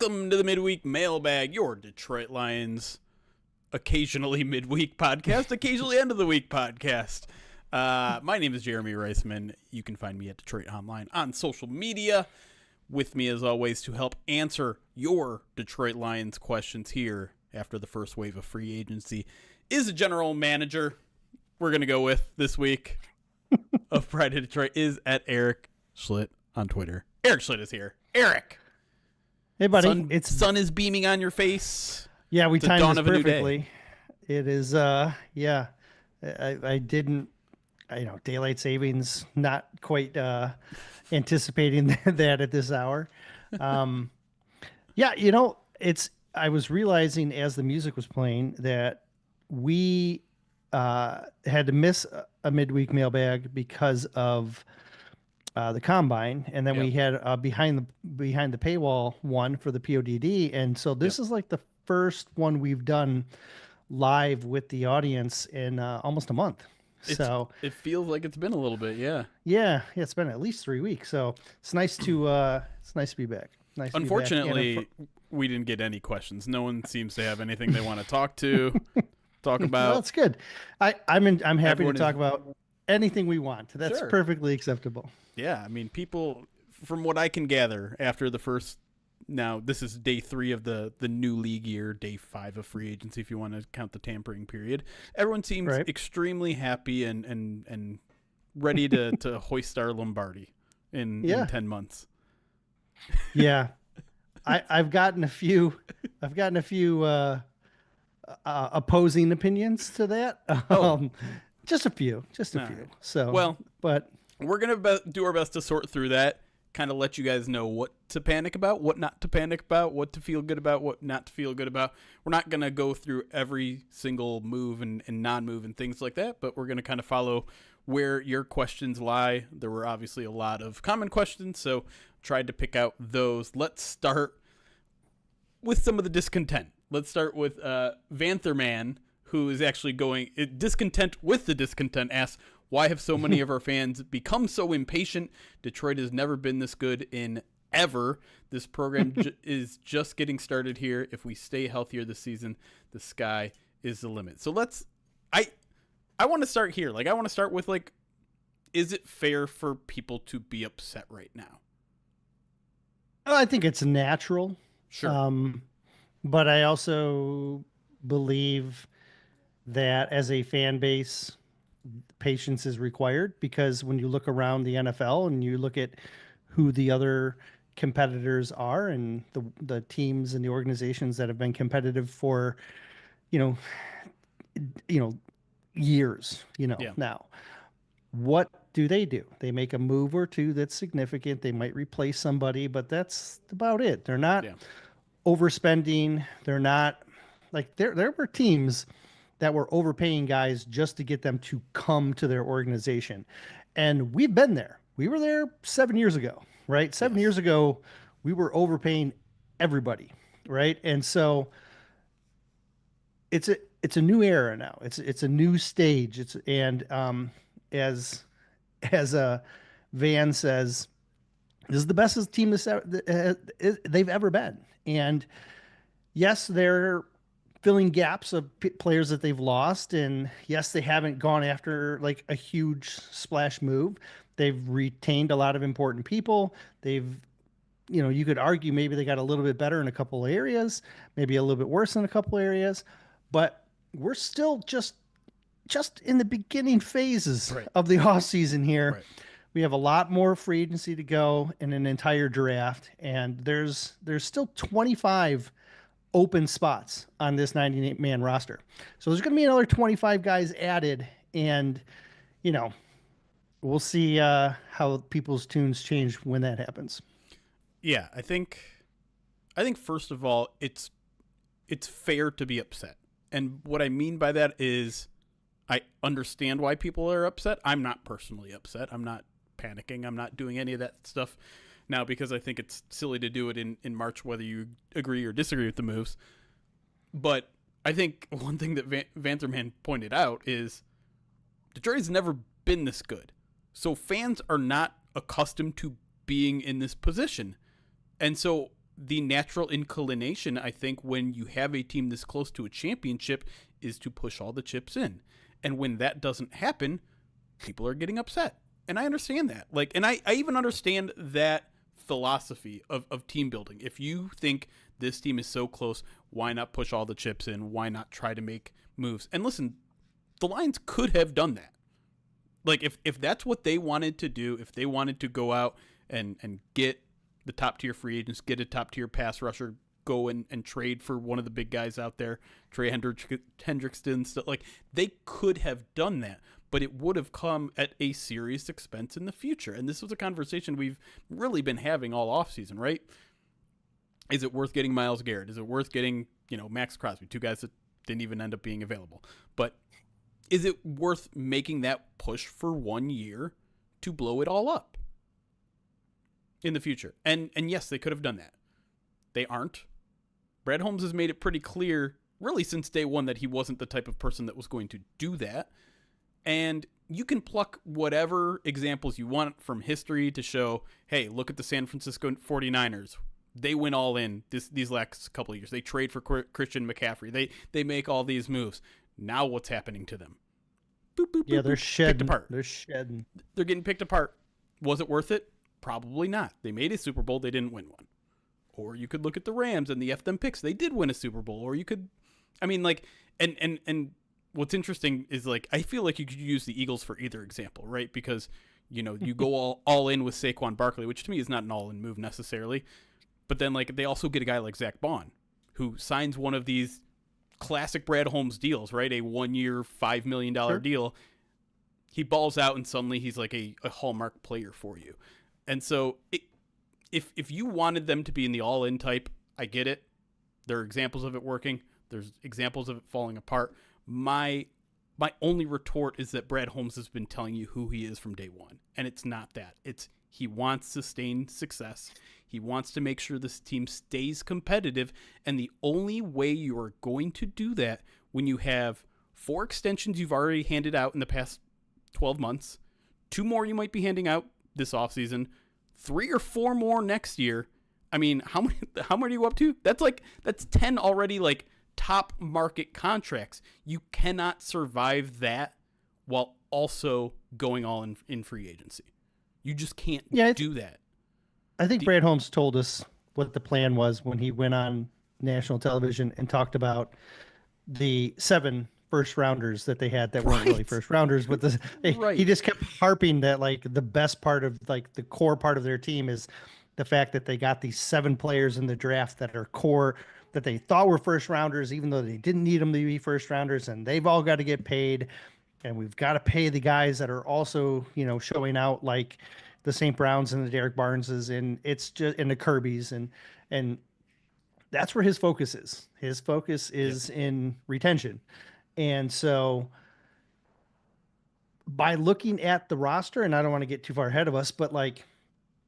Welcome to the Midweek Mailbag, your Detroit Lions occasionally midweek podcast, occasionally end of the week podcast. My name is Jeremy Reisman. You can find me at Detroit Online on social media. With me, as always, to help answer your Detroit Lions questions here after the first wave of free agency is a general manager we're going to go with this week of Pride of Detroit is at Erik Schlitt on Twitter. Erik Schlitt is here. Erik! Hey, buddy. Sun is beaming on your face. Yeah, we timed this perfectly. It is, yeah. I didn't, daylight savings, not quite anticipating that at this hour. Yeah, I was realizing as the music was playing that we had to miss a midweek mailbag because of the combine, and then we had behind the paywall one for the PODD, and so this is like the first one we've done live with the audience in almost a month. So it feels like it's been a little bit, yeah, it's been at least 3 weeks. So it's nice to be back. Nice. Unfortunately, we didn't get any questions. No one seems to have anything they want to talk about. Well, that's good. I'm happy to talk about anything we want. That's perfectly acceptable. Yeah, I mean, people, from what I can gather, after the first, now this is day 3 of the new league year, day 5 of free agency, if you want to count the tampering period, everyone seems extremely happy and ready to hoist our Lombardi in 10 months. Yeah, I've gotten a few opposing opinions to that. Just a few. Right. So, but we're going to do our best to sort through that, kind of let you guys know what to panic about, what not to panic about, what to feel good about, what not to feel good about. We're not going to go through every single move and non-move and things like that, but we're going to kind of follow where your questions lie. There were obviously a lot of common questions, so tried to pick out those. Let's start with some of the discontent. Let's start with Vantherman, who is actually going discontent with the discontent, asks, why have so many of our fans become so impatient? Detroit has never been this good in ever. This program is just getting started here. If we stay healthier this season, the sky is the limit. So I want to start here. I want to start with, is it fair for people to be upset right now? I think it's natural. Sure. But I also believe that as a fan base, patience is required, because when you look around the NFL and you look at who the other competitors are and the teams and the organizations that have been competitive for, years, now, what do? They make a move or two that's significant. They might replace somebody, but that's about it. They're not overspending. They're not there were teams that were overpaying guys just to get them to come to their organization. And we've been there. We were there 7 years ago, right? 7 years ago, we were overpaying everybody, right? And so it's a new era now. It's a new stage. As Van says, this is the best team they've ever been. And yes, they're filling gaps of players that they've lost. And yes, they haven't gone after a huge splash move. They've retained a lot of important people. They've, you could argue maybe they got a little bit better in a couple of areas, maybe a little bit worse in a couple of areas, but we're still just in the beginning phases of the off season here. Right. We have a lot more free agency to go in an entire draft. And there's still 25 open spots on this 98-man roster. So there's going to be another 25 guys added, and we'll see how people's tunes change when that happens. Yeah, I think first of all, it's fair to be upset. And what I mean by that is I understand why people are upset. I'm not personally upset. I'm not panicking. I'm not doing any of that stuff now, because I think it's silly to do it in March, whether you agree or disagree with the moves. But I think one thing that Vantherman pointed out is Detroit has never been this good. So fans are not accustomed to being in this position. And so the natural inclination, I think, when you have a team this close to a championship is to push all the chips in. And when that doesn't happen, people are getting upset. And I understand that. Like, and I even understand that philosophy of team building. If you think this team is so close, why not push all the chips in? Why not try to make moves? And listen, the Lions could have done that. Like, if that's what they wanted to do, if they wanted to go out and get the top-tier free agents, get a top-tier pass rusher, go and trade for one of the big guys out there, Trey Hendrickson, stuff, like, they could have done that, but it would have come at a serious expense in the future. And this was a conversation we've really been having all offseason, right? Is it worth getting Myles Garrett? Is it worth getting, Max Crosby, two guys that didn't even end up being available? But is it worth making that push for 1 year to blow it all up in the future? And yes, they could have done that. They aren't. Brad Holmes has made it pretty clear, really since day one, that he wasn't the type of person that was going to do that. And you can pluck whatever examples you want from history to show, hey, look at the San Francisco 49ers. They went all in these last couple of years. They trade for Christian McCaffrey. They make all these moves. Now what's happening to them? Boop, boop, yeah, boop, they're boop, shedding. Picked apart. They're shedding. They're getting picked apart. Was it worth it? Probably not. They made a Super Bowl. They didn't win one. Or you could look at the Rams and the F them picks. They did win a Super Bowl. Or you could, and what's interesting is, like, I feel like you could use the Eagles for either example, right? Because, you go all in with Saquon Barkley, which to me is not an all-in move necessarily. But then, like, they also get a guy like Zach Bond, who signs one of these classic Brad Holmes deals, right? A 1 year, $5 million deal. He balls out and suddenly he's like a hallmark player for you. And so if you wanted them to be in the all-in type, I get it. There are examples of it working. There's examples of it falling apart. My only retort is that Brad Holmes has been telling you who he is from day one. And it's not that. It's he wants sustained success. He wants to make sure this team stays competitive. And the only way you are going to do that when you have 4 extensions you've already handed out in the past 12 months, 2 more you might be handing out this offseason, 3 or 4 more next year. I mean, how many are you up to? That's 10 already, like, top market contracts. You cannot survive that while also going all in free agency. You just can't do that. I think Brad Holmes told us what the plan was when he went on national television and talked about the 7 first rounders that they had that weren't really first rounders, but he just kept harping that, like, the best part of, like, the core part of their team is the fact that they got these 7 players in the draft that are core, that they thought were first rounders, even though they didn't need them to be first rounders, and they've all got to get paid. And we've got to pay the guys that are also, showing out, like the St. Browns and the Derek Barneses, and it's just in the Kirbys, and that's where his focus is. His focus is in retention. And so by looking at the roster, and I don't want to get too far ahead of us, but, like,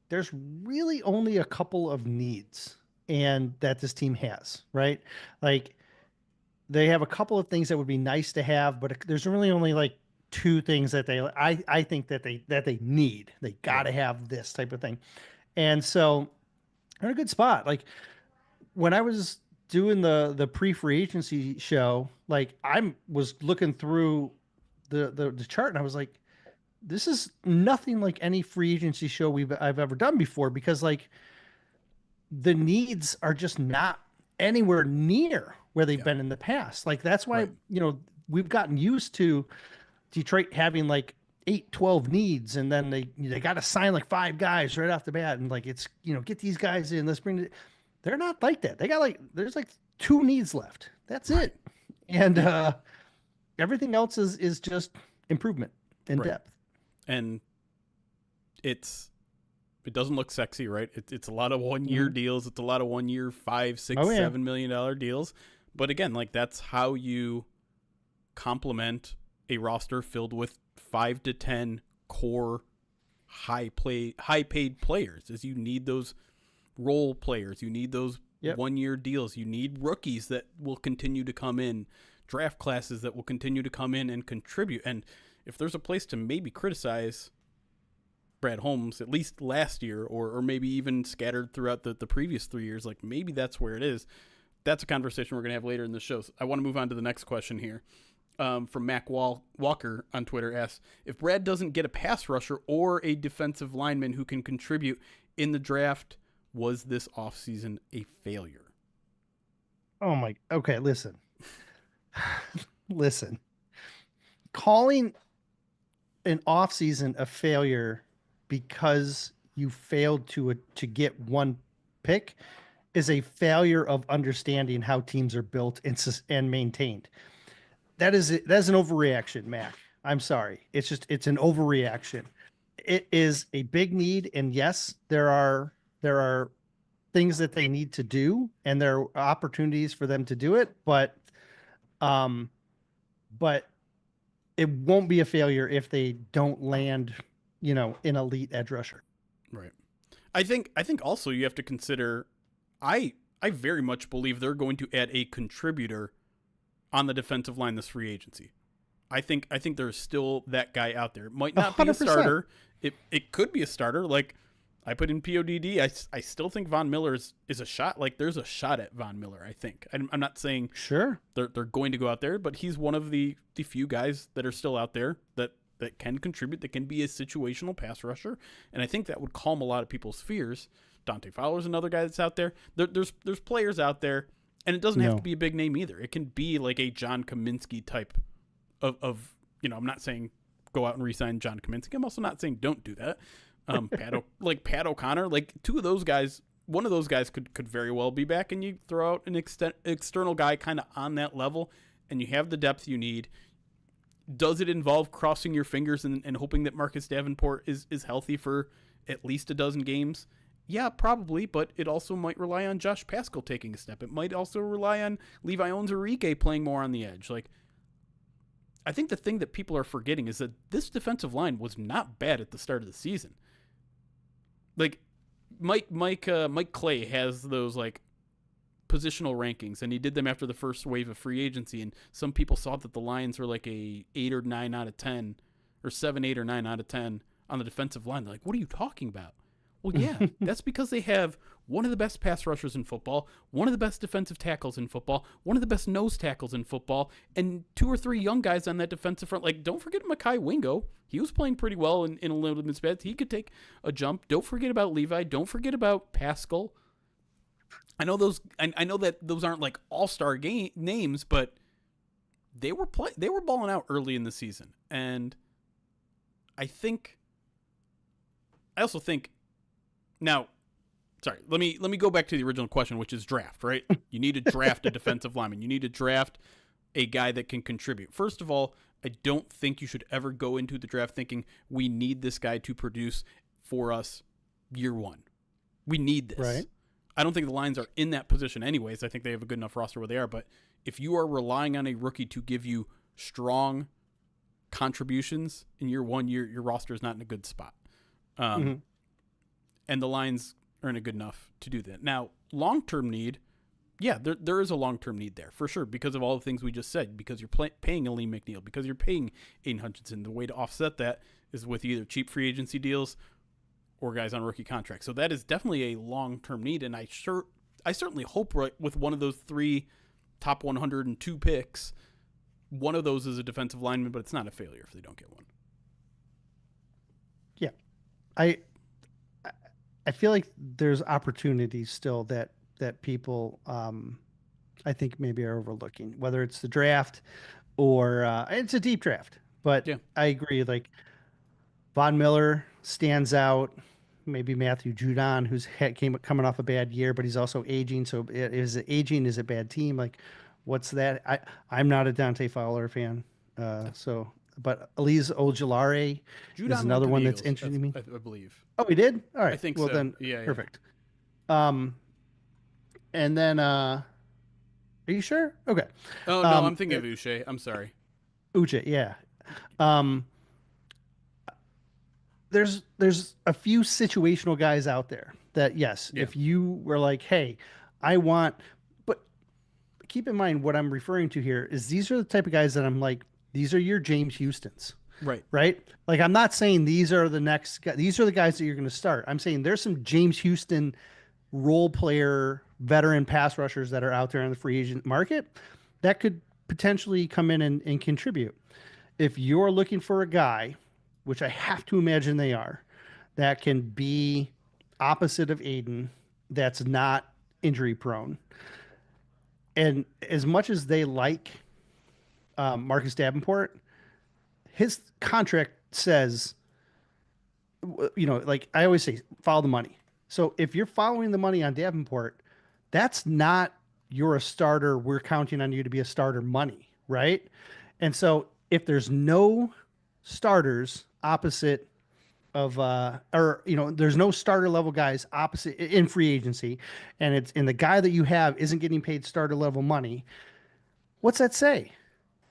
there's really only a couple of needs and that this team has, right? Like, they have a couple of things that would be nice to have, but there's really only, like, 2 things that I think that they need. They got to have this type of thing. And so they're in a good spot. Like, when I was doing the pre-free agency show, like, I was looking through the chart and I was like, this is nothing like any free agency show I've ever done before, because, like, the needs are just not anywhere near where they've been in the past. Like, that's why, we've gotten used to Detroit having, like, 8, 12 needs, and then they got to sign, like, 5 guys right off the bat. And, like, it's, get these guys in, let's bring it. They're not like that. They got, like, there's, like, 2 needs left. That's it. And everything else is just improvement in depth. And it doesn't look sexy, right? It's a lot of 1 year deals. It's a lot of 1 year, $5, $6, $7 million deals. But again, like, that's how you complement a roster filled with 5 to 10 core high paid players. Is you need those role players. You need those 1 year deals. You need rookies that will continue to come in, draft classes that will continue to come in and contribute. And if there's a place to maybe criticize Brad Holmes, at least last year, or maybe even scattered throughout the previous 3 years. Like maybe that's where it is. That's a conversation we're going to have later in the show. So I want to move on to the next question here. From Mac Walker on Twitter asks, if Brad doesn't get a pass rusher or a defensive lineman who can contribute in the draft, was this offseason a failure? Oh my, okay, listen. Listen. Calling an offseason a failure because you failed to get one pick is a failure of understanding how teams are built and maintained. That's an overreaction, Mac. I'm sorry. It's an overreaction. It is a big need, and yes, there are things that they need to do, and there are opportunities for them to do it, but it won't be a failure if they don't land, an elite edge rusher. Right. I think also you have to consider, I very much believe they're going to add a contributor on the defensive line this free agency. I think there's still that guy out there. It might not 100%. Be a starter. It could be a starter. Like I put in PODD. I still think Von Miller is a shot. Like there's a shot at Von Miller. I think. I'm not saying sure they're going to go out there, but he's one of the few guys that are still out there that can contribute, that can be a situational pass rusher, and I think that would calm a lot of people's fears. Dante Fowler's another guy that's out there. There's players out there, and it doesn't have to be a big name either. It can be like a John Kaminsky type of I'm not saying go out and re-sign John Kaminsky. I'm also not saying don't do that. Pat O'Connor, like two of those guys, one of those guys could very well be back, and you throw out an external guy kind of on that level, and you have the depth you need. Does it involve crossing your fingers and hoping that Marcus Davenport is healthy for at least a dozen games? Yeah, probably, but it also might rely on Josh Paschal taking a step. It might also rely on Levi Owens-Urike playing more on the edge. Like, I think the thing that people are forgetting is that this defensive line was not bad at the start of the season. Like, Mike Clay has those like positional rankings, and he did them after the first wave of free agency, and some people saw that the Lions were like a 8 or 9 out of 10 or 7, 8 or 9 out of 10 on the defensive line. They're like, what are you talking about? Well, yeah, that's because they have one of the best pass rushers in football, one of the best defensive tackles in football, one of the best nose tackles in football, and 2 or 3 young guys on that defensive front. Like, don't forget Mekhi Wingo. He was playing pretty well in a little bit of He could take a jump. Don't forget about Levi. Don't forget about Paschal. I know that those aren't like all-star names, but they were balling out early in the season, and I also think. Now, sorry, let me go back to the original question, which is draft, right? You need to draft a defensive lineman. You need to draft a guy that can contribute. First of all, I don't think you should ever go into the draft thinking we need this guy to produce for us year one. We need this. Right. I don't think the Lions are in that position anyways. I think they have a good enough roster where they are. But if you are relying on a rookie to give you strong contributions in year one, your roster is not in a good spot. And the Lions are in a good enough to do that. Now, long-term need, yeah, there is a long-term need there for sure because of all the things we just said, because you're paying Aleem McNeil, because you're paying Aiden Hutchinson. The way to offset that is with either cheap free agency deals or guys on rookie contracts. So that is definitely a long-term need, and I certainly hope with one of those 3 top 102 picks, one of those is a defensive lineman, but it's not a failure if they don't get one. Yeah. I feel like there's opportunities still that people I think maybe are overlooking, whether it's the draft or it's a deep draft. But yeah. I agree. Like Von Miller stands out. Maybe Matthew Judon, who's coming off a bad year, but he's also aging. So is it aging? Is it bad team? Like, what's that? I'm not a Dante Fowler fan. But Elise Ojulari is another one that's interesting to me. I believe. Oh, he did? All right. I think well, so. Then, yeah, perfect. And then, are you sure? Okay. Oh, no, I'm thinking of Uche. I'm sorry. Uche, yeah. There's a few situational guys out there that, yes, if you were like, hey, but keep in mind what I'm referring to here is these are the type of guys that I'm like, these are your James Houstons. Right. Right. Like, I'm not saying these are the these are the guys that you're going to start. I'm saying there's some James Houston role player veteran pass rushers that are out there in the free agent market that could potentially come in and contribute. If you're looking for a guy, which I have to imagine they are, that can be opposite of Aiden, that's not injury prone. And as much as they like Marcus Davenport, his contract says, like I always say, follow the money. So if you're following the money on Davenport, that's not you're a starter. We're counting on you to be a starter money, right? And so if there's no starters opposite of there's no starter level guys opposite in free agency, and the guy that you have isn't getting paid starter level money, what's that say?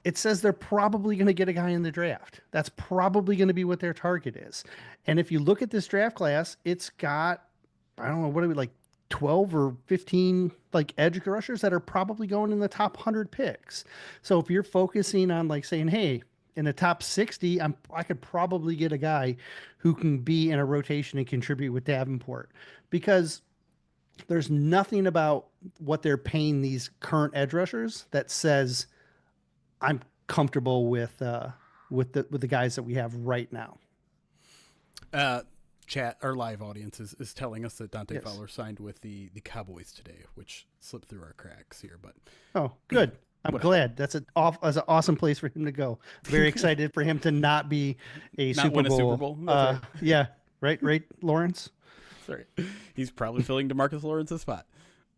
It says they're probably going to get a guy in the draft. That's probably going to be what their target is. And if you look at this draft class, it's got, I don't know, what are we like 12 or 15 like edge rushers that are probably going in the top 100 picks. So if you're focusing on like saying, hey, in the top 60, I could probably get a guy who can be in a rotation and contribute with Davenport, because there's nothing about what they're paying these current edge rushers that says I'm comfortable with the guys that we have right now. Chat, our live audience is telling us that Dante Yes. Fowler signed with the Cowboys today, which slipped through our cracks here. But oh, good. I'm glad. That's an awesome place for him to go. Very excited for him to not be not Super win Bowl. a Super Bowl. That's right. Yeah, right, Lawrence. Sorry, he's probably filling DeMarcus Lawrence's spot.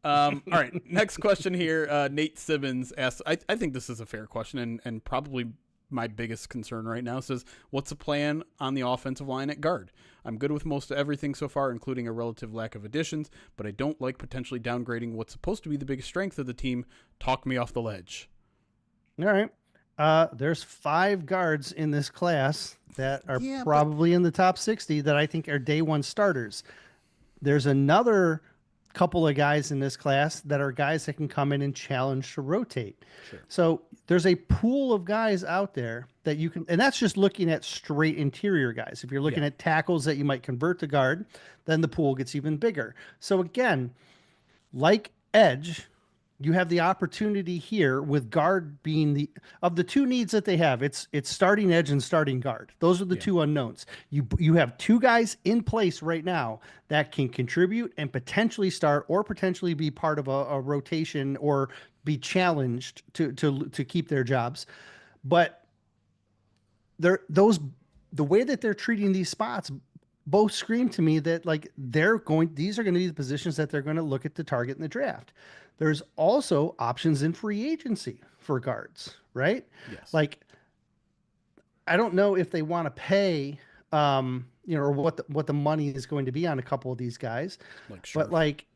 All right, next question here. Nate Simmons asks, I think this is a fair question and probably my biggest concern right now. Says, what's the plan on the offensive line at guard? I'm good with most of everything so far, including a relative lack of additions, but I don't like potentially downgrading what's supposed to be the biggest strength of the team. Talk me off the ledge. All right. There's 5 guards in this class that are probably in the top 60 that I think are day one starters. There's another couple of guys in this class that are guys that can come in and challenge to rotate. Sure. So there's a pool of guys out there that you can, and that's just looking at straight interior guys. If you're looking at tackles that you might convert to guard, then the pool gets even bigger. So again, like edge, you have the opportunity here with guard being of the two needs that they have. It's starting edge and starting guard. Those are the two unknowns. You have 2 guys in place right now that can contribute and potentially start or potentially be part of a rotation or be challenged to keep their jobs. But the way that they're treating these spots both scream to me that like these are going to be the positions that they're going to look at the target in the draft. There's also options in free agency for guards, right? Yes. Like, I don't know if they want to pay, or what the money is going to be on a couple of these guys. But like,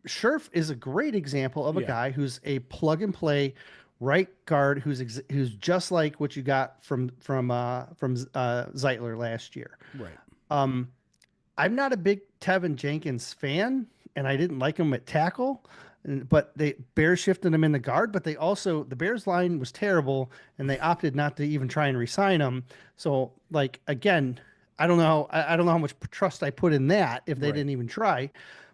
Scherf is a great example of a guy who's a plug and play right guard who's just like what you got from Zeitler last year. Right. I'm not a big Tevin Jenkins fan, and I didn't like him at tackle. But Bears shifted him in the guard, but the Bears line was terrible, and they opted not to even try and re-sign him. So, like, again, I don't know how much trust I put in that if they didn't even try.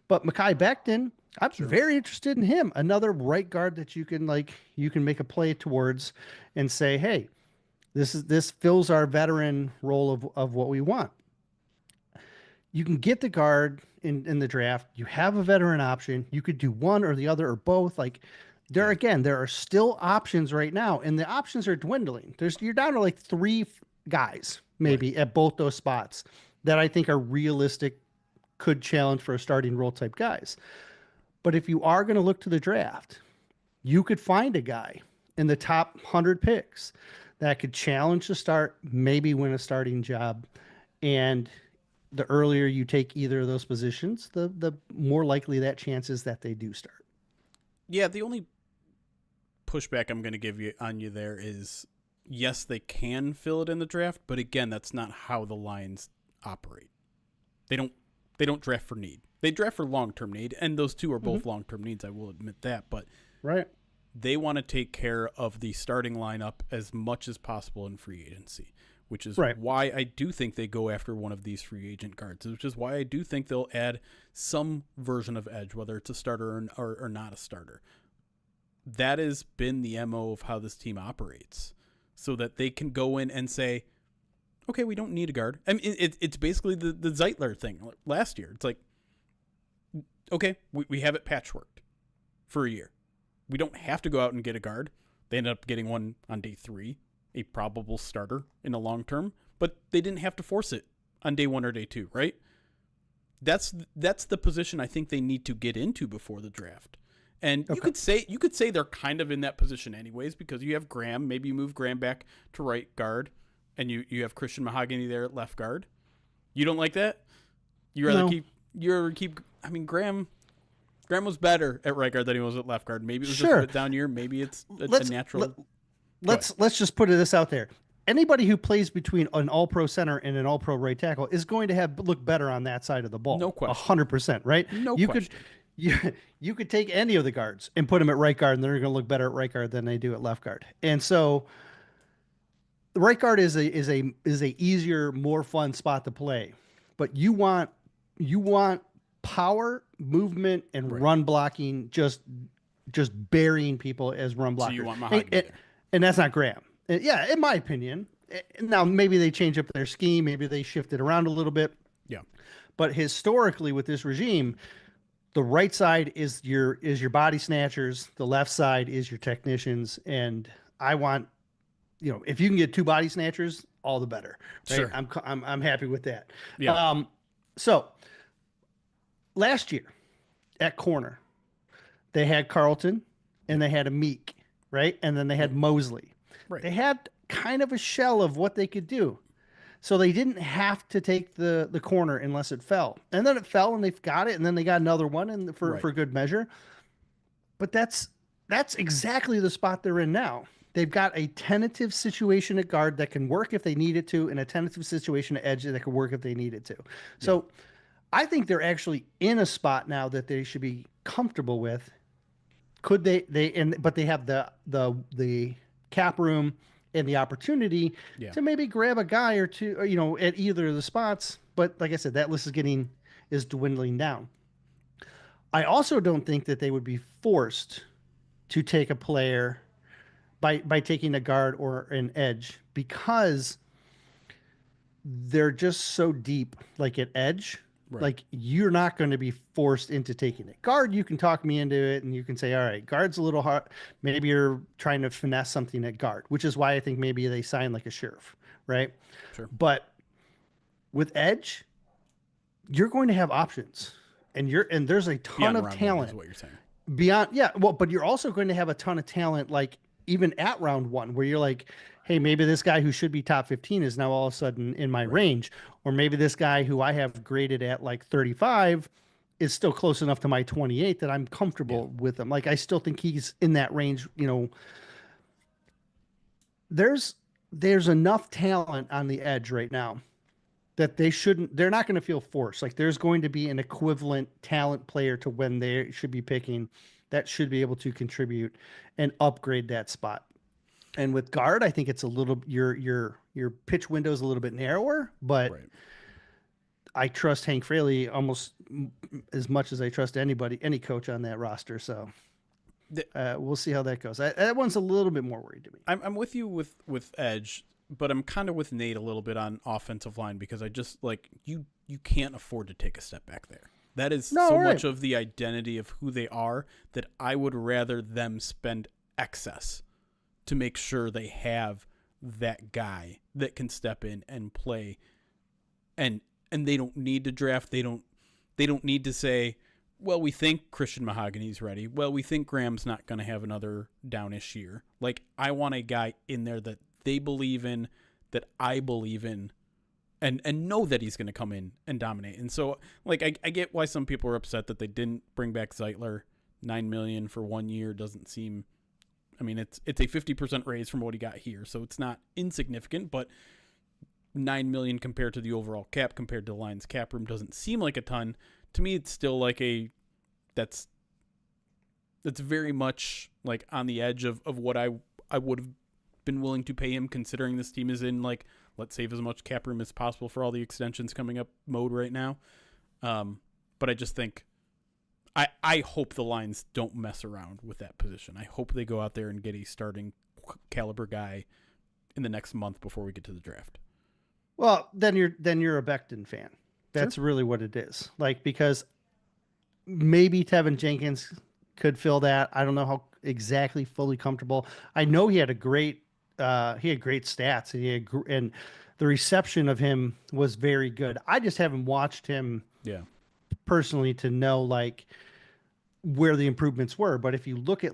But Mekhi Becton, I'm very interested in him. Another right guard that you can make a play towards and say, hey, this fills our veteran role of what we want. You can get the guard in the draft. You have a veteran option. You could do one or the other or both. Like there are still options right now, and the options are dwindling. You're down to like 3 guys maybe at both those spots that I think are realistic, could challenge for a starting role type guys. But if you are going to look to the draft, you could find a guy in the top 100 picks that could challenge to start, maybe win a starting job, and the earlier you take either of those positions, the more likely that chance is that they do start. Yeah, the only pushback I'm going to give you there is, yes, they can fill it in the draft, but again, that's not how the Lions operate. They don't draft for need. They draft for long-term need, and those two are both long-term needs, I will admit that, but they want to take care of the starting lineup as much as possible in free agency. which is right. why I do think they go after one of these free agent guards, which is why I do think they'll add some version of edge, whether it's a starter or not a starter. That has been the MO of how this team operates, so that they can go in and say, okay, we don't need a guard. I mean, it's basically the Zeitler thing last year. It's like, okay, we have it patchworked for a year. We don't have to go out and get a guard. They ended up getting one on day 3, a probable starter in the long term, but they didn't have to force it on day 1 or day 2, right? That's the position I think they need to get into before the draft. And okay. you could say they're kind of in that position anyways, because you have Graham. Maybe you move Graham back to right guard, and you have Christian Mahogany there at left guard. You don't like that? You rather keep. I mean, Graham was better at right guard than he was at left guard. Maybe it was just a bit down here. Maybe it's a natural. Let's just put this out there. Anybody who plays between an all-pro center and an all-pro right tackle is going to look better on that side of the ball. No question. 100%, right? No question. You could take any of the guards and put them at right guard, and they're going to look better at right guard than they do at left guard. And so the right guard is a easier, more fun spot to play. But you want power, movement, and run blocking, just burying people as run blockers. So you want Mahogany and that's not Graham. Yeah, in my opinion. Now, maybe they change up their scheme. Maybe they shift it around a little bit. Yeah. But historically, with this regime, the right side is your body snatchers. The left side is your technicians. And I want, if you can get 2 body snatchers, all the better. Right? Sure. I'm happy with that. Yeah. So last year at corner, they had Carlton and they had a Meek, right? And then they had Mosley. Right. They had kind of a shell of what they could do. So they didn't have to take the corner unless it fell. And then it fell and they've got it. And then they got another one for good measure. But that's exactly the spot they're in now. They've got a tentative situation at guard that can work if they need it to, and a tentative situation at edge that can work if they need it to. So I think they're actually in a spot now that they should be comfortable with. Could but they have the cap room and the opportunity to maybe grab a guy or two, at either of the spots. But like I said, that list is dwindling down. I also don't think that they would be forced to take a player by taking a guard or an edge, because they're just so deep, like at edge. Right. Like, you're not going to be forced into taking it. Guard, you can talk me into it, and you can say, all right, guard's a little hard. Maybe you're trying to finesse something at guard, which is why I think maybe they sign like a sheriff, right? Sure. But with edge, you're going to have options, and there's a ton of talent. Is what you're saying. But you're also going to have a ton of talent, like even at round 1, where you're like, hey, maybe this guy who should be top 15 is now all of a sudden in my range. Or maybe this guy who I have graded at like 35 is still close enough to my 28 that I'm comfortable with him. Like, I still think he's in that range. There's enough talent on the edge right now that they're not going to feel forced. Like, there's going to be an equivalent talent player to when they should be picking that should be able to contribute and upgrade that spot. And with guard, I think it's a little, your pitch window is a little bit narrower, but I trust Hank Fraley almost as much as I trust any coach on that roster. So we'll see how that goes. That one's a little bit more worried to me. I'm with you with edge, but I'm kind of with Nate a little bit on offensive line, because I just you can't afford to take a step back there. That is much of the identity of who they are that I would rather them spend excess to make sure they have that guy that can step in and play, and they don't need to draft. They don't need to say, well, we think Christian Mahogany's ready. Well, we think Graham's not going to have another downish year. Like, I want a guy in there that they believe in, that I believe in, and know that he's going to come in and dominate. And so, like, I get why some people are upset that they didn't bring back Zeitler. $9 million for 1 year doesn't seem. I mean, it's a 50% raise from what he got here, so it's not insignificant, but $9 million compared to the overall cap, compared to the Lions cap room, doesn't seem like a ton. To me, it's still like that's very much like on the edge of what I would have been willing to pay him, considering this team is in like, let's save as much cap room as possible for all the extensions coming up mode right now. But I just think I hope the Lions don't mess around with that position. I hope they go out there and get a starting caliber guy in the next month before we get to the draft. Well, then you're a Becton fan. That's really what it is. Like, because maybe Tevin Jenkins could fill that. I don't know how exactly fully comfortable. I know he had great stats, and the reception of him was very good. I just haven't watched him personally to know like where the improvements were. But if you look at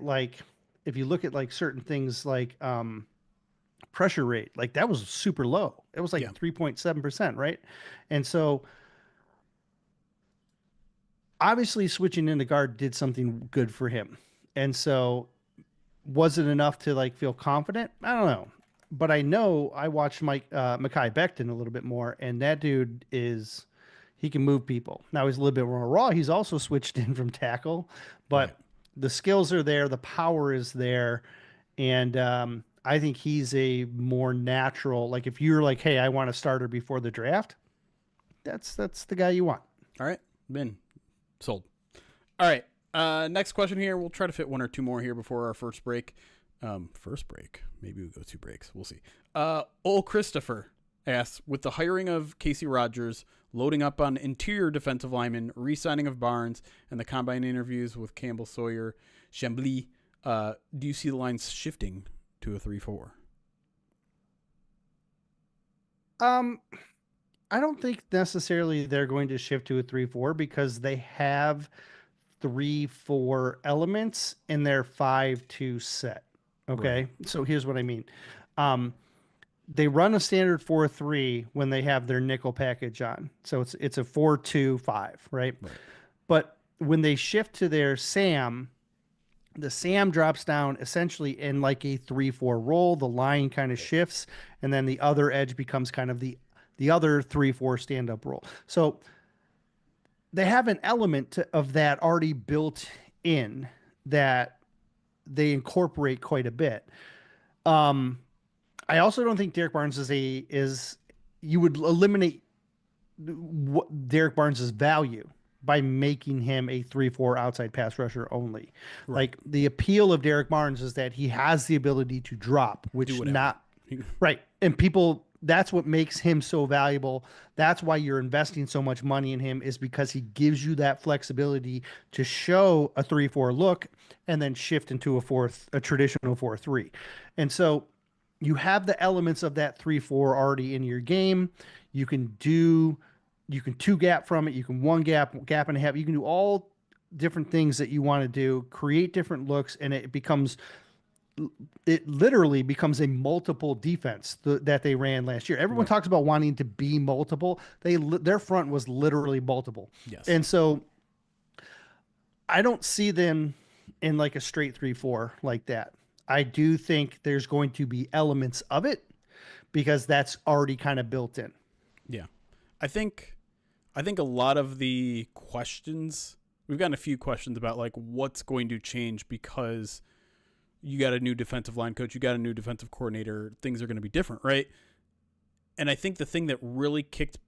certain things like pressure rate, like that was super low. It was like 3.7%, right? And so obviously switching into guard did something good for him. And so was it enough to like feel confident? I don't know. But I know I watched Mekhi Becton a little bit more, and that dude he can move people. Now he's a little bit more raw. He's also switched in from tackle, but the skills are there. The power is there. And I think he's a more natural, like if you're like, hey, I want a starter before the draft, that's the guy you want. All right. Been sold. All right. Next question here. We'll try to fit one or two more here before our first break. Maybe we'll go 2 breaks. We'll see. Old Christopher asks, with the hiring of Casey Rogers, loading up on interior defensive linemen, re-signing of Barnes, and the combine interviews with Campbell, Sawyer, Chambly, do you see the lines shifting to a 3-4? I don't think necessarily they're going to shift to a 3-4 because they have 3-4 elements in their 5-2 set. Okay. Right. So here's what I mean. They run a standard 4-3 when they have their nickel package on. So it's a 4-2-5, right? But when they shift to their SAM, the SAM drops down essentially in like a 3-4 roll. The line kind of shifts, and then the other edge becomes kind of the other 3-4 stand-up roll. So they have an element of that already built in that they incorporate quite a bit. I also don't think Derek Barnes is you would eliminate Derek Barnes's value by making him a 3-4 outside pass rusher only. Right. Like the appeal of Derek Barnes is that he has the ability to drop, which not right. And people, that's what makes him so valuable. That's why you're investing so much money in him, is because he gives you that flexibility to show a 3-4 look and then shift into a traditional 4-3. And so you have the elements of that 3-4 already in your game. You can 2-gap from it. You can 1-gap and a half. You can do all different things that you want to do, create different looks, and it literally becomes a multiple defense that they ran last year. Everyone talks about wanting to be multiple. Their front was literally multiple. Yes. And so I don't see them in like a straight 3-4 like that. I do think there's going to be elements of it because that's already kind of built in. Yeah. I think a lot of the questions, we've gotten a few questions about like what's going to change because you got a new defensive line coach, you got a new defensive coordinator, things are going to be different, right? And I think the thing that really kicked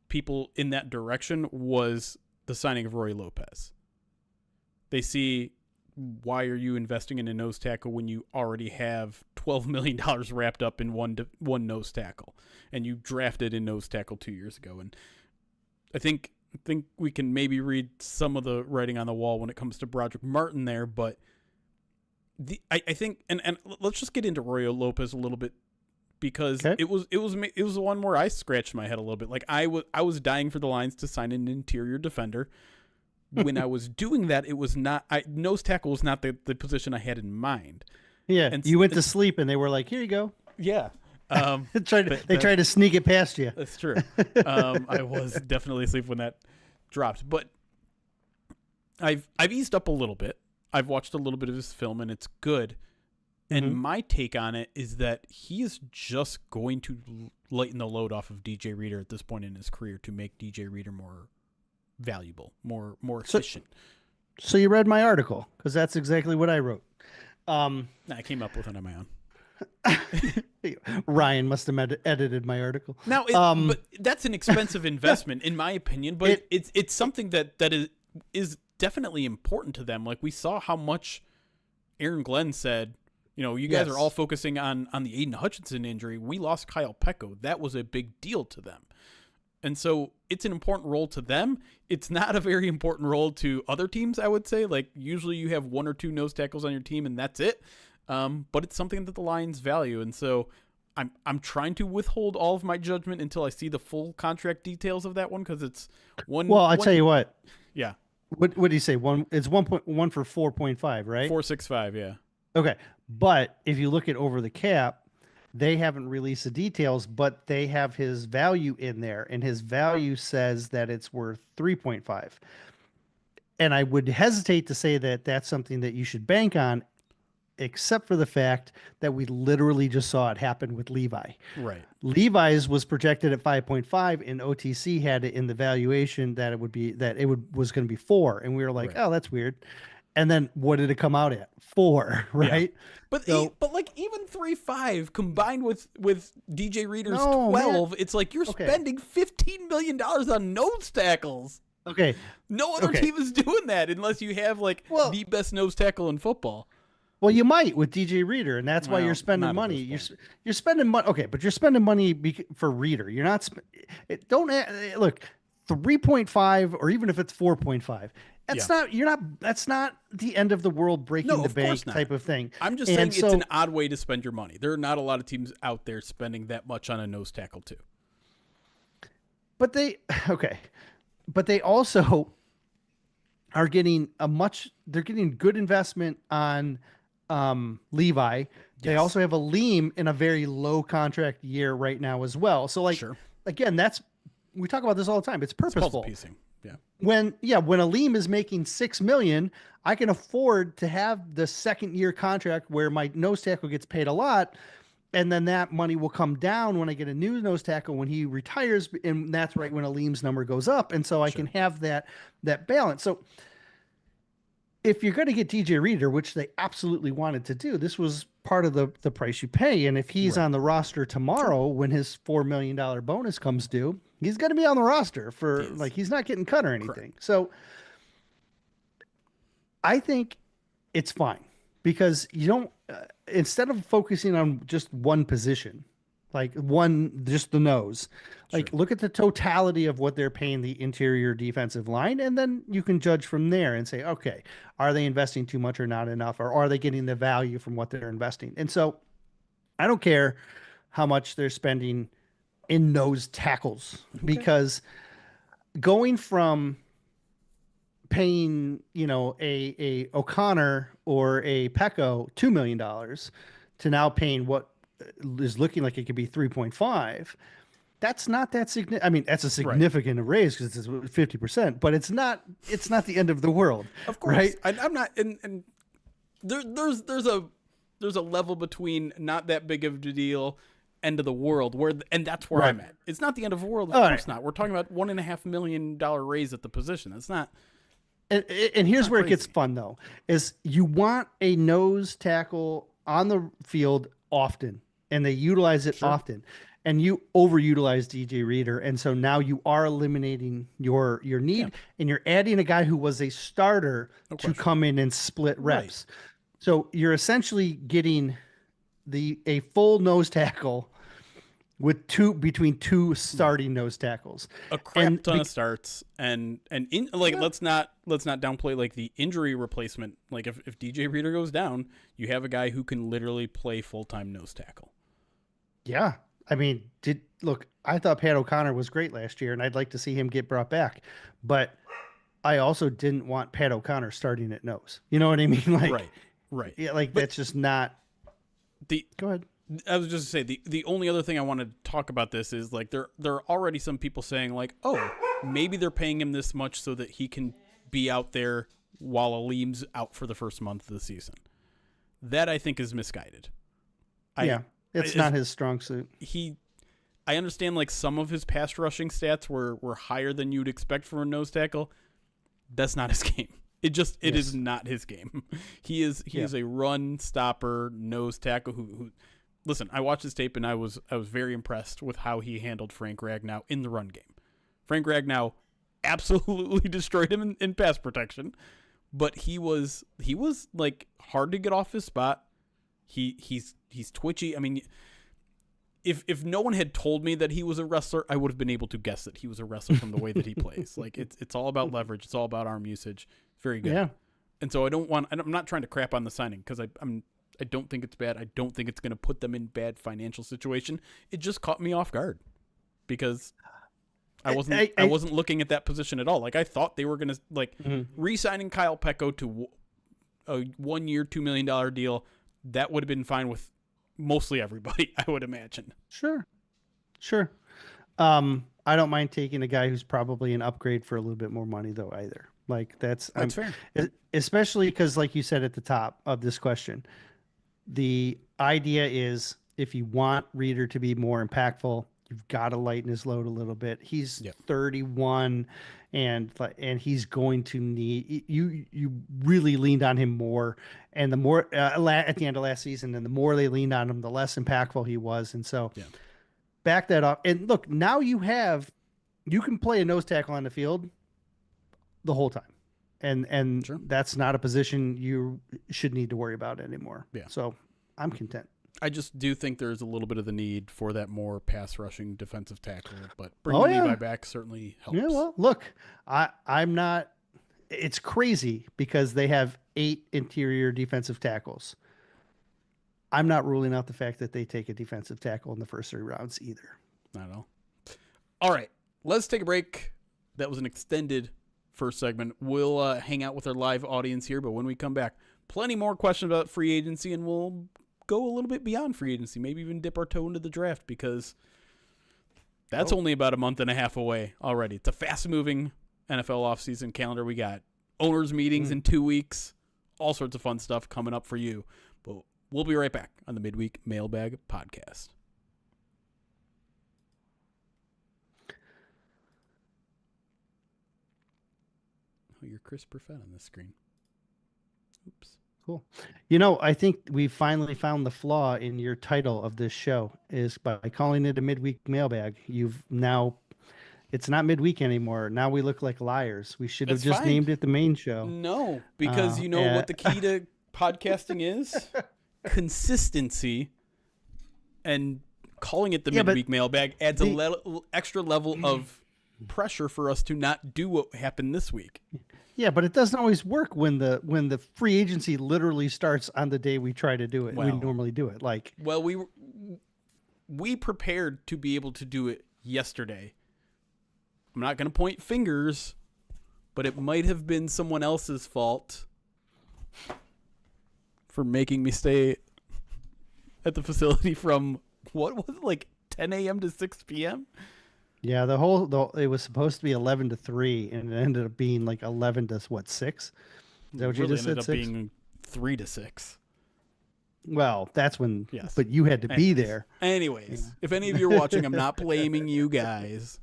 people in that direction was the signing of Roy Lopez. They see, why are you investing in a nose tackle when you already have $12 million wrapped up in one nose tackle, and you drafted a nose tackle 2 years ago? And I think we can maybe read some of the writing on the wall when it comes to Broderick Martin there, but I think and let's just get into Roy Lopez a little bit, because it was the one where I scratched my head a little bit. Like I was dying for the Lions to sign an interior defender. When I was doing that, it was not nose tackle was not the position I had in mind. Yeah, and you went to sleep, and they were like, "Here you go." Yeah, they tried to sneak it past you. That's true. I was definitely asleep when that dropped, but I've eased up a little bit. I've watched a little bit of his film, and it's good. And my take on it is that he is just going to lighten the load off of DJ Reader at this point in his career to make DJ Reader more valuable, more efficient. So you read my article, because that's exactly what I wrote. I came up with it on my own. Ryan must have edited my article. Now, but that's an expensive investment, in my opinion. But it's something that is definitely important to them. Like, we saw how much Aaron Glenn said. You guys are all focusing on the Aiden Hutchinson injury. We lost Kyle Pecco. That was a big deal to them. And so it's an important role to them. It's not a very important role to other teams, I would say. Like, usually you have one or two nose tackles on your team and that's it. But it's something that the Lions value. And so I'm trying to withhold all of my judgment until I see the full contract details of that one, because it's one. Well, I tell you what. Yeah. What do you say? It's 1.1 for 4.5, right? 465, yeah. Okay. But if you look at over the cap, they haven't released the details, but they have his value in there, and his value says that it's worth 3.5. And I would hesitate to say that that's something that you should bank on, except for the fact that we literally just saw it happen with Levi. Right. Levi's was projected at 5.5, and OTC had it in the valuation that was going to be 4, and we were like, oh, that's weird. And then what did it come out at? 4, right? Yeah. But like, even 3.5 combined with DJ Reader's 12, man. It's like you're spending $15 million on nose tackles. Okay. No other team is doing that unless you have the best nose tackle in football. Well, you might with DJ Reader, and that's why you're spending money. You're spending money. Okay, but you're spending money for Reader. You're not. Look, 3.5, or even if it's 4.5. That's not. You're not. That's not the end of the world, breaking the bank type of thing. I'm just saying it's an odd way to spend your money. There are not a lot of teams out there spending that much on a nose tackle too. But they also are getting they're getting good investment on Levi. Yes. They also have a Liam in a very low contract year right now as well. So again, we talk about this all the time. It's purposeful. It's puzzle piecing. Yeah. When a Liam is making $6 million, I can afford to have the second year contract where my nose tackle gets paid a lot, and then that money will come down when I get a new nose tackle when he retires, and that's right when a Liam's number goes up, and so I can have that balance. So if you're going to get DJ Reader, which they absolutely wanted to do, this was part of the price you pay. And if he's on the roster tomorrow when his $4 million bonus comes due, he's going to be on the roster he's not getting cut or anything. Correct. So I think it's fine, because you don't, instead of focusing on just one position, just the nose, look at the totality of what they're paying the interior defensive line, and then you can judge from there and say, okay, are they investing too much or not enough, or are they getting the value from what they're investing? And so I don't care how much they're spending in nose tackles, because going from paying, a O'Connor or a Pecco $2 million to now paying what is looking like it could be 3.5. That's not that significant. I mean, that's a significant raise because it's 50%, but it's not the end of the world. Of course. Right? I'm not, and there's a level between not that big of a deal, end of the world, and that's where I'm at. It's not the end of the world. Of course not. We're talking about $1.5 million raise at the position. It's not. And here's where it gets fun, though, is you want a nose tackle on the field often, and they utilize it often, and you overutilize DJ Reader, and so now you are eliminating your need, and you're adding a guy who was a starter to come in and split reps. Right. So you're essentially getting a full nose tackle with between two starting nose tackles, a crap ton of starts, and let's not downplay the injury replacement. Like if DJ Reader goes down, you have a guy who can literally play full-time nose tackle. Yeah, I mean, I thought Pat O'Connor was great last year, and I'd like to see him get brought back, but I also didn't want Pat O'Connor starting at nose. You know what I mean? Right. Yeah, that's just not. Go ahead. I was just to say the only other thing I wanted to talk about this is there are already some people saying oh, maybe they're paying him this much so that he can be out there while Aleem's out for the first month of the season. That I think is misguided. It's not his strong suit. I understand some of his pass rushing stats were higher than you'd expect from a nose tackle. That's not his game. It is not his game. He is a run stopper nose tackle who listen, I watched his tape and I was very impressed with how he handled Frank Ragnow in the run game. Frank Ragnow absolutely destroyed him in pass protection, but he was like hard to get off his spot. He's twitchy. I mean, if no one had told me that he was a wrestler, I would have been able to guess that he was a wrestler from the way that he plays. Like it's all about leverage. It's all about arm usage. It's very good. Yeah. And so I'm not trying to crap on the signing because I don't think it's bad. I don't think it's going to put them in bad financial situation. It just caught me off guard because I wasn't looking at that position at all. Like I thought they were going to re-signing Kyle Pecco to a 1 year, $2 million deal. That would have been fine with mostly everybody, I would imagine. Sure. I don't mind taking a guy who's probably an upgrade for a little bit more money though either. Like that's fair. Especially because like you said at the top of this question, the idea is if you want Reeder to be more impactful, you've got to lighten his load a little bit. He's 31 and he's going to need you really leaned on him more. And the more at the end of last season, and the more they leaned on him, the less impactful he was. And so back that up. And look, now you can play a nose tackle on the field the whole time. And sure. That's not a position you should need to worry about anymore. Yeah. So I'm content. I just do think there's a little bit of the need for that more pass rushing defensive tackle, but bringing Levi back certainly helps. Yeah, well, look, I'm not. It's crazy because they have 8 interior defensive tackles. I'm not ruling out the fact that they take a defensive tackle in the first 3 rounds either. Not at all. All right, let's take a break. That was an extended first segment. We'll hang out with our live audience here, but when we come back, plenty more questions about free agency, and we'll go a little bit beyond free agency, maybe even dip our toe into the draft because that's only about a month and a half away already. It's a fast-moving NFL offseason calendar. We got owners' meetings in 2 weeks, all sorts of fun stuff coming up for you. But we'll be right back on the Midweek Mailbag Podcast. Oh, you're Chris Perfett on this screen. Oops. Cool. I think we finally found the flaw in your title of this show is by calling it a midweek mailbag. It's not midweek anymore. Now we look like liars. We should have just named it the main show. No, because what the key to podcasting is? Consistency. And calling it the midweek mailbag adds a extra level of pressure for us to not do what happened this week. Yeah, but it doesn't always work when the free agency literally starts on the day we try to do it. We normally do it. We prepared to be able to do it yesterday. I'm not going to point fingers, but it might have been someone else's fault for making me stay at the facility from what was it, 10 a.m. to 6 p.m.? Yeah, it was supposed to be 11 to 3, and it ended up being 11 to 6? Is that what you just said? Ended up being 3 to 6. Well, that's when. Yes. But you had to be there. Anyways, if any of you are watching, I'm not blaming you guys.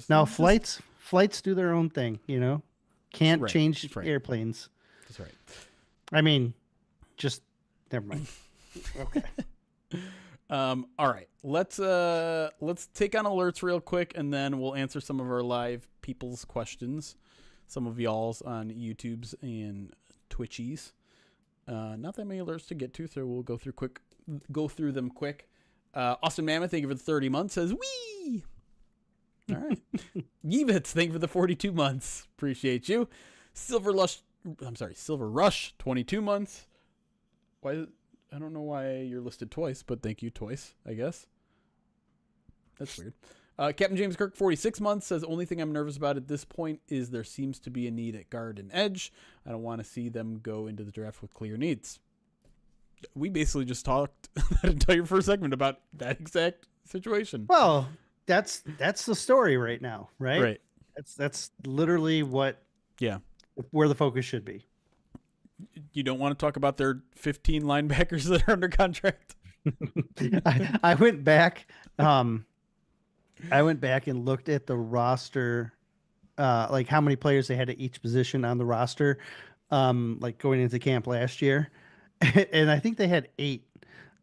Flights do their own thing. Can't change airplanes. That's right. I mean, just never mind. Okay. All right, let's take on alerts real quick, and then we'll answer some of our live people's questions, some of y'all's on YouTube's and Twitchies. Not that many alerts to get to, so we'll go through them quick. Austin Mammoth, thank you for the 30 months. Says wee. All right, Yevitz, thank you for the 42 months. Appreciate you. Silver Rush, 22 months. Why? I don't know why you're listed twice, but thank you twice, I guess. That's weird. Captain James Kirk, 46 months, says, only thing I'm nervous about at this point is there seems to be a need at guard and edge. I don't want to see them go into the draft with clear needs. We basically just talked that entire first segment about that exact situation. Well, that's the story right now, right? Right. That's literally where the focus should be. You don't want to talk about their 15 linebackers that are under contract? I went back. I went back and looked at the roster, how many players they had at each position on the roster, going into camp last year, and I think they had 8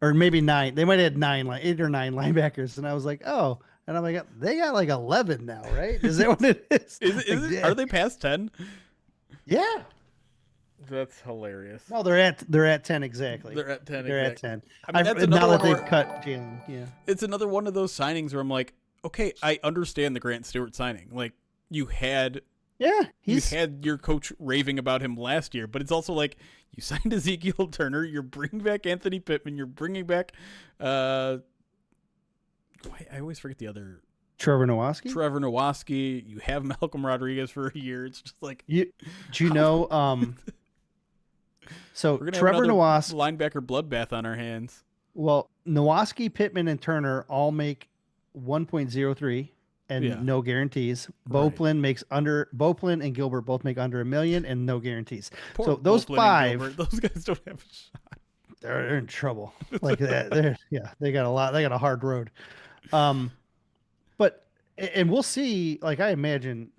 or maybe 9. They might have had 8 or 9 linebackers, and I was like, oh, and I'm like, they got like 11 now, right? Is that what it is? Is it? Are they past 10? Yeah. That's hilarious. No, they're at 10 exactly. They're at 10. They're at 10. I mean, that's now that they've cut Jalen. Yeah. It's another one of those signings where I'm like, okay, I understand the Grant Stewart signing. Like, you had your coach raving about him last year, but it's also like you signed Ezekiel Turner, you're bringing back Anthony Pittman, you're bringing back I always forget the other Trevor Nowoski. You have Malcolm Rodriguez for a year. It's just like so we're gonna Trevor have Nowoski linebacker bloodbath on our hands. Well, Nowoski, Pittman, and Turner all make 1.03 and no guarantees. Beauplin and Gilbert both make under $1 million and no guarantees. So those Beauplin 5, those guys don't have a shot. They're in trouble. Like that. They got a lot. They got a hard road. But we'll see. Like I imagine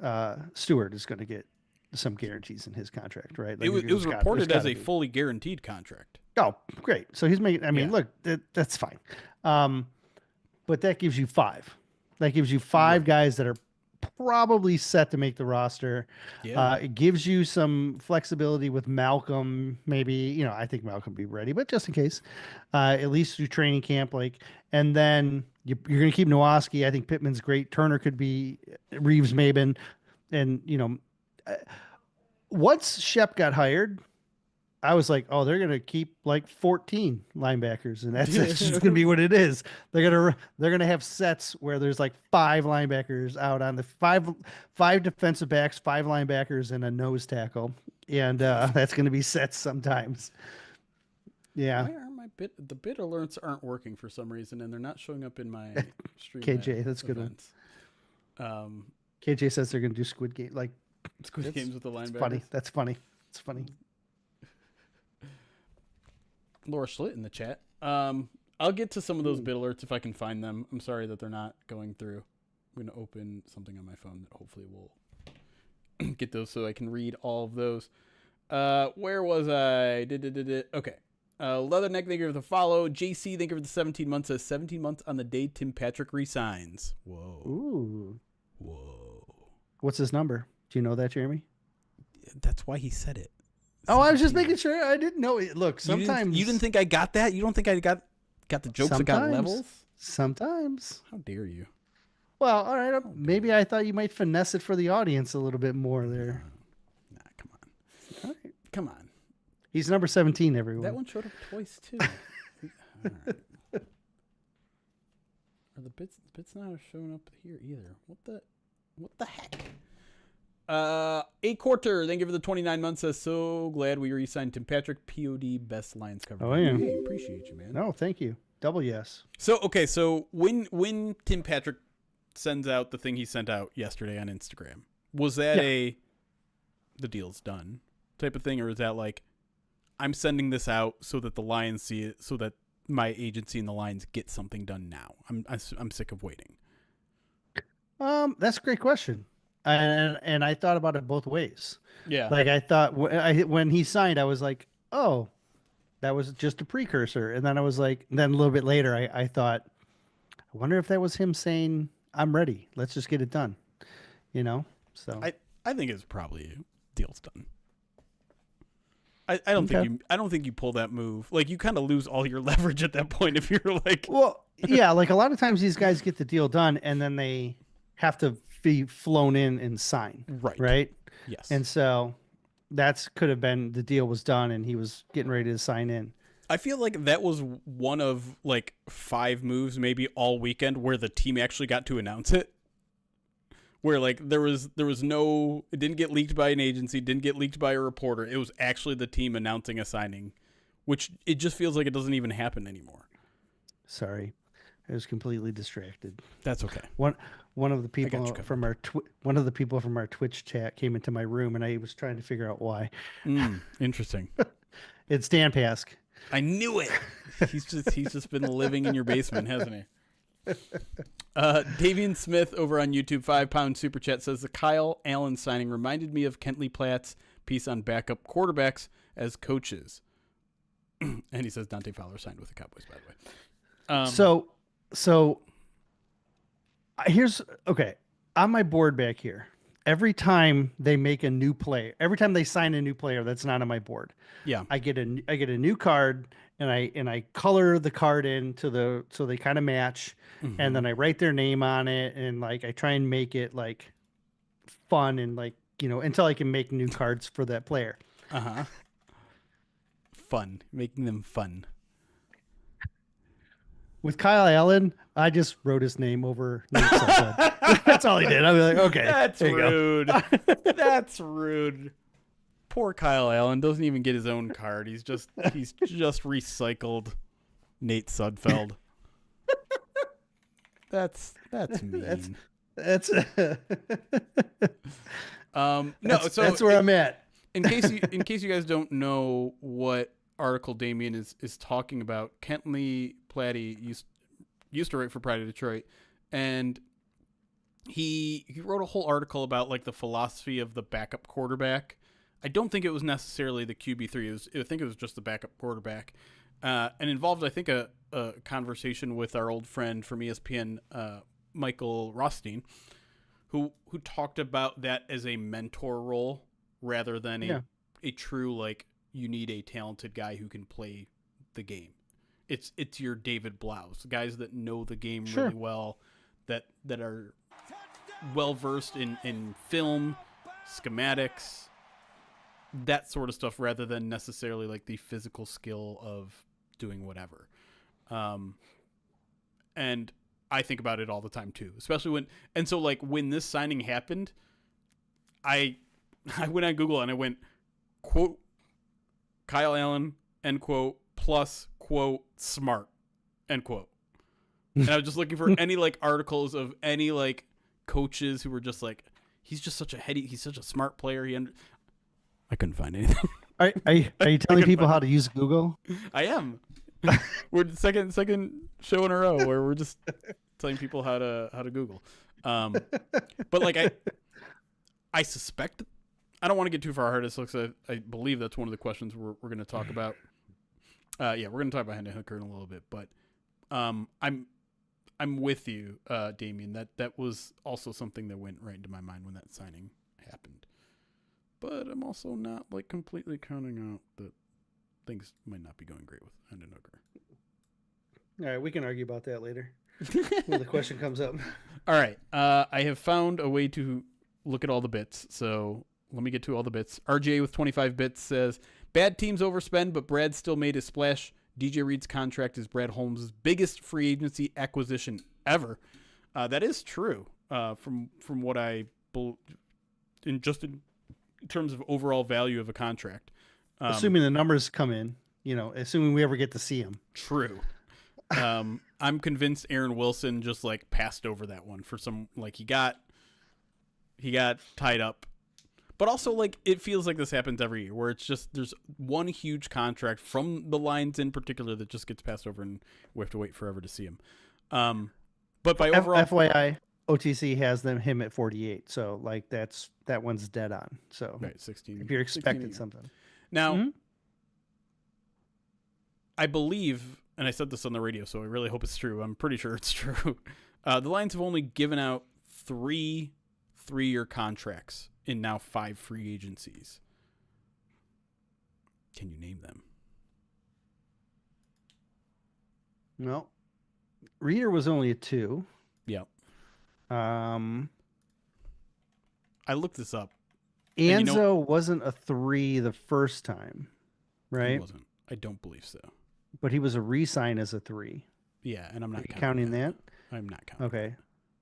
Stewart is going to get some guarantees in his contract, right? Like it was reported as a fully guaranteed contract. Oh, great. So he's making. I mean, look, that's fine. But that gives you 5. That gives you 5 guys that are probably set to make the roster. Yeah. It gives you some flexibility with Malcolm. Maybe, I think Malcolm will be ready, but just in case, at least through training camp, and then you're going to keep Nowoski. I think Pittman's great. Turner could be Reeves, Maben. And, once Shep got hired, I was like, oh, they're going to keep 14 linebackers, and that's just going to be what it is. They're going to have sets where there's 5 linebackers out on the 5 defensive backs, 5 linebackers, and a nose tackle, and that's going to be sets sometimes. Yeah. Why are the bit alerts aren't working for some reason, and they're not showing up in my stream? KJ, that's a good one. KJ says they're going to do Squid Game, Squid Games with the linebackers. Funny. That's funny. It's funny. Laura Schlitt in the chat. I'll get to some of those bit alerts if I can find them. I'm sorry that they're not going through. I'm going to open something on my phone that hopefully will get those so I can read all of those. Where was I? Okay. Leatherneck, thank you for the follow. JC, thank you for the 17 months. Says 17 months on the day Tim Patrick resigns. Whoa. Ooh. Whoa. What's his number? Do you know that, Jeremy? That's why he said it. Oh, I was just making sure. I didn't know it. Look, sometimes you didn't think I got that. You don't think I got the jokes that got levels. Sometimes. How dare you? Well, all right. Maybe I thought you might finesse it for the audience a little bit more there. Nah, come on. All right, come on. He's number 17. Everyone. That one showed up twice too. All right. Are the bits not showing up here either? What the heck? A quarter, thank you for the 29 months. Says so glad we re-signed Tim Patrick. POD best lines cover. Oh yeah, hey, appreciate you, man. No, thank you. Double yes. So when Tim Patrick sends out the thing he sent out yesterday on Instagram, was that the deal's done type of thing, or is that I'm sending this out so that the Lions see it, so that my agency and the Lions get something done now? I'm sick of waiting. That's a great question. And I thought about it both ways. Yeah. I thought when he signed, I was like, oh, that was just a precursor. And then I was then a little bit later, I thought, I wonder if that was him saying, I'm ready. Let's just get it done. So I think it's probably deal's done. I don't think you pull that move. You kind of lose all your leverage at that point if you're well, yeah, a lot of times these guys get the deal done and then they have to be flown in and sign. Right. Yes. And so could have been the deal was done and he was getting ready to sign in. I feel like that was one of 5 moves maybe all weekend where the team actually got to announce it. Where there was no, it didn't get leaked by an agency, didn't get leaked by a reporter. It was actually the team announcing a signing, which it just feels like it doesn't even happen anymore. Sorry. I was completely distracted. That's okay. One of the people from our Twitch chat came into my room, and I was trying to figure out why. Interesting. It's Dan Pask. I knew it. He's just been living in your basement, hasn't he? Davian Smith over on YouTube, £5 super chat says the Kyle Allen signing reminded me of Kentley Platt's piece on backup quarterbacks as coaches. And he says Dante Fowler signed with the Cowboys, by the way. So here's okay. On my board back here, every time they make a new player, every time they sign a new player that's not on my board, yeah, I get a new card, and I color the card so they kind of match, and then I write their name on it, and like I try and make it like fun and like until I can make new cards for that player. Fun, making them fun. With Kyle Allen, I just wrote his name over Nate's subhead. That's all he did. I was like, okay, that's rude. That's rude. Poor Kyle Allen doesn't even get his own card. He's just recycled Nate Sudfeld. That's mean. That's no. So that's where I'm at. In case you guys don't know what article Damien is talking about, Kentley Platty used to write for Pride of Detroit, and he wrote a whole article about like the philosophy of the backup quarterback. I don't think it was necessarily the QB3. I think it was just the backup quarterback, and involved I think a conversation with our old friend from ESPN, Michael Rothstein, who talked about that as a mentor role rather than a true like you need a talented guy who can play the game. It's your David Blouse, guys that know the game really well, that are well versed in film, schematics, that sort of stuff, rather than necessarily like the physical skill of doing whatever. And I think about it all the time too, especially when this signing happened, I went on Google and I went, quote, Kyle Allen, end quote, plus, quote, smart, end quote. And I was just looking for any like articles of any like coaches who were just like, he's just such he's such a smart player. I couldn't find anything. Are you telling people how to use Google? I am. We're the second show in a row where we're just telling people how to Google. But like I suspect, I don't want to get too far ahead. I believe that's one of the questions we're going to talk about. We're going to talk about Hendon Hooker in a little bit, but I'm with you, Damien. That was also something that went right into my mind when that signing happened. But I'm also not like completely counting out that things might not be going great with Hendon Hooker. All right, we can argue about that later when the question comes up. All right, I have found a way to look at all the bits, so let me get to all the bits. RJ with 25 bits says, bad teams overspend, but Brad still made his splash. DJ Reed's contract is Brad Holmes' biggest free agency acquisition ever. That is true from what I in terms of overall value of a contract. Assuming the numbers come in, assuming we ever get to see them. True. I'm convinced Aaron Wilson just like passed over that one for some, like he got tied up. But also, like, it feels like this happens every year where it's just there's one huge contract from the Lions in particular that just gets passed over and we have to wait forever to see him. But by overall... FYI, OTC has him at 48. So, like, that one's dead on. So, right, 16. If you're expecting something. Now, I believe, and I said this on the radio, so I really hope it's true. I'm pretty sure it's true. The Lions have only given out 3 3-year contracts in now 5 free agencies. Can you name them? No. Reader was only a 2. Yep. I looked this up. Anzo wasn't a 3 the first time, right? He wasn't. I don't believe so. But he was a re-sign as a 3. Yeah, and I'm not counting that. I'm not counting. Okay.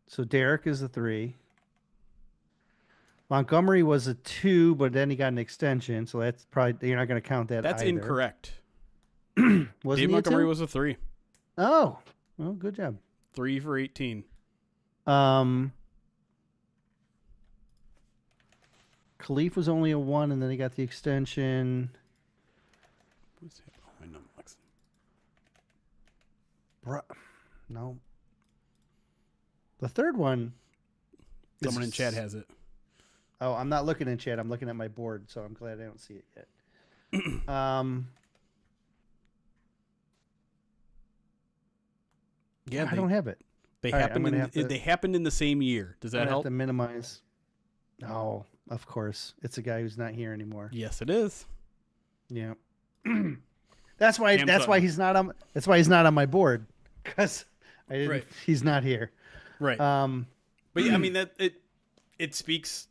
So Derek is a 3. Montgomery was a 2, but then he got an extension, so that's probably you're not going to count that. That's either. Incorrect. Dave Montgomery was a 3. Oh, well, good job. 3 for 18. Khalif was only a 1, and then he got the extension. What's that? Oh, I know, Lex. No. The third one. Someone in chat has it. Oh, I'm not looking in chat. I'm looking at my board, so I'm glad I don't see it yet. Yeah, I don't have it. They happened in the same year. Does that help? Have to minimize. Oh, of course. It's a guy who's not here anymore. Yes, it is. Yeah. That's why he's not on my board, because he's not here. Right. But yeah, I mean that it speaks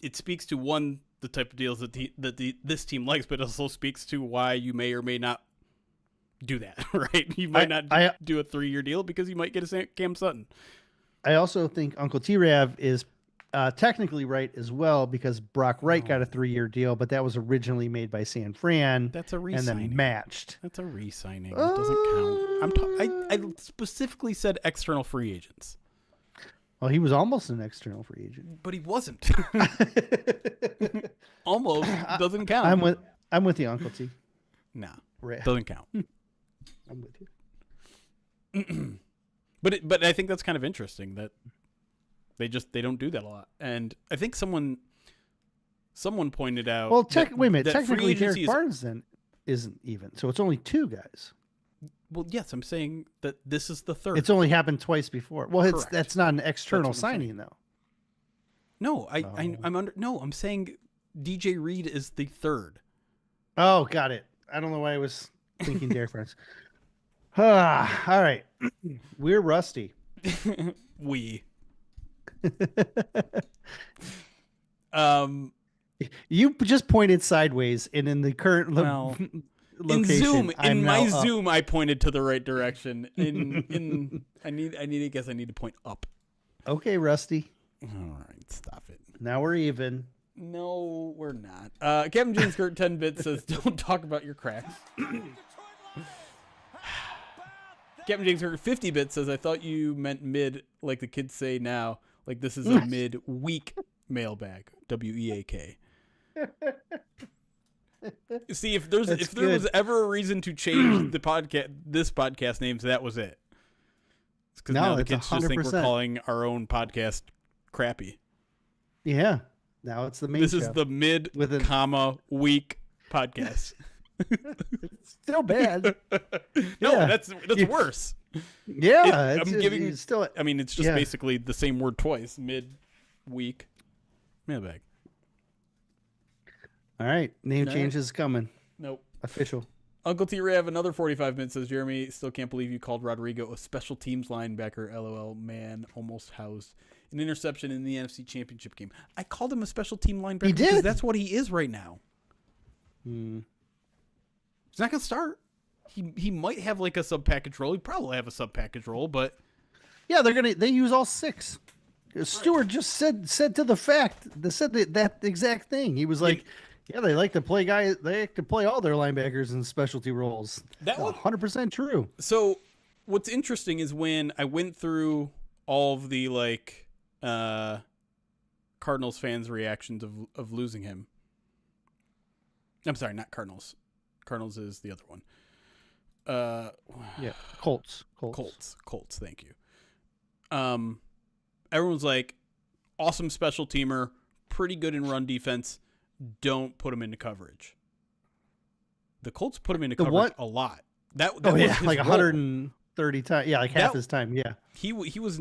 to one, the type of deals that this team likes, but it also speaks to why you may or may not do that, right? You might not do a 3-year deal because you might get a Cam Sutton. I also think Uncle T-Rav is technically right as well, because Brock Wright got a 3-year deal, but that was originally made by San Fran. That's a re-signing. And then matched. That's a re-signing. It doesn't count. I specifically said external free agents. Well, he was almost an external free agent, but he wasn't. Almost doesn't count. I'm with you, Uncle T. Nah, doesn't count. I'm with you. But I think that's kind of interesting that they don't do that a lot. And I think someone pointed out. Well, wait a minute. Technically, Derek Barnes then isn't even, so it's only 2 guys. Well, yes, I'm saying that this is the 3rd. It's only happened twice before. Well, that's not an external signing though. No, I'm saying DJ Reed is the 3rd. Oh, got it. I don't know why I was thinking Derek Barnes. All right. We're rusty. You just pointed sideways, and in the current location, in my Zoom, I pointed to the right direction. I need to point up. Okay, Rusty. All right, stop it. Now we're even. No, we're not. Kevin James Kurt 10 bit says, "Don't talk about your cracks." Captain James Kurt 50 bit says, "I thought you meant mid, like the kids say now. Like this is a mid-week mailbag. WEAK." See, if there was ever a reason to change this podcast names, that was it. Because now the kids 100%. Just think we're calling our own podcast crappy. Yeah. Now it's the main. This is the mid, week podcast. It's still bad. No, that's worse. Yeah, it's just basically the same word twice. Mid-week mailbag. All right, name change is coming. Nope. Official. Uncle T Rav, another 45 minutes, says, "Jeremy, still can't believe you called Rodrigo a special teams linebacker. LOL, man, almost housed an interception in the NFC Championship game." I called him a special team linebacker because that's what he is right now. He's not gonna start. He might have like a sub package role. He probably have a sub package role, but yeah, they use all 6. Stewart just said to the fact that exact thing. He was like, "Yeah, they like to play guys. They like to play all their linebackers in specialty roles." That was 100% true. So, what's interesting is when I went through all of the Cardinals fans' reactions of losing him. I'm sorry, not Cardinals. Cardinals is the other one. Colts. Thank you. Everyone's like, awesome special teamer, pretty good in run defense. Don't put him into coverage. The Colts put him into coverage a lot. That was his like role. 130 times. Yeah, like half his time. Yeah, he was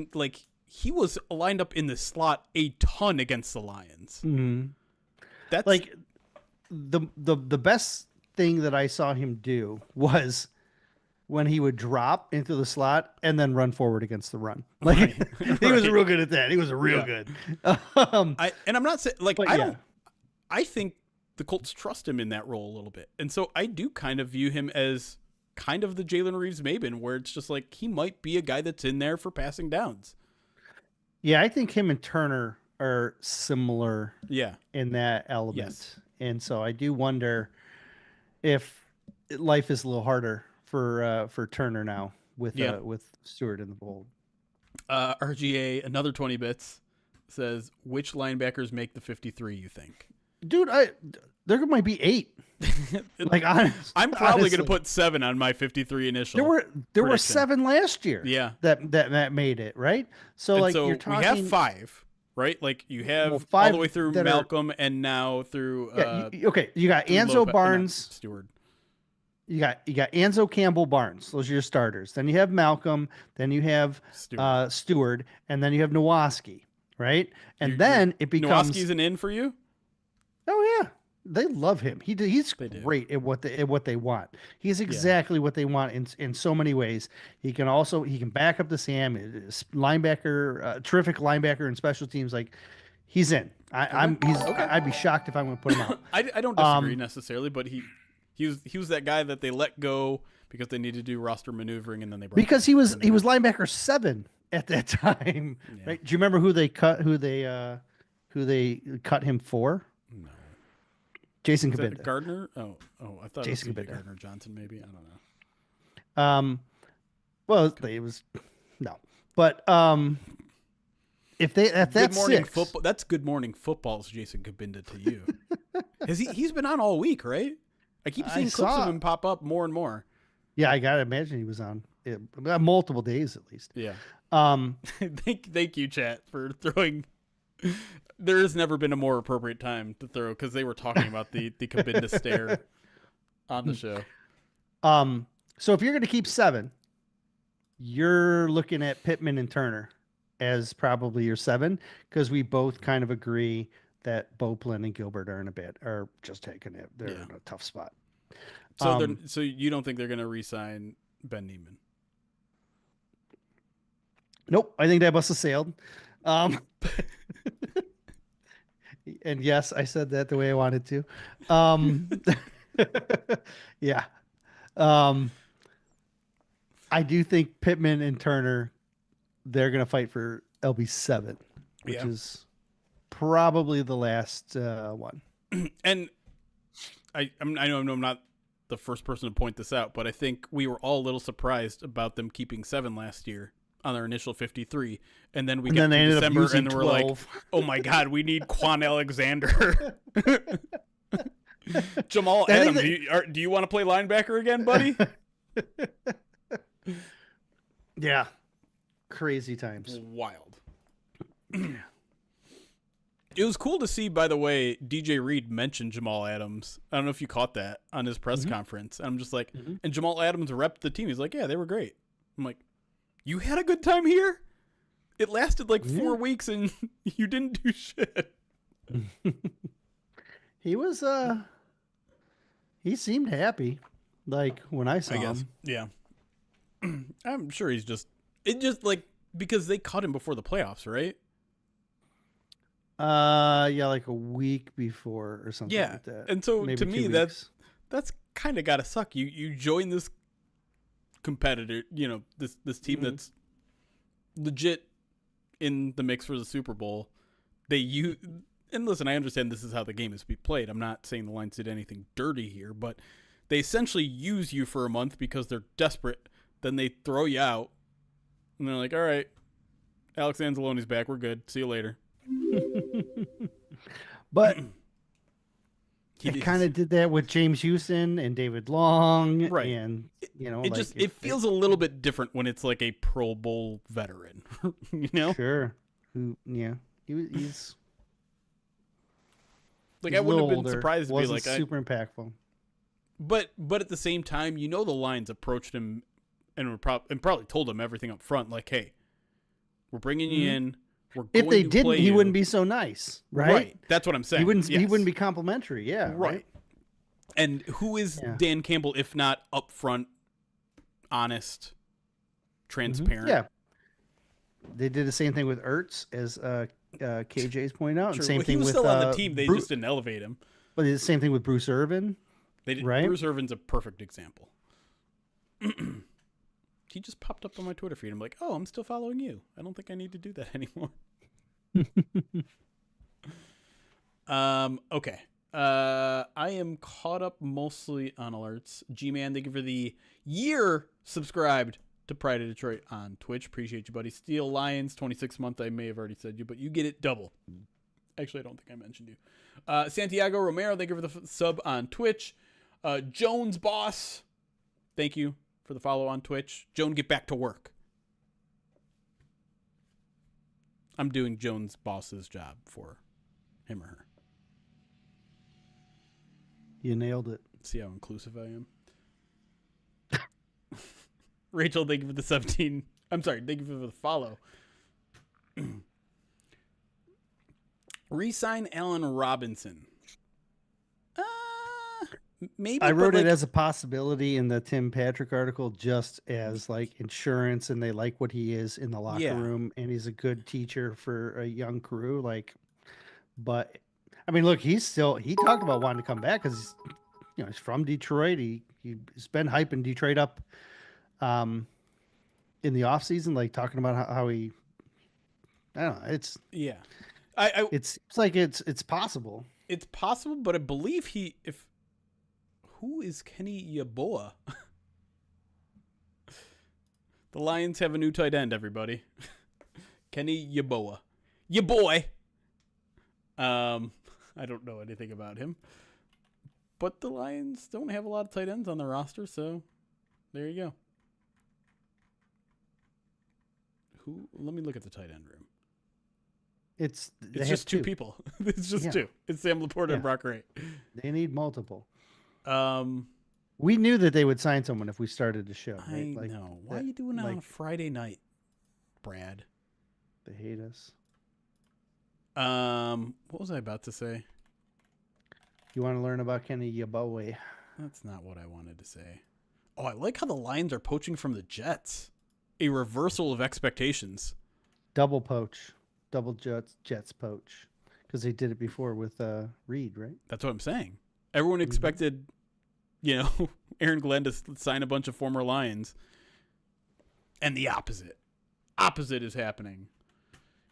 lined up in the slot a ton against the Lions. Mm-hmm. That's like the best thing that I saw him do was when he would drop into the slot and then run forward against the run. Like he was real good at that. He was real good. I'm not saying I think the Colts trust him in that role a little bit. And so I do kind of view him as kind of the Jalen Reeves-Maybin, where it's just like he might be a guy that's in there for passing downs. Yeah, I think him and Turner are similar in that element. Yes. And so I do wonder if life is a little harder for Turner now with Stewart in the fold. RGA, another 20 bits, says, "Which linebackers make the 53, you think?" Dude, there might be 8. Like I'm probably going to put 7 on my 53 initial. There were 7 last year. Yeah. That made it, right? So you're talking, we have 5, right? Like you have 5 all the way through Malcolm and now through you got Anzo Barnes, Stewart. You got Anzo, Campbell, Barnes. Those are your starters. Then you have Malcolm. Then you have Stewart, and then you have Nowaski, right? And then it becomes Nowaski's an in for you. Oh yeah, they love him. He's great at what they want. He's exactly what they want in so many ways. He can back up the Sam, linebacker, terrific linebacker in special teams. Like he's in. I'd be shocked if I'm going to put him out. I don't disagree necessarily, but he was that guy that they let go because they needed to do roster maneuvering, and then they brought because he was linebacker 7 at that time. Yeah. Right? Do you remember who they cut him for? No. Jason Kabinda. Gardner? Oh, I thought Jason it was Kabinda. Gardner Johnson. Maybe, I don't know. Well, it was no, but if that's Good Morning 6, Football. That's Good Morning Football's Jason Kabinda to you. He's been on all week, right? I keep seeing clips of him pop up more and more. Yeah, I gotta imagine he was on multiple days at least. Yeah. Thank you, chat, for throwing. There has never been a more appropriate time to throw because they were talking about the Kabinda stare on the show. So if you're going to keep 7, you're looking at Pittman and Turner as probably your 7 because we both kind of agree that Boplin and Gilbert are just taking it. They're in a tough spot. So you don't think they're going to re-sign Ben Neiman? Nope, I think that bus has sailed. And yes, I said that the way I wanted to. Yeah. I do think Pittman and Turner, they're going to fight for LB7, which is probably the last one. And I know I'm not the first person to point this out, but I think we were all a little surprised about them keeping 7 last year on their initial 53, and then we got to December and we're 12. Like, oh my god, we need Quan Alexander. Jamal Adams, do you want to play linebacker again, buddy? Yeah, crazy times. Wild. It was cool to see, by the way, DJ Reed mentioned Jamal Adams. I don't know if you caught that on his press conference. I'm just like, and Jamal Adams repped the team. He's like, yeah, they were great. I'm like, you had a good time here? It lasted like 4 weeks and you didn't do shit. He was, he seemed happy. Like when I saw him. Yeah. I'm sure it just like, because they cut him before the playoffs, right? Yeah, like a week before or something like that. And so maybe to me, that's kind of got to suck. You join this competitor, this team that's legit in the mix for the Super Bowl. And listen, I understand this is how the game is to be played. I'm not saying the Lions did anything dirty here, but they essentially use you for a month because they're desperate. Then they throw you out, and they're like, all right, Alex Anzalone's back. We're good. See you later. But it kind of did that with James Houston and David Long, right? And it feels a little bit different when it's like a Pro Bowl veteran, Sure. He's like, I wouldn't have been surprised to be like super impactful. But at the same time, the Lions approached him and probably told him everything up front, like, hey, we're bringing you in. If they didn't, he wouldn't be so nice, right? Right. That's what I'm saying. He wouldn't be complimentary. Yeah. Right. And who is Dan Campbell if not upfront, honest, transparent? Yeah. They did the same thing with Ertz, as KJ's pointed out. Sure. Same thing he was with still on the team. They just didn't elevate him. But it's the same thing with Bruce Irvin. They did. Right? Bruce Irvin's a perfect example. He just popped up on my Twitter feed. I'm like, oh, I'm still following you. I don't think I need to do that anymore. Okay. I am caught up mostly on alerts. G-Man, thank you for the year subscribed to Pride of Detroit on Twitch. Appreciate you, buddy. Steel Lions, 26th month. I may have already said you, but you get it double. Actually, I don't think I mentioned you. Santiago Romero, thank you for the sub on Twitch. Jones Boss, thank you for the follow on Twitch. Joan, get back to work. I'm doing Joan's boss's job for him or her. You nailed it. See how inclusive I am? Rachel, thank you for the 17. I'm sorry, thank you for the follow. Resign Allen Robinson. Maybe I wrote it as a possibility in the Tim Patrick article, just as like insurance, and they like what he is in the locker room, and he's a good teacher for a young crew. Like, but I mean, look, he talked about wanting to come back because he's from Detroit. He's been hyping Detroit up in the offseason, like talking about how he, I don't know, it's it's like it's possible. It's possible, but I believe who is Kenny Yeboah? The Lions have a new tight end, everybody. Kenny Yeboah. Ya boy. I don't know anything about him. But the Lions don't have a lot of tight ends on their roster, so there you go. Let me look at the tight end room. It's just two people. It's just two. It's Sam Laporta and Brock Wright. They need multiple. We knew that they would sign someone if we started the show. Right? I know. Why are you doing it on a Friday night, Brad? They hate us. What was I about to say? You want to learn about Kenny Yeboah? That's not what I wanted to say. Oh, I like how the Lions are poaching from the Jets. A reversal of expectations. Double poach. Double Jets poach. Because they did it before with Reed, right? That's what I'm saying. Everyone expected, Aaron Glenn to sign a bunch of former Lions. And the opposite. Opposite is happening.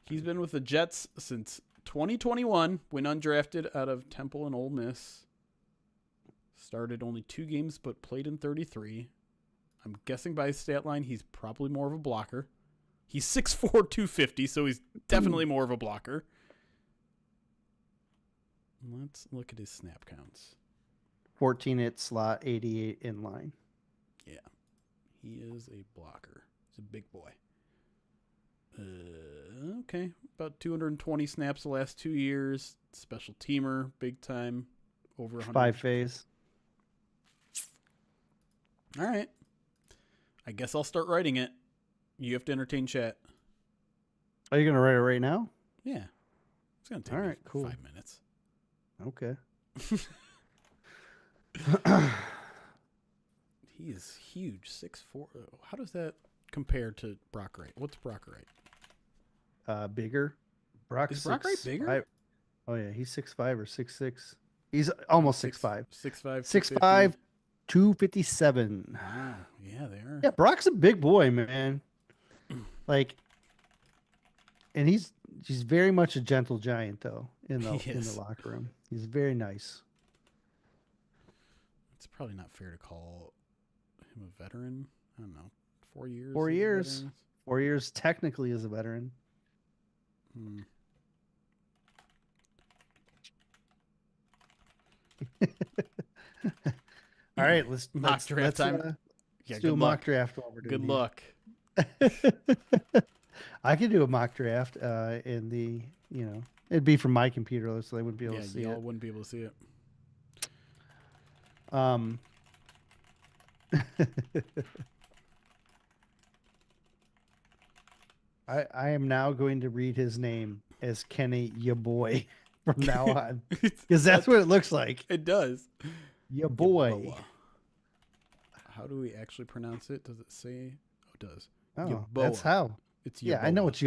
He's been with the Jets since 2021, when undrafted out of Temple and Ole Miss. Started only 2 games, but played in 33. I'm guessing by his stat line, he's probably more of a blocker. He's 6'4", 250, so he's definitely more of a blocker. Let's look at his snap counts. 14 at slot, 88 in line. Yeah. He is a blocker. He's a big boy. Okay. About 220 snaps the last 2 years. Special teamer, big time. Over 100. 5 phase. All right. I guess I'll start writing it. You have to entertain chat. Are you going to write it right now? Yeah. It's going to take me 5 minutes. Okay. He is huge. 6'4". How does that compare to Brock Wright? What's Brock Wright? Bigger. Is Brock Wright bigger? Oh, yeah. He's 6'5" or 6'6". He's almost 6'5". 6'5". 6'5", 257. Wow. Yeah, they are. Yeah, Brock's a big boy, man. Like, and he's very much a gentle giant, though, in the locker room. He's very nice. It's probably not fair to call him a veteran. I don't know. 4 years? 4 years. 4 years technically as a veteran. All right, let's do a mock draft while we're doing Good luck. I could do a mock draft in the, it'd be from my computer, so they wouldn't be able to see it. Y'all wouldn't be able to see it. I am now going to read his name as Kenny Yeboah from now on, because that's what it looks like. It does. Yeboah. How do we actually pronounce it? Does it say? Oh, it does. Oh, Yeboah. that's how. It's Yeboah. Yeah, I know it's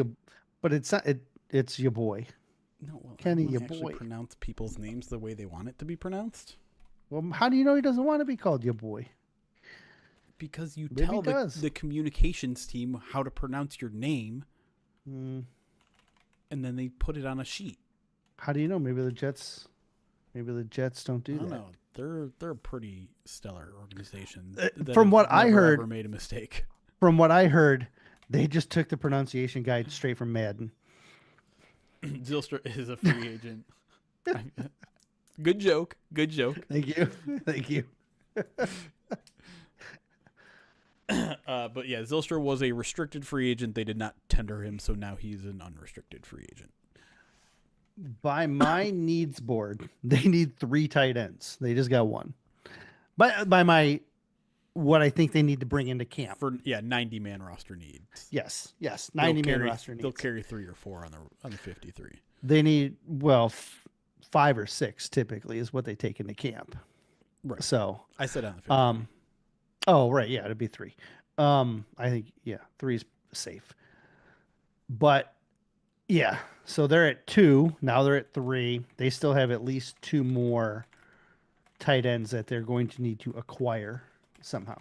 but it's not. It's Yeboah. No, well, Kenny Yeboah. Actually pronounce people's names the way they want it to be pronounced. Well, how do you know he doesn't want to be called Yeboah? Because you tell the communications team how to pronounce your name, and then they put it on a sheet. How do you know? Maybe the Jets don't do that. No, they're a pretty stellar organization. From what I heard, never made a mistake. From what I heard, they just took the pronunciation guide straight from Madden. Zylstra is a free agent. Good joke. Good joke. Thank you. Thank you. But yeah, Zylstra was a restricted free agent. They did not tender him, so now he's an unrestricted free agent. By my needs board, they need 3 tight ends. They just got 1. By my what I think they need to bring into camp. 90-man roster needs. Yes, 90-man roster needs. They'll carry 3 or 4 on the 53. They need 5 or 6 typically is what they take into camp. Right. So I said on the 53. Oh right, yeah, it'd be 3. I think 3 is safe. But yeah, so they're at 2 now. They're at 3. They still have at least 2 more tight ends that they're going to need to acquire somehow.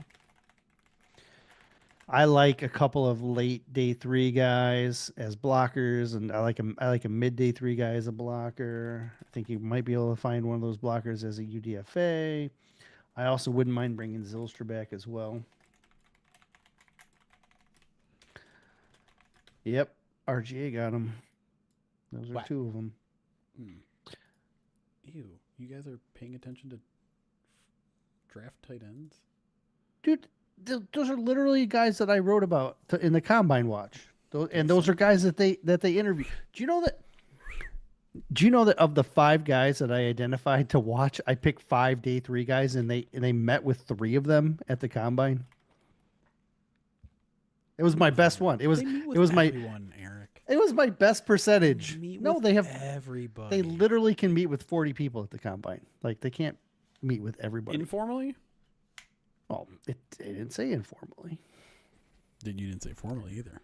I like a couple of late day 3 guys as blockers, and I like a mid day 3 guy as a blocker. I think you might be able to find one of those blockers as a UDFA. I also wouldn't mind bringing Zylstra back as well. Yep, RGA got him. Those are 2 of them. Ew, you guys are paying attention to draft tight ends? Dude, those are literally guys that I wrote about in the Combine Watch. Those are guys that they interviewed. Do you know that of the 5 guys that I identified to watch, I picked 5 day 3 guys, and they met with 3 of them at the Combine? It was my best one. It was everyone, Eric. It was my best percentage. They have everybody. They literally can meet with 40 people at the Combine. Like, they can't meet with everybody informally. Well, it didn't say informally. Then you didn't say formally either.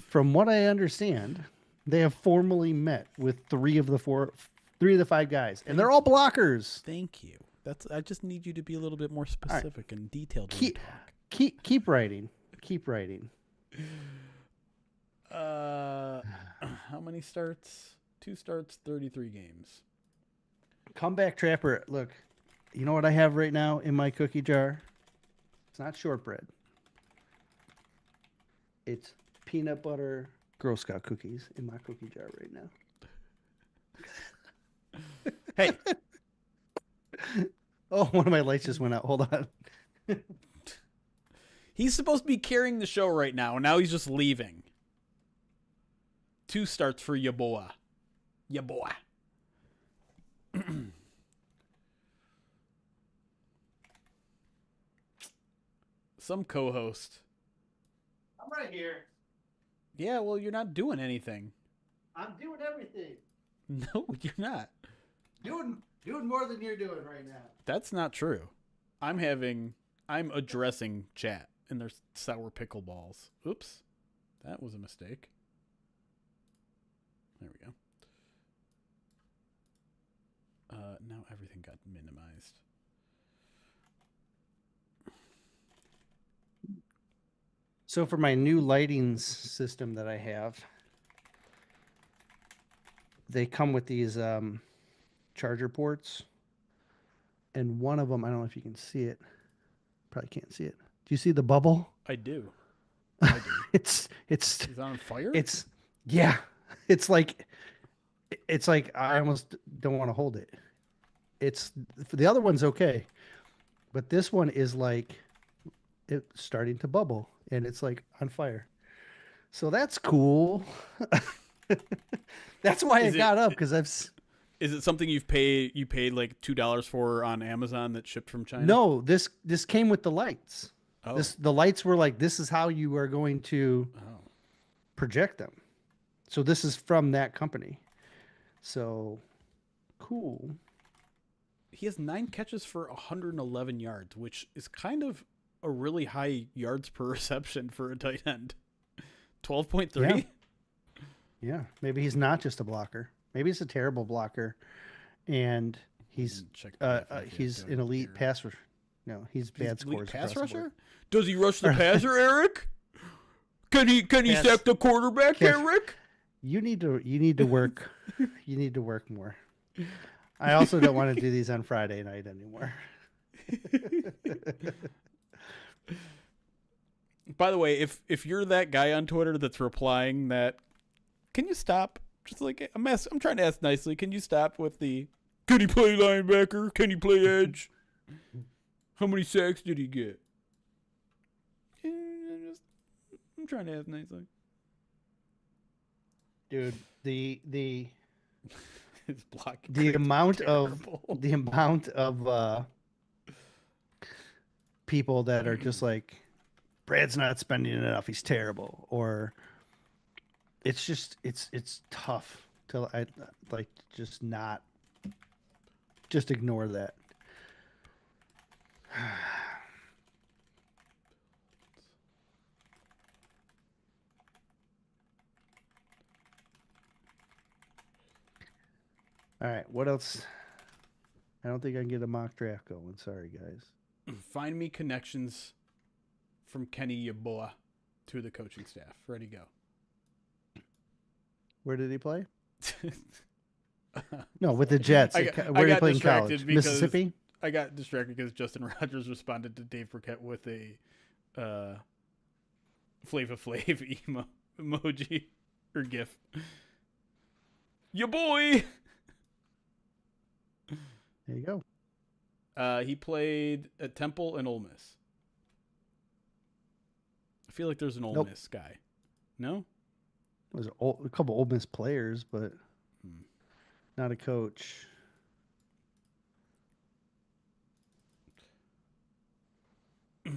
From what I understand, they have formally met with 3 of the 5 guys, and they're all blockers. Thank you. I just need you to be a little bit more specific and detailed when you talk. Keep writing. Keep writing. How many starts? 2 starts, 33 games. Comeback Trapper. Look, you know what I have right now in my cookie jar? It's not shortbread. It's peanut butter Girl Scout cookies in my cookie jar right now. Hey. Oh, one of my lights just went out. Hold on. He's supposed to be carrying the show right now, and now he's just leaving. 2 starts for ya boy. Ya boy. Some co-host. I'm right here. Yeah, well, you're not doing anything. I'm doing everything. No, you're not. Doing more than you're doing right now. That's not true. I'm addressing chat, and there's sour pickle balls. Oops. That was a mistake. There we go. Now everything got minimized. So for my new lighting system that I have, they come with these charger ports, and one of them, I don't know if you can see it. Probably can't see it. Do you see the bubble? I do. It's Is it on fire? It's like I almost don't want to hold it. It's the other one's okay, but this one is like it's starting to bubble, and it's like on fire. So that's cool. That's why I got up, because Is it something you paid like $2 for on Amazon that shipped from China? No, this came with the lights. Oh. The lights were like, this is how you are going to project them. So this is from that company. So cool. He has 9 catches for 111 yards, which is kind of a really high yards per reception for a tight end. 12.3? Yeah. Maybe he's not just a blocker. Maybe he's a terrible blocker, and he's an elite pass rusher. No, he's bad scores. Pass rusher? Does he rush the passer, Eric? Can he sack the quarterback, Eric? You need to work. You need to work more. I also don't want to do these on Friday night anymore. By the way, if you're that guy on Twitter that's replying that, can you stop? Just like I'm trying to ask nicely. Can you stop with the? Can he play linebacker? Can he play edge? How many sacks did he get? I'm trying to ask nicely. Dude, the his block. the amount of people that are just like, Brad's not spending enough. He's terrible. Or it's just, it's tough to like just ignore that. All right. What else? I don't think I can get a mock draft going. Sorry, guys. Find me connections from Kenny Yeboah to the coaching staff. Ready, go. Where did he play? No, with the Jets. Where did he play in college? Mississippi? I got distracted because Justin Rogers responded to Dave Burkett with a Flava Flav emoji or GIF. Ya boy! There you go. He played at Temple and Ole Miss. I feel like there's an Ole Miss guy. No? There's a couple Ole Miss players, but not a coach. All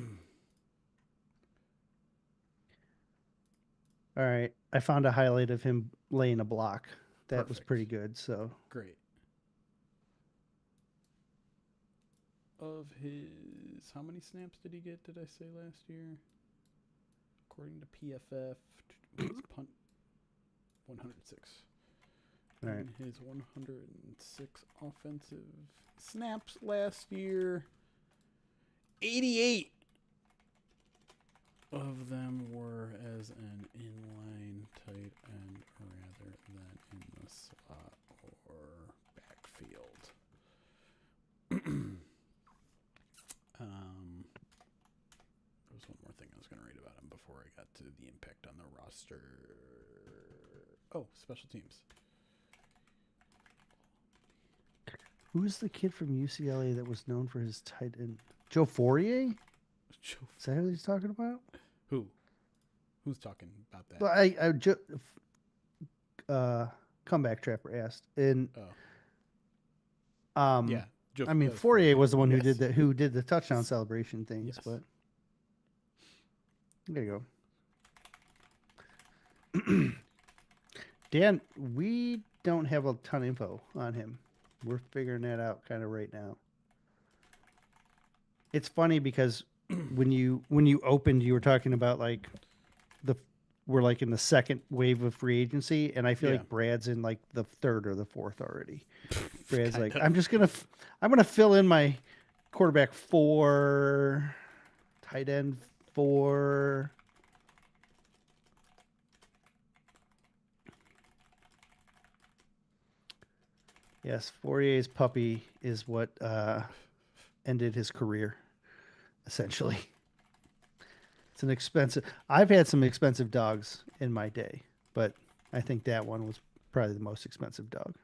right. I found a highlight of him laying a block. That was pretty good. So great. Of his, how many snaps did he get? Did I say last year? According to PFF, punt 106. All right. And his 106 offensive snaps last year, 88 of them were as an inline tight end rather than in the slot or backfield. There was one more thing I was going to read about him before I got to the impact on the roster. Oh, special teams. Who's the kid from UCLA that was known for his tight end? Joe Fourier? Is that who he's talking about? Who? Who's talking about that? Well, Comeback Trapper asked. And yeah. I mean, Fourier was the one who did the touchdown celebration things, but there you go. Dan, we don't have a ton of info on him. We're figuring that out kind of right now. It's funny because when you opened, you were talking about like we're like in the second wave of free agency, and I feel like Brad's in like the third or the fourth already. Brad's like, I'm gonna fill in my quarterback 4, tight end 4. Yes, Fourier's puppy is what ended his career, essentially. It's an expensive. I've had some expensive dogs in my day, but I think that one was probably the most expensive dog.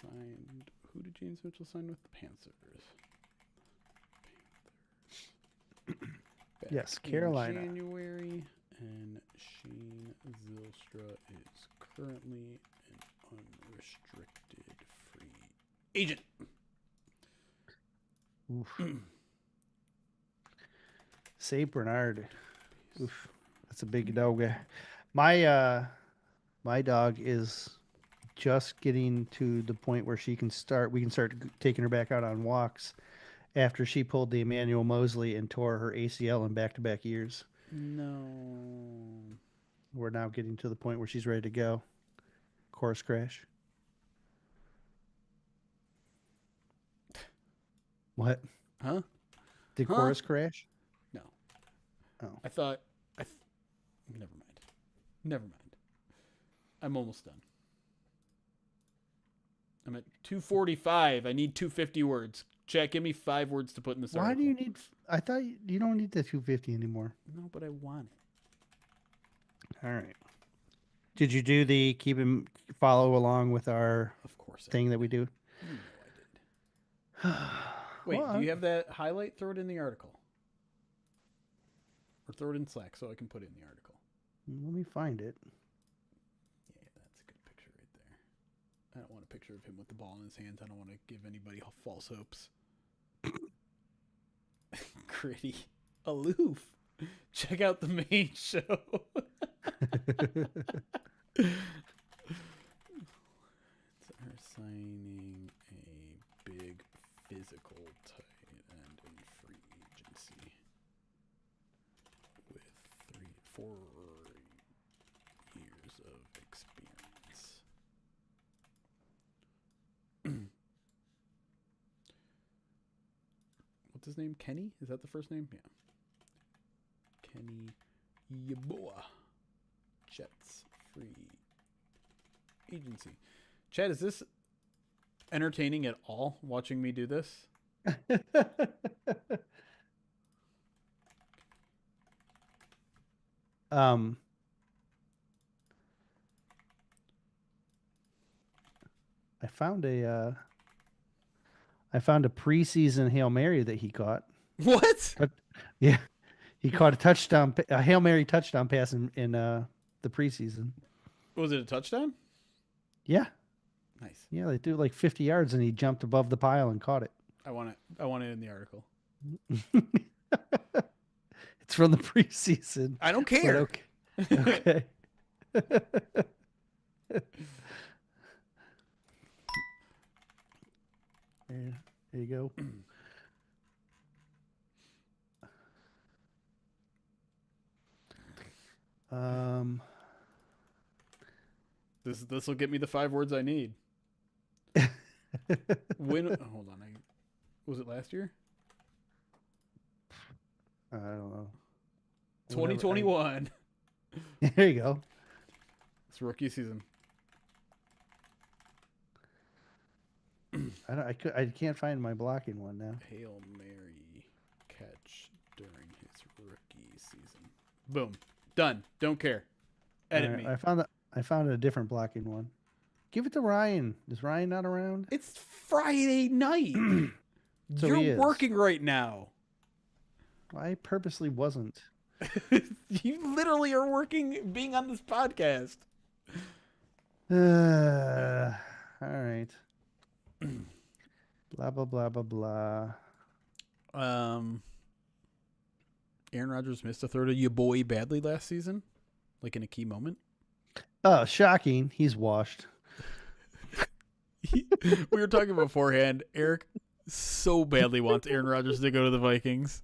Signed. Who did James Mitchell sign with? The Panthers. Yes, Carolina. January, and Shane Zylstra is currently an unrestricted free agent. Oof. St. Bernard. Oof. That's a big dog. My dog is just getting to the point where we can start taking her back out on walks after she pulled the Emmanuel Mosley and tore her ACL in back-to-back years. No. We're now getting to the point where she's ready to go. Course crash. What? Huh? Did chorus crash? No. Oh. I thought... Never mind. I'm almost done. I'm at 245. I need 250 words. Chat, give me 5 words to put in this article. Why do you need... I thought you don't need the 250 anymore. No, but I want it. All right. Did you do the follow along with our thing that we do? You know I did. Wait, do you have that highlight? Throw it in the article. Or throw it in Slack so I can put it in the article. Let me find it. a picture of him with the ball in his hands. I don't want to give anybody false hopes. Gritty. Aloof. Check out the main show. They're signing a big physical tight end in free agency with 4 years of experience. What's his name? Kenny? Is that the first name? Yeah. Kenny Yeboah. Jets free agency. Chad, is this entertaining at all, watching me do this? I found a preseason Hail Mary that he caught. What? But, yeah. He caught a Hail Mary touchdown pass in the preseason. Was it a touchdown? Yeah. Nice. Yeah, they threw like 50 yards and he jumped above the pile and caught it. I want it in the article. It's from the preseason. I don't care. Okay. Okay. There you go. This will get me the 5 words I need. Hold on. Was it last year? I don't know. 2021. There you go. It's rookie season. I can't find my blocking one now. Hail Mary catch during his rookie season. Boom. Done. Don't care. Edit me. I found a different blocking one. Give it to Ryan. Is Ryan not around? It's Friday night. So you're working right now. I purposely wasn't. You literally are working being on this podcast. All right. Blah, blah, blah, blah, blah. Aaron Rodgers missed a third of your boy badly last season, like in a key moment. Oh, shocking. He's washed. We were talking beforehand. Eric so badly wants Aaron Rodgers to go to the Vikings.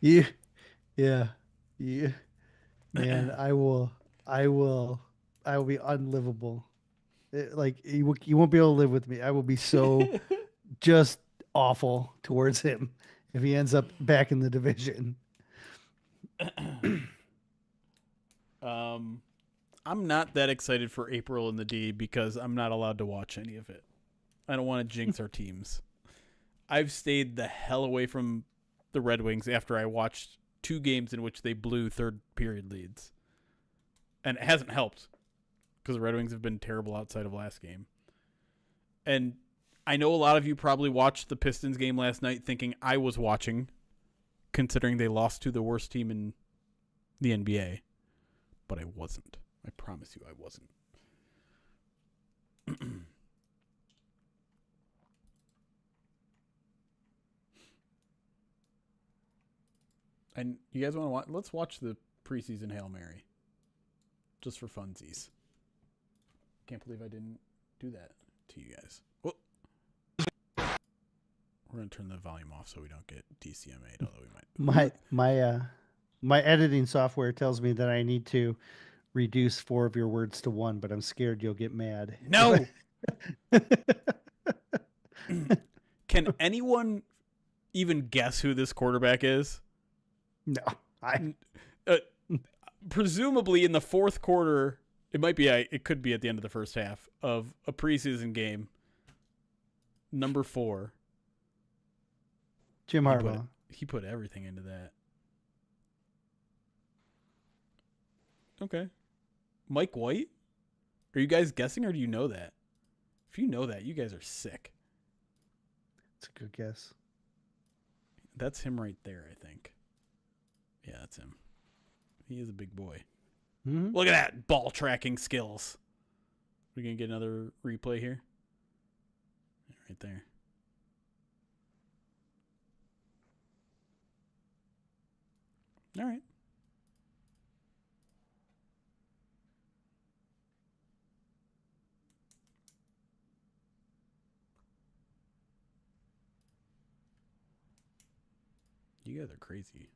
Yeah. Man, I will be unlivable. You won't be able to live with me. I will be so just awful towards him if he ends up back in the division. I'm not that excited for April in the D because I'm not allowed to watch any of it. I don't want to jinx our teams. I've stayed the hell away from the Red Wings after I watched 2 games in which they blew third period leads. And it hasn't helped because the Red Wings have been terrible outside of last game. And I know a lot of you probably watched the Pistons game last night thinking I was watching, considering they lost to the worst team in the NBA. But I wasn't. I promise you I wasn't. And you guys want to watch? Let's watch the preseason Hail Mary. Just for funsies. Can't believe I didn't do that to you guys. Whoa. We're going to turn the volume off so we don't get DCMA'd, although we might. My editing software tells me that I need to reduce 4 of your words to 1, but I'm scared you'll get mad. No. Can anyone even guess who this quarterback is? No. Presumably in the fourth quarter, it could be at the end of the first half of a preseason game. Number 4. Jim Harbaugh. He put everything into that. Okay. Mike White? Are you guys guessing or do you know that? If you know that, you guys are sick. It's a good guess. That's him right there, I think. Yeah, that's him. He is a big boy. Mm-hmm. Look at that ball tracking skills. We can get another replay here. Right there. All right. You guys are crazy.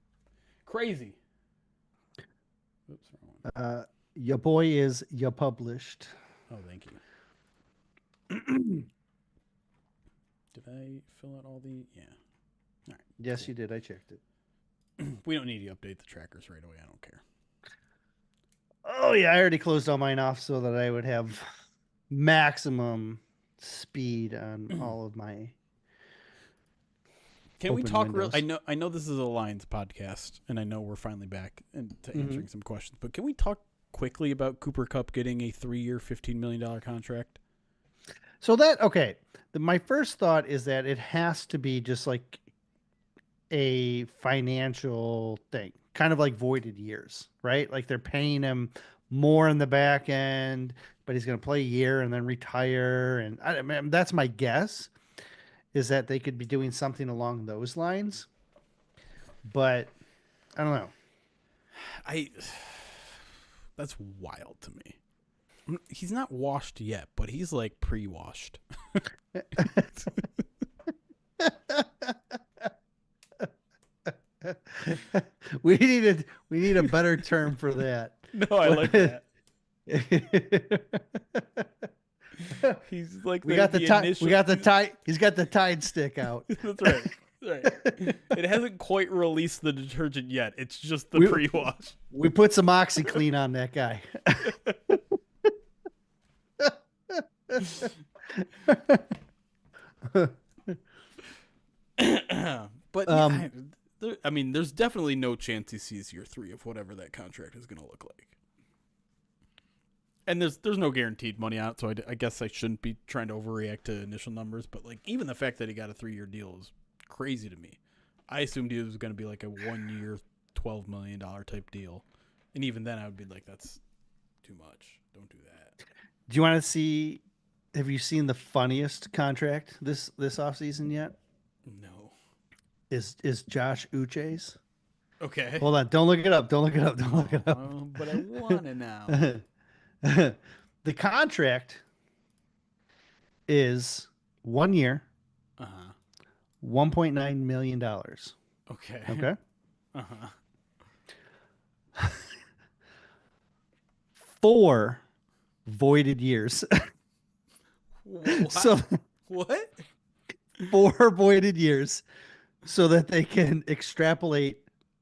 Crazy. Oops, wrong one. Your boy is ya published. Oh, thank you. Did I fill out all the... Yeah. All right. Yes, cool. you did. I checked it. We don't need to update the trackers right away. I don't care. Oh, yeah. I already closed all mine off so that I would have maximum speed on all of my... Can we talk real? I know this is a Lions podcast, and I know we're finally back into answering some questions. But can we talk quickly about Cooper Kupp getting a 3-year, $15 million contract? So that my first thought is that it has to be just like a financial thing, kind of like voided years, right? Like they're paying him more in the back end, but he's going to play a year and then retire. And I mean, that's my guess. Is that they could be doing something along those lines. But I don't know. That's wild to me. He's not washed yet, but he's like pre-washed. We need a better term for that. No, I like that. He's like we got the tie. He's got the Tide stick out. That's right. It hasn't quite released the detergent yet. It's just the pre-wash. We put some OxyClean on that guy. But I mean, there's definitely no chance he sees year 3 of whatever that contract is going to look like. And there's no guaranteed money on it, so I guess I shouldn't be trying to overreact to initial numbers. But like even the fact that he got a 3-year deal is crazy to me. I assumed he was going to be like a 1-year, $12 million type deal, and even then I would be like, that's too much. Don't do that. Do you want to see? Have you seen the funniest contract this offseason yet? No. Is Josh Uche's? Okay. Hold on. Don't look it up. But I want to now. The contract is 1 year, $1.9 million. Okay. Okay. 4 voided years. What? So what? 4 voided years, so that they can extrapolate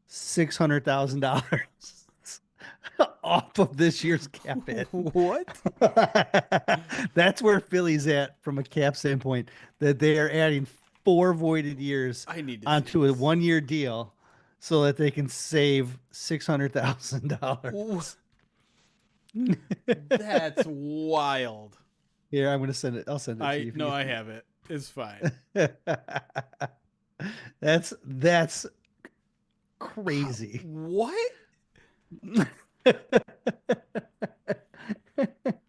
$600,000 off of this year's cap hit. What? That's where Philly's at from a cap standpoint. That they are adding 4 voided years onto a 1-year deal, so that they can save $600,000. That's wild. Here, I'm going to send it. I'll send it to you. No, I have it. It's fine. That's crazy. What?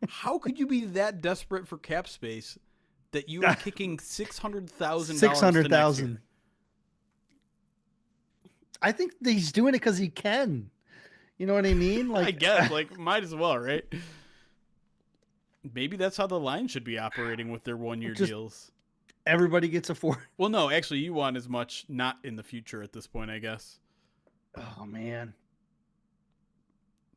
How could you be that desperate for cap space that you are kicking $600,000? $600,000. I think he's doing it because he can. You know what I mean? Like, I guess, like, might as well, right? Maybe that's how the line should be operating with their 1-year deals. Everybody gets a 4. Well, no, actually, you want as much not in the future at this point, I guess. Oh man,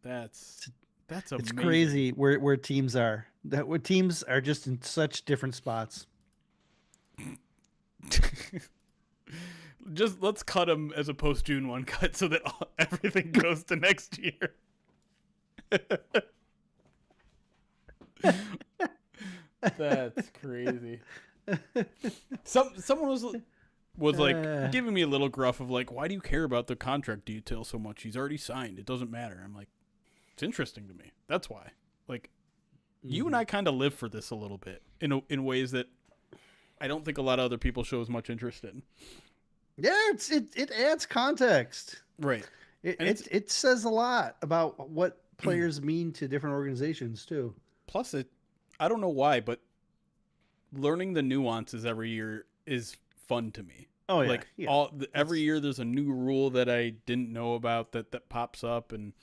that's amazing. It's crazy where teams are. Where teams are just in such different spots. Just let's cut them as a post June 1 cut so that everything goes to next year. That's crazy. Someone was like giving me a little gruff of like, why do you care about the contract detail so much? He's already signed. It doesn't matter. I'm like, it's interesting to me. That's why. Like, you and I kind of live for this a little bit in ways that I don't think a lot of other people show as much interest in. Yeah, it adds context. Right. It says a lot about what players mean to different organizations too. Plus, I don't know why, but learning the nuances every year is fun to me. Oh yeah, Like every year, there's a new rule that I didn't know about that pops up, and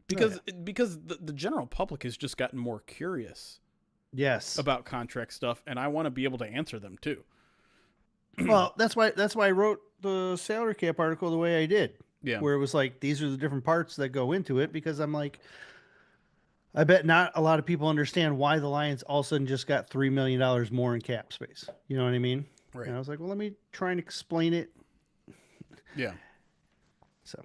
because the general public has just gotten more curious. Yes. About contract stuff, and I want to be able to answer them too. Well, that's why I wrote the salary cap article the way I did. Yeah. Where it was like these are the different parts that go into it, because I'm like, I bet not a lot of people understand why the Lions all of a sudden just got $3 million more in cap space. You know what I mean? Right. And I was like, well, let me try and explain it. Yeah. So,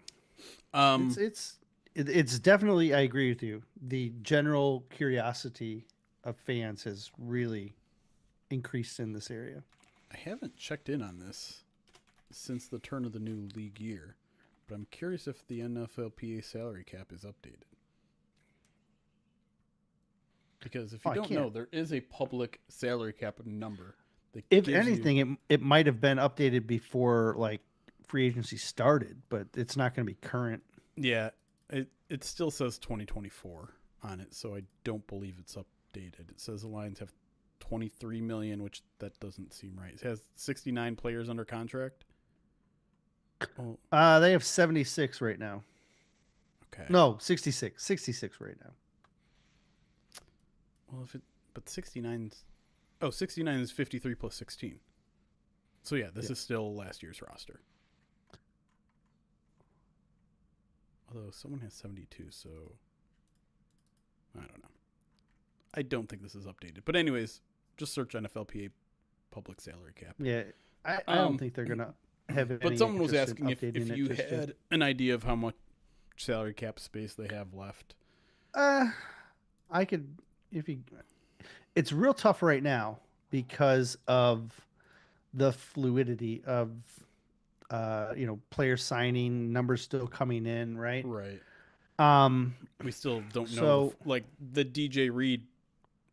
it's definitely, I agree with you. The general curiosity of fans has really increased in this area. I haven't checked in on this since the turn of the new league year, but I'm curious if the NFLPA salary cap is updated. Because if you don't know, there is a public salary cap number. If anything, it might have been updated before like free agency started, but it's not going to be current. Yeah, it still says 2024 on it, so I don't believe it's updated. It says the Lions have 23 million, which that doesn't seem right. It has 69 players under contract. Oh. They have 76 right now. Okay. No, 66 right now. Well, but 69 is 53 plus 16. So yeah, this is still last year's roster. Although someone has 72, so I don't know. I don't think this is updated. But anyways, just search NFLPA public salary cap. Yeah, I don't think they're going to have any. But someone was asking if you had an idea of how much salary cap space they have left. I could, it's real tough right now because of the fluidity of, players signing, numbers still coming in, right? Right. We still don't know. Like the DJ Reed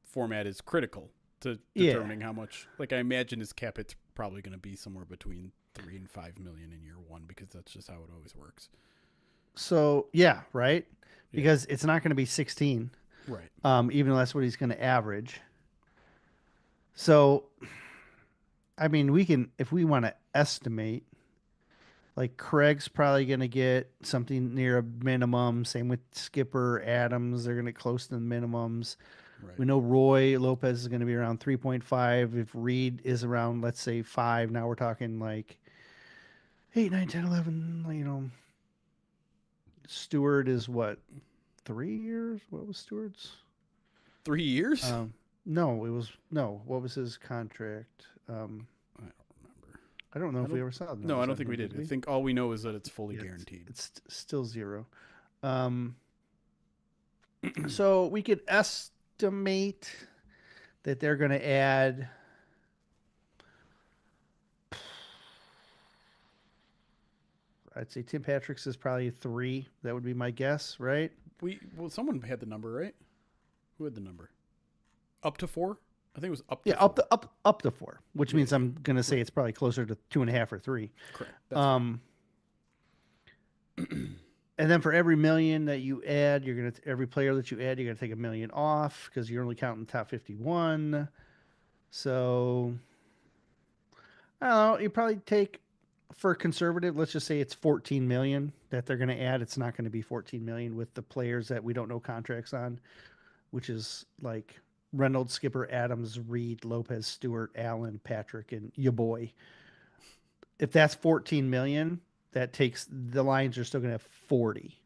format is critical to determining how much. Like I imagine his cap, it's probably going to be somewhere between 3 and 5 million in year one, because that's just how it always works. So yeah, right. Because it's not going to be 16. Right. Even though that's what he's going to average. So, I mean, we can, if we want to estimate, like Craig's probably going to get something near a minimum. Same with Skipper, Adams. They're going to get close to the minimums. Right. We know Roy Lopez is going to be around 3.5. If Reed is around, let's say 5, now we're talking like 8, 9, 10, 11, Stewart is what? 3 years? What was Stewart's? 3 years? No. What was his contract? I don't remember. I don't know if we ever saw them. No, I don't think we did. I think all we know is that it's fully guaranteed. It's still 0. So we could estimate that they're going to add. I'd say Tim Patrick's is probably 3. That would be my guess, right? Someone had the number, right? Who had the number? Up to 4? I think it was up to 4. up to 4, which means I'm going to say it's probably closer to 2.5 or 3. Correct. And then for every million that you add, every player that you add, you're going to take $1 million off because you're only counting the top 51. So I don't know. You probably take, for conservative, let's just say it's 14 million that they're going to add. It's not going to be 14 million with the players that we don't know contracts on, which is like Reynolds, Skipper, Adams, Reed, Lopez, Stewart, Allen, Patrick, and your boy. If that's 14 million, that takes, the Lions are still going to have 40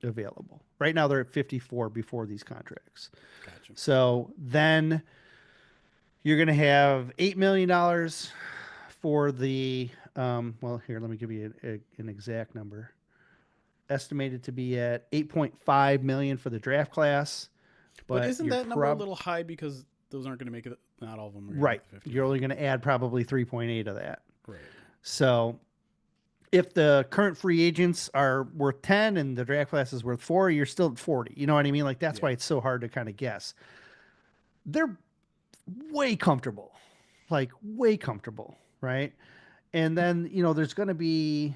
available. Right now they're at 54 before these contracts. Gotcha. So then you're going to have $8 million for the, well, here, let me give you an exact number. Estimated to be at 8.5 million for the draft class. But isn't that number a little high because those aren't going to make it? Not all of them are right. You're only going to add probably 3.8 of that. Right. So if the current free agents are worth 10 and the draft class is worth 4, you're still at 40. You know what I mean? Like that's why it's so hard to kind of guess. They're way comfortable, right? And then, there's going to be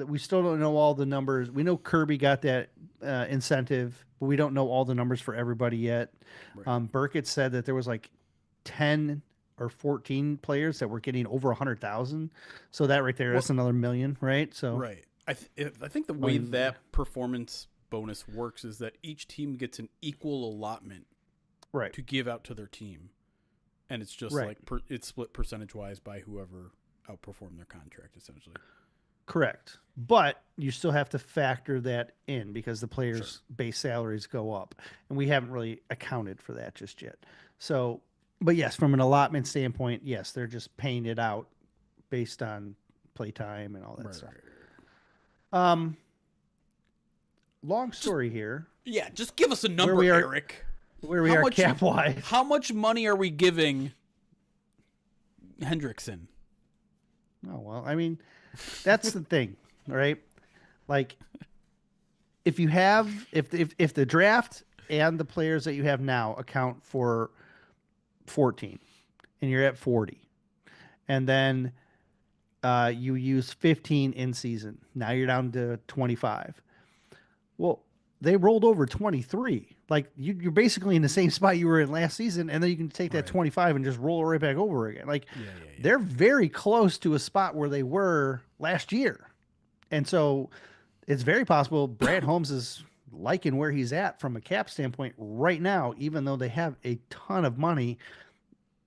we still don't know all the numbers. We know Kirby got that incentive, but we don't know all the numbers for everybody yet. Right. Burkett said that there was like 10 or 14 players that were getting over 100,000. So that right there, that's another million, right? So right. I think the way that performance bonus works is that each team gets an equal allotment right to give out to their team, and it's just right. like it's split percentage wise by whoever outperformed their contract, essentially. Correct. But you still have to factor that in because the players' base salaries go up, and we haven't really accounted for that just yet. So, but yes, from an allotment standpoint, yes, they're just paying it out based on play time and all that stuff. Long story here. Yeah, just give us a number, Erik. Where we are cap wise. How much money are we giving Hendrickson? Oh well, I mean, that's the thing, right? Like, if you have if the draft and the players that you have now account for 14, and you're at 40, and then you use 15 in season, now you're down to 25. Well, they rolled over 23. Like you're basically in the same spot you were in last season, and then you can take that 25 and just roll it right back over again. Like they're very close to a spot where they were last year. And so it's very possible Brad Holmes is liking where he's at from a cap standpoint right now, even though they have a ton of money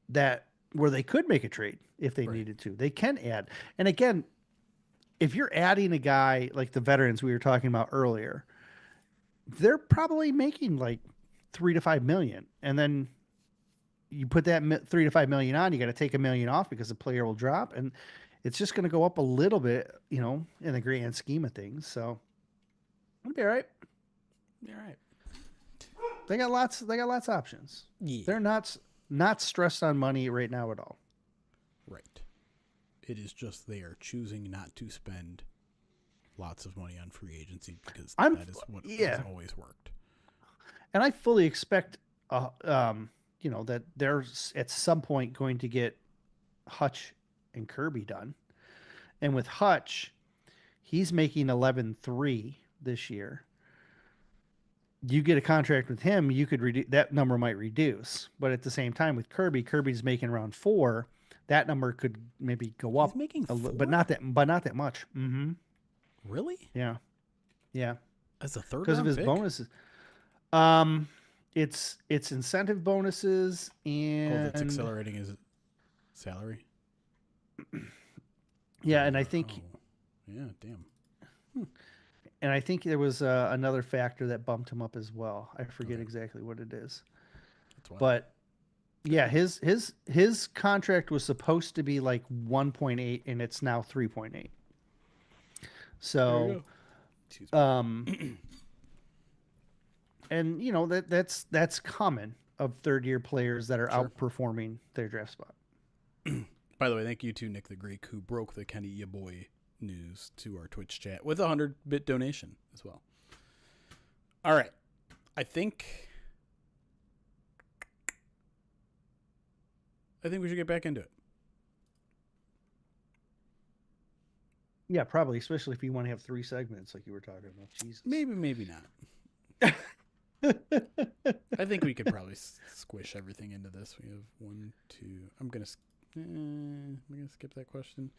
that where they could make a trade if they needed to. They can add. And again, if you're adding a guy like the veterans we were talking about earlier, they're probably making like 3 to 5 million. And then you put that 3 to 5 million on, you got to take $1 million off because the player will drop. And it's just going to go up a little bit, you know, in the grand scheme of things. So it'll be all right. Be all right. They got lots of options. Yeah. They're not stressed on money right now at all. Right. It is just they are choosing not to spend lots of money on free agency because that is what has always worked. And I fully expect, that they're at some point going to get Hutch and Kirby done. And with Hutch, he's making 11.3 this year. You get a contract with him, you could that number might reduce. But at the same time, with Kirby's making around 4. That number could maybe go up. He's making 4? But not that much. Mm-hmm. Really? Yeah. As a third because of his pick? bonuses. It's incentive bonuses and that's accelerating his salary. Yeah, and I think. Yeah, damn. And I think there was another factor that bumped him up as well. I forget exactly what it is. But yeah, his contract was supposed to be like 1.8, and it's now 3.8. So, and you know that's common of third-year players that are outperforming their draft spot. By the way, thank you to Nick the Greek who broke the Kenny Ya Boy news to our Twitch chat with a 100-bit donation as well. All right, I think we should get back into it. Yeah, probably, especially if you want to have 3 segments like you were talking about. Jesus. Maybe not. I think we could probably squish everything into this. We have 1, 2. I'm gonna skip that question.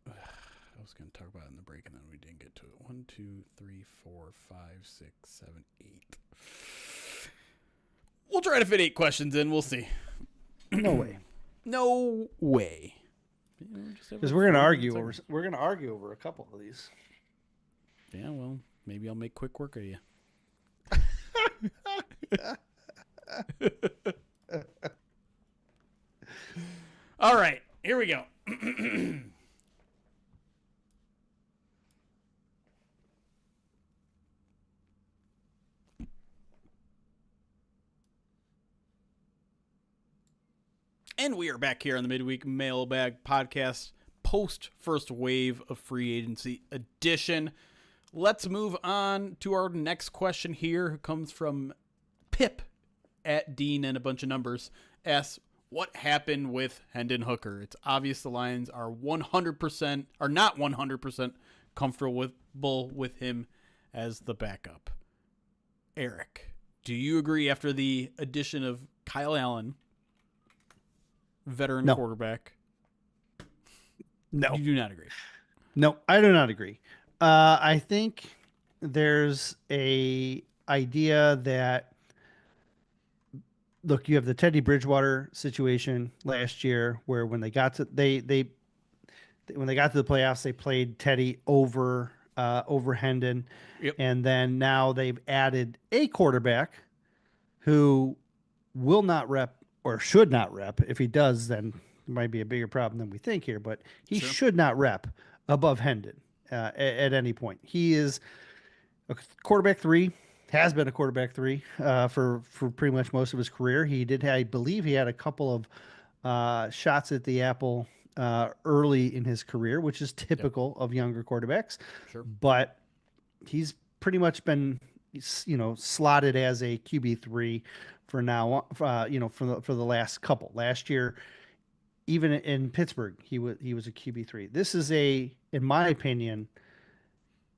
I was gonna talk about it in the break, and then we didn't get to it. 1, 2, 3, 4, 5, 6, 7, 8. We'll try to fit 8 questions in. We'll see. No way. No way. Because we're gonna argue over a couple of these. Yeah, well, maybe I'll make quick work of you. All right, here we go. And we are back here on the Midweek Mailbag Podcast, post first wave of free agency edition. Let's move on to our next question here, who comes from Pip at Dean and a bunch of numbers. Asks, what happened with Hendon Hooker. It's obvious the Lions are 100% are not 100% comfortable with him as the backup. Erik, do you agree after the addition of Kyle Allen, veteran quarterback? No. You do not agree. No, I do not agree. I think there's a idea that, look, you have the Teddy Bridgewater situation last year where when they got to when they got to the playoffs, they played Teddy over Hendon. Yep. And then now they've added a quarterback who will not rep or should not rep. If he does, then it might be a bigger problem than we think here, but he should not rep above Hendon at any point. He is a quarterback 3, has been a quarterback 3 for pretty much most of his career. He did, I believe he had a couple of shots at the apple early in his career, which is typical of younger quarterbacks. Sure. But he's pretty much been, slotted as a QB3 for now, for the last couple. Last year, even in Pittsburgh, he was a QB3. This is in my opinion,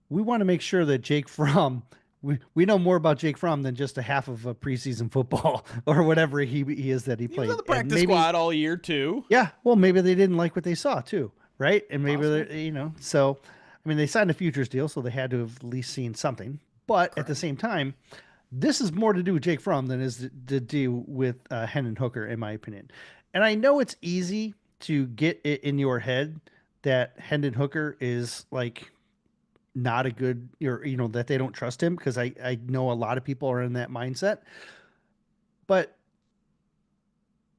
we want to make sure that Jake Fromm, we know more about Jake Fromm than just a half of a preseason football or whatever he is that he played. He was on the practice squad all year too. Yeah, well, maybe they didn't like what they saw too, right? And maybe so. I mean, they signed a futures deal, so they had to have at least seen something. But at the same time, this is more to do with Jake Fromm than is to do with Hendon Hooker, in my opinion. And I know it's easy to get it in your head that Hendon Hooker is like not a good, or that they don't trust him, because I know a lot of people are in that mindset. But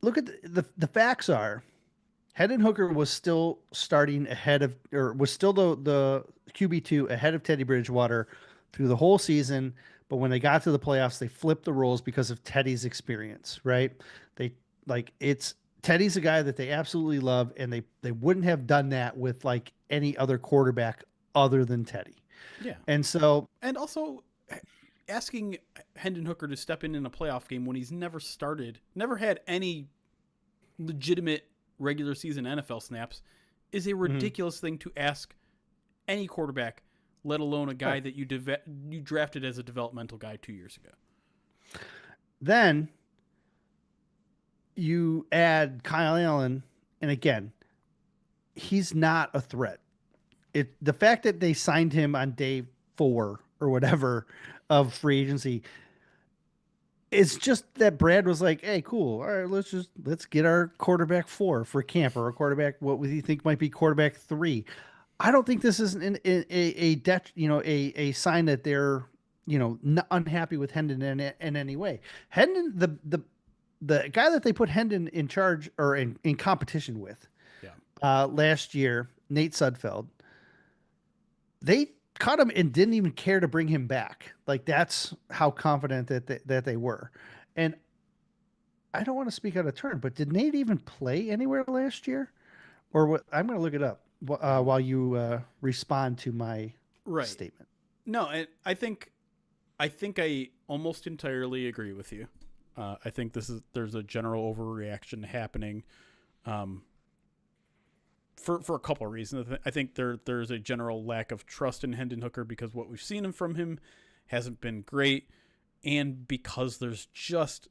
look at the facts are, Hendon Hooker was still starting ahead of, or was still the QB2 ahead of Teddy Bridgewater through the whole season. But when they got to the playoffs, they flipped the roles because of Teddy's experience, right? Teddy's a guy that they absolutely love, and they wouldn't have done that with like any other quarterback other than Teddy. Yeah. And also asking Hendon Hooker to step in a playoff game when he's never had any legitimate regular season NFL snaps is a ridiculous thing to ask any quarterback, let alone a guy that you drafted as a developmental guy 2 years ago. Then you add Kyle Allen, and again, he's not a threat. The fact that they signed him on day 4 or whatever of free agency, it's just that Brad was like, "Hey, cool. All right, let's get our quarterback 4 for camp, or a quarterback what would you think might be quarterback 3." I don't think this is a sign that they're not unhappy with Hendon in any way. Hendon, the guy that they put Hendon in charge or in competition with, last year, Nate Sudfeld, they cut him and didn't even care to bring him back. Like, that's how confident that they were. And I don't want to speak out of turn, but did Nate even play anywhere last year? Or what? I'm going to look it up while you respond to my statement. No, I think I almost entirely agree with you. I think there's a general overreaction happening. For a couple of reasons. I think there's a general lack of trust in Hendon Hooker because what we've seen from him hasn't been great, and because there's just,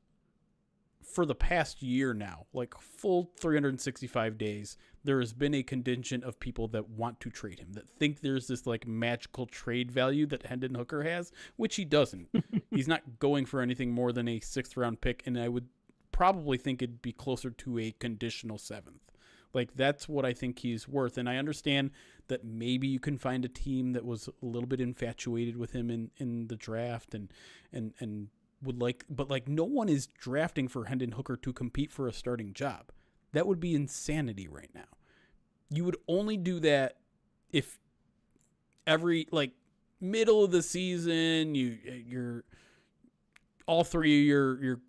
for the past year now, like full 365 days, there has been a contingent of people that want to trade him, that think there's this like magical trade value that Hendon Hooker has, which he doesn't. He's not going for anything more than a 6th round pick, and I would probably think it'd be closer to a conditional 7th. Like, that's what I think he's worth. And I understand that maybe you can find a team that was a little bit infatuated with him in the draft and would like, but like, no one is drafting for Hendon Hooker to compete for a starting job. That would be insanity right now. You would only do that if every, like, middle of the season, you're all 3 of your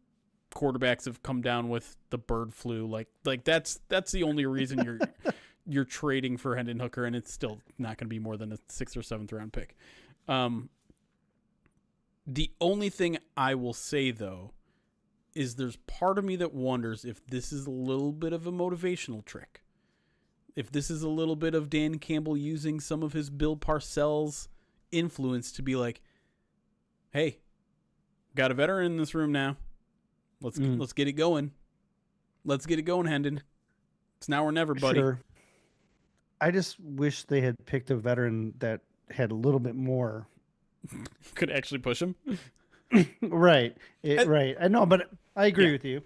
quarterbacks have come down with the bird flu. Like that's the only reason you're trading for Hendon Hooker, and it's still not going to be more than a 6th or 7th round pick. The only thing I will say though is there's part of me that wonders if this is a little bit of a motivational trick. If this is a little bit of Dan Campbell using some of his Bill Parcells influence to be like, hey, got a veteran in this room now. Let's get it going. Let's get it going, Hendon. It's now or never, buddy. Sure. I just wish they had picked a veteran that had a little bit more. Could actually push him. Right. Right. I know, but I agree with you.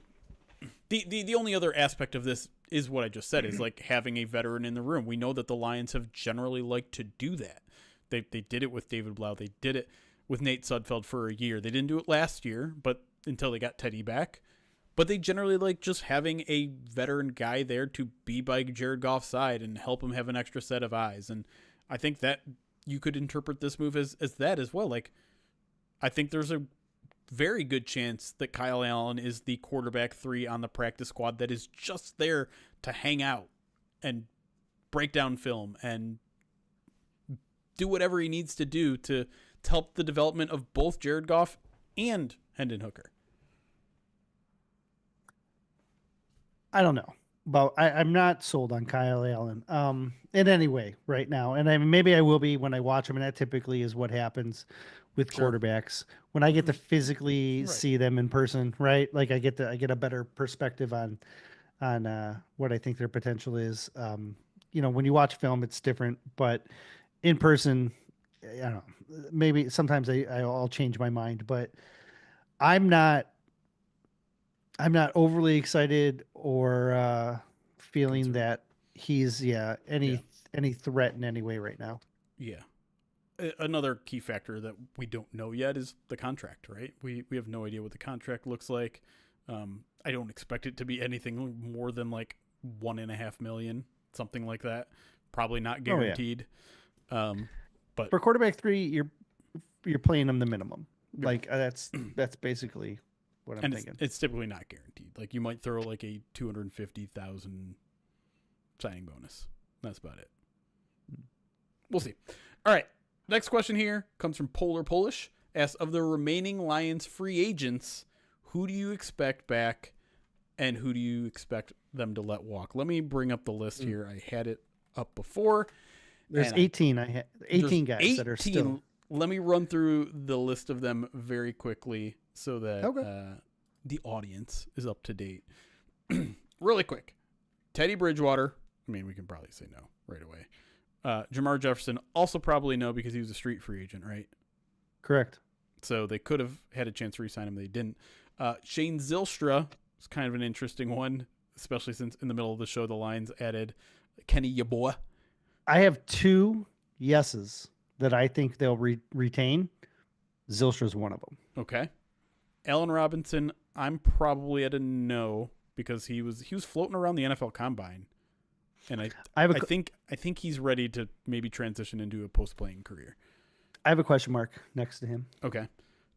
The only other aspect of this is what I just said, is like having a veteran in the room. We know that the Lions have generally liked to do that. They did it with David Blau. They did it with Nate Sudfeld for a year. They didn't do it last year, but until they got Teddy back. But they generally like just having a veteran guy there to be by Jared Goff's side and help him have an extra set of eyes. And I think that you could interpret this move as that as well. Like, I think there's a very good chance that Kyle Allen is the quarterback 3 on the practice squad that is just there to hang out and break down film and do whatever he needs to do to help the development of both Jared Goff and Hendon Hooker. I don't know, but I'm not sold on Kyle Allen in any way right now. And maybe I will be when I watch him, and that typically is what happens with quarterbacks. When I get to physically see them in person, right? Like I get a better perspective on what I think their potential is. When you watch film, it's different, but in person, I don't know, maybe sometimes I'll change my mind, but I'm not overly excited or feeling that he's any threat in any way right now. Yeah. Another key factor that we don't know yet is the contract, right? We have no idea what the contract looks like. I don't expect it to be anything more than like $1.5 million, something like that. Probably not guaranteed. But for quarterback 3, you're playing him the minimum. Like that's basically what I'm thinking. It's typically not guaranteed. Like you might throw like a $250,000 signing bonus. That's about it. We'll see. All right. Next question here comes from Polar Polish. Asks, of the remaining Lions free agents, who do you expect back and who do you expect them to let walk? Let me bring up the list here. I had it up before. There's 18. 18 guys 18, that are still. Let me run through the list of them very quickly so that the audience is up to date. Really quick. Teddy Bridgewater. I mean, we can probably say no right away. Jamar Jefferson, also probably no because he was a street free agent, right? Correct. So they could have had a chance to re-sign him. They didn't. Shane Zylstra is kind of an interesting one, especially since in the middle of the show the Lions added Kenny Yeboah. I have 2 yeses that I think they'll retain. Zylstra's one of them. Okay. Allen Robinson, I'm probably at a no because he was floating around the NFL Combine. And I think he's ready to maybe transition into a post-playing career. I have a question mark next to him. Okay.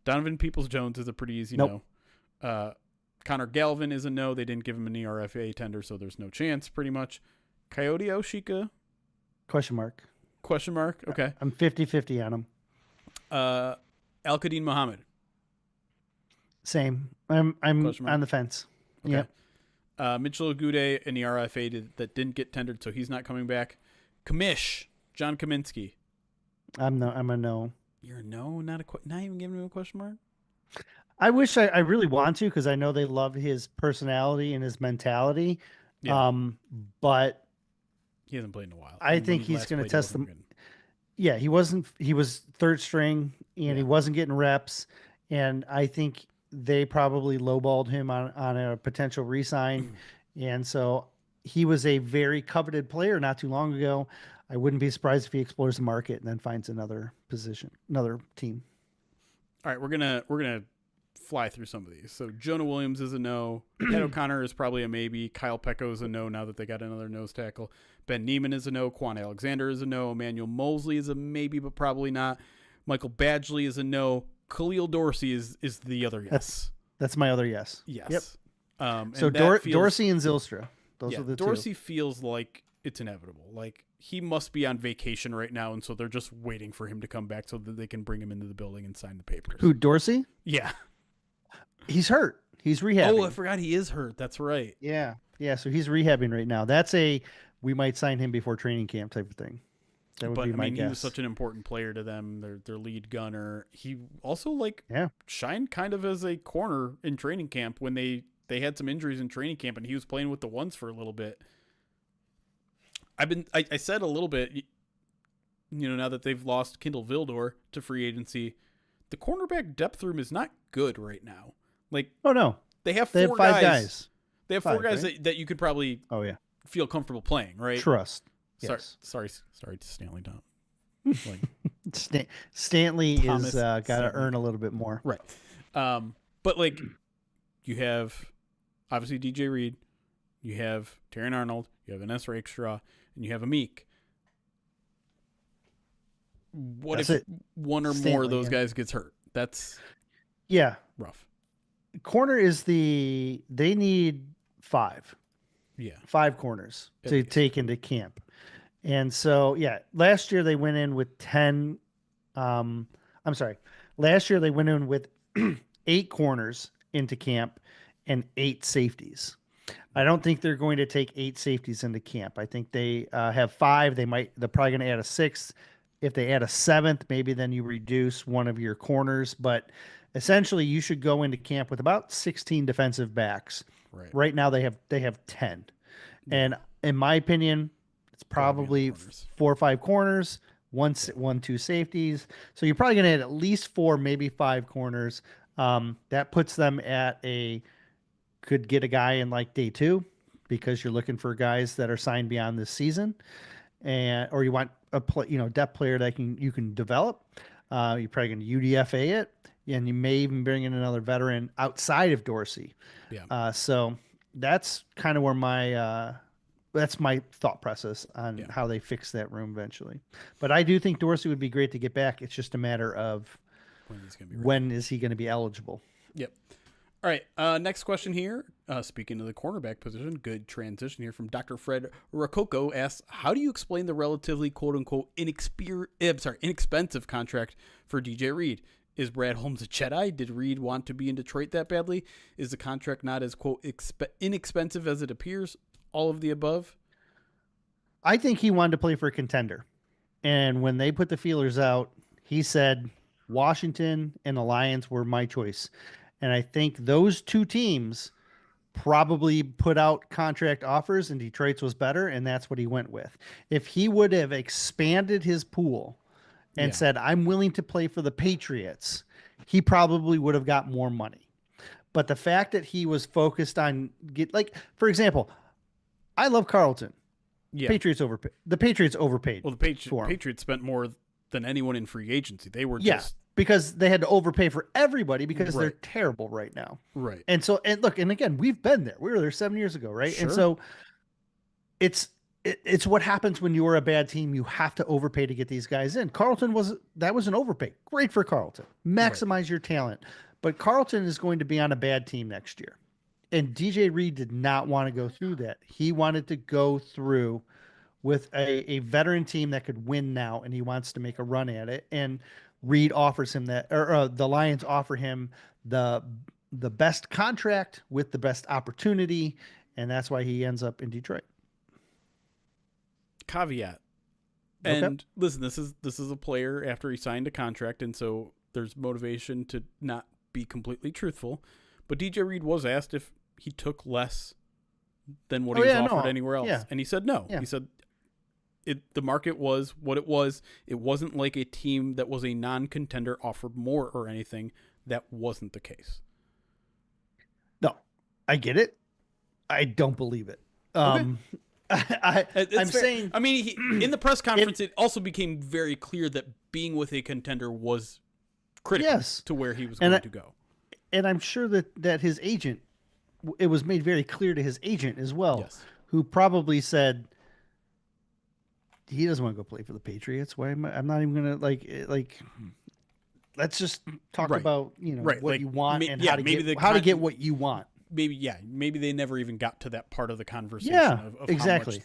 Donovan Peoples-Jones is a pretty easy no. Connor Galvin is a no. They didn't give him an ERFA tender, so there's no chance pretty much. Coyote Oshika? Question mark. Question mark? Okay. I'm 50-50 on him. Al-Qadim Muhammad? Same. I'm on the fence. Okay. Yeah. Mitchell Agude, an ERFA that didn't get tendered, so he's not coming back. Kamish, John Kaminsky. I'm a no. You're a no? Not even giving him a question mark? I wish I really want to because I know they love his personality and his mentality. Yeah. But he hasn't played in a while. I think he's going to test them. Yeah, he was third string and he wasn't getting reps. And I think they probably lowballed him on a potential re-sign. And so he was a very coveted player not too long ago. I wouldn't be surprised if he explores the market and then finds another position, another team. All right, we're gonna fly through some of these. So Jonah Williams is a no. Ed O'Connor is probably a maybe. Kyle Pecco is a no now that they got another nose tackle. Ben Neiman is a no. Quan Alexander is a no. Emmanuel Mosley is a maybe, but probably not. Michael Badgley is a no. Khalil Dorsey is the other yes. That's my other yes. Yes. Yep. So Dorsey and Zylstra. Those are the Dorsey two. Feels like it's inevitable. Like he must be on vacation right now, and so they're just waiting for him to come back so that they can bring him into the building and sign the papers. Who, Dorsey? Yeah. He's hurt. He's rehabbing. Oh, I forgot he is hurt. That's right. Yeah. Yeah. So he's rehabbing right now. We might sign him before training camp type of thing. That would be my guess. He was such an important player to them. Their lead gunner. He also shined kind of as a corner in training camp when they had some injuries in training camp, and he was playing with the ones for a little bit. I said a little bit, now that they've lost Kindle Vildor to free agency, the cornerback depth room is not good right now. Oh no, they have five guys. They have four guys that you could probably feel comfortable playing, right? Trust. Yes. Sorry to Stanley Tom. Stanley is got to earn a little bit more, right? But you have obviously DJ Reed, you have Terran Arnold, you have Ines Rakestraw, and you have Amik. What if one or more of those guys gets hurt? That's rough. Corner is they need 5. Yeah. 5 corners to take into camp. And so, last year they went in with 10. Last year they went in with 8 corners into camp and 8 safeties. I don't think they're going to take 8 safeties into camp. I think they have 5. They're probably going to add a 6th. If they add a 7th, maybe then you reduce one of your corners. But essentially, you should go into camp with about 16 defensive backs. Right now, they have 10. Yeah. And in my opinion, it's probably 4 or 5 corners, 2 safeties. So you're probably going to add at least 4, maybe 5 corners. That puts them could get a guy in day 2 because you're looking for guys that are signed beyond this season, or you want a depth player that you can develop. You're probably going to UDFA it, and you may even bring in another veteran outside of Dorsey. Yeah. So that's kind of where that's my thought process on how they fix that room eventually. But I do think Dorsey would be great to get back. It's just a matter of when is he going to be eligible. Yep. All right. Next question here. Speaking of the cornerback position, good transition here from Dr. Fred Rococo asks, how do you explain the relatively quote unquote inexpensive contract for DJ Reed? Is Brad Holmes a Jedi? Did Reed want to be in Detroit that badly? Is the contract not as quote inexpensive as it appears? All of the above? I think he wanted to play for a contender. And when they put the feelers out, he said Washington and the Lions were my choice. And I think those 2 teams probably put out contract offers, and Detroit's was better, and that's what he went with. If he would have expanded his pool and said, I'm willing to play for the Patriots, he probably would have got more money. But the fact that he was focused on for example, I love Carlton. Yeah. The Patriots overpaid. Well, the Patriots spent more than anyone in free agency. They were just because they had to overpay for everybody because they're terrible right now. Right. And so, and again, we've been there. We were there 7 years ago, right? Sure. And so it's what happens when you're a bad team. You have to overpay to get these guys in. Carlton was an overpay. Great for Carlton. Maximize your talent. But Carlton is going to be on a bad team next year. And DJ Reed did not want to go through that. He wanted to go through with a veteran team that could win now, and he wants to make a run at it. And Reed offers him that, or the Lions offer him the best contract with the best opportunity, and that's why he ends up in Detroit. Caveat. And listen, this is a player after he signed a contract, and so there's motivation to not be completely truthful. But DJ Reed was asked if he took less than what he was offered anywhere else, and he said no. Yeah. He said the market was what it was. It wasn't like a team that was a non-contender offered more or anything. That wasn't the case. No, I get it. I don't believe it. I'm saying. I mean, in the press conference, it also became very clear that being with a contender was critical to where he was going to go. And I'm sure that his agent, it was made very clear to his agent as well, who probably said he doesn't want to go play for the Patriots. Why am I'm not even going to like. Let's just talk about what you want and how to get what you want. Maybe they never even got to that part of the conversation. Of exactly.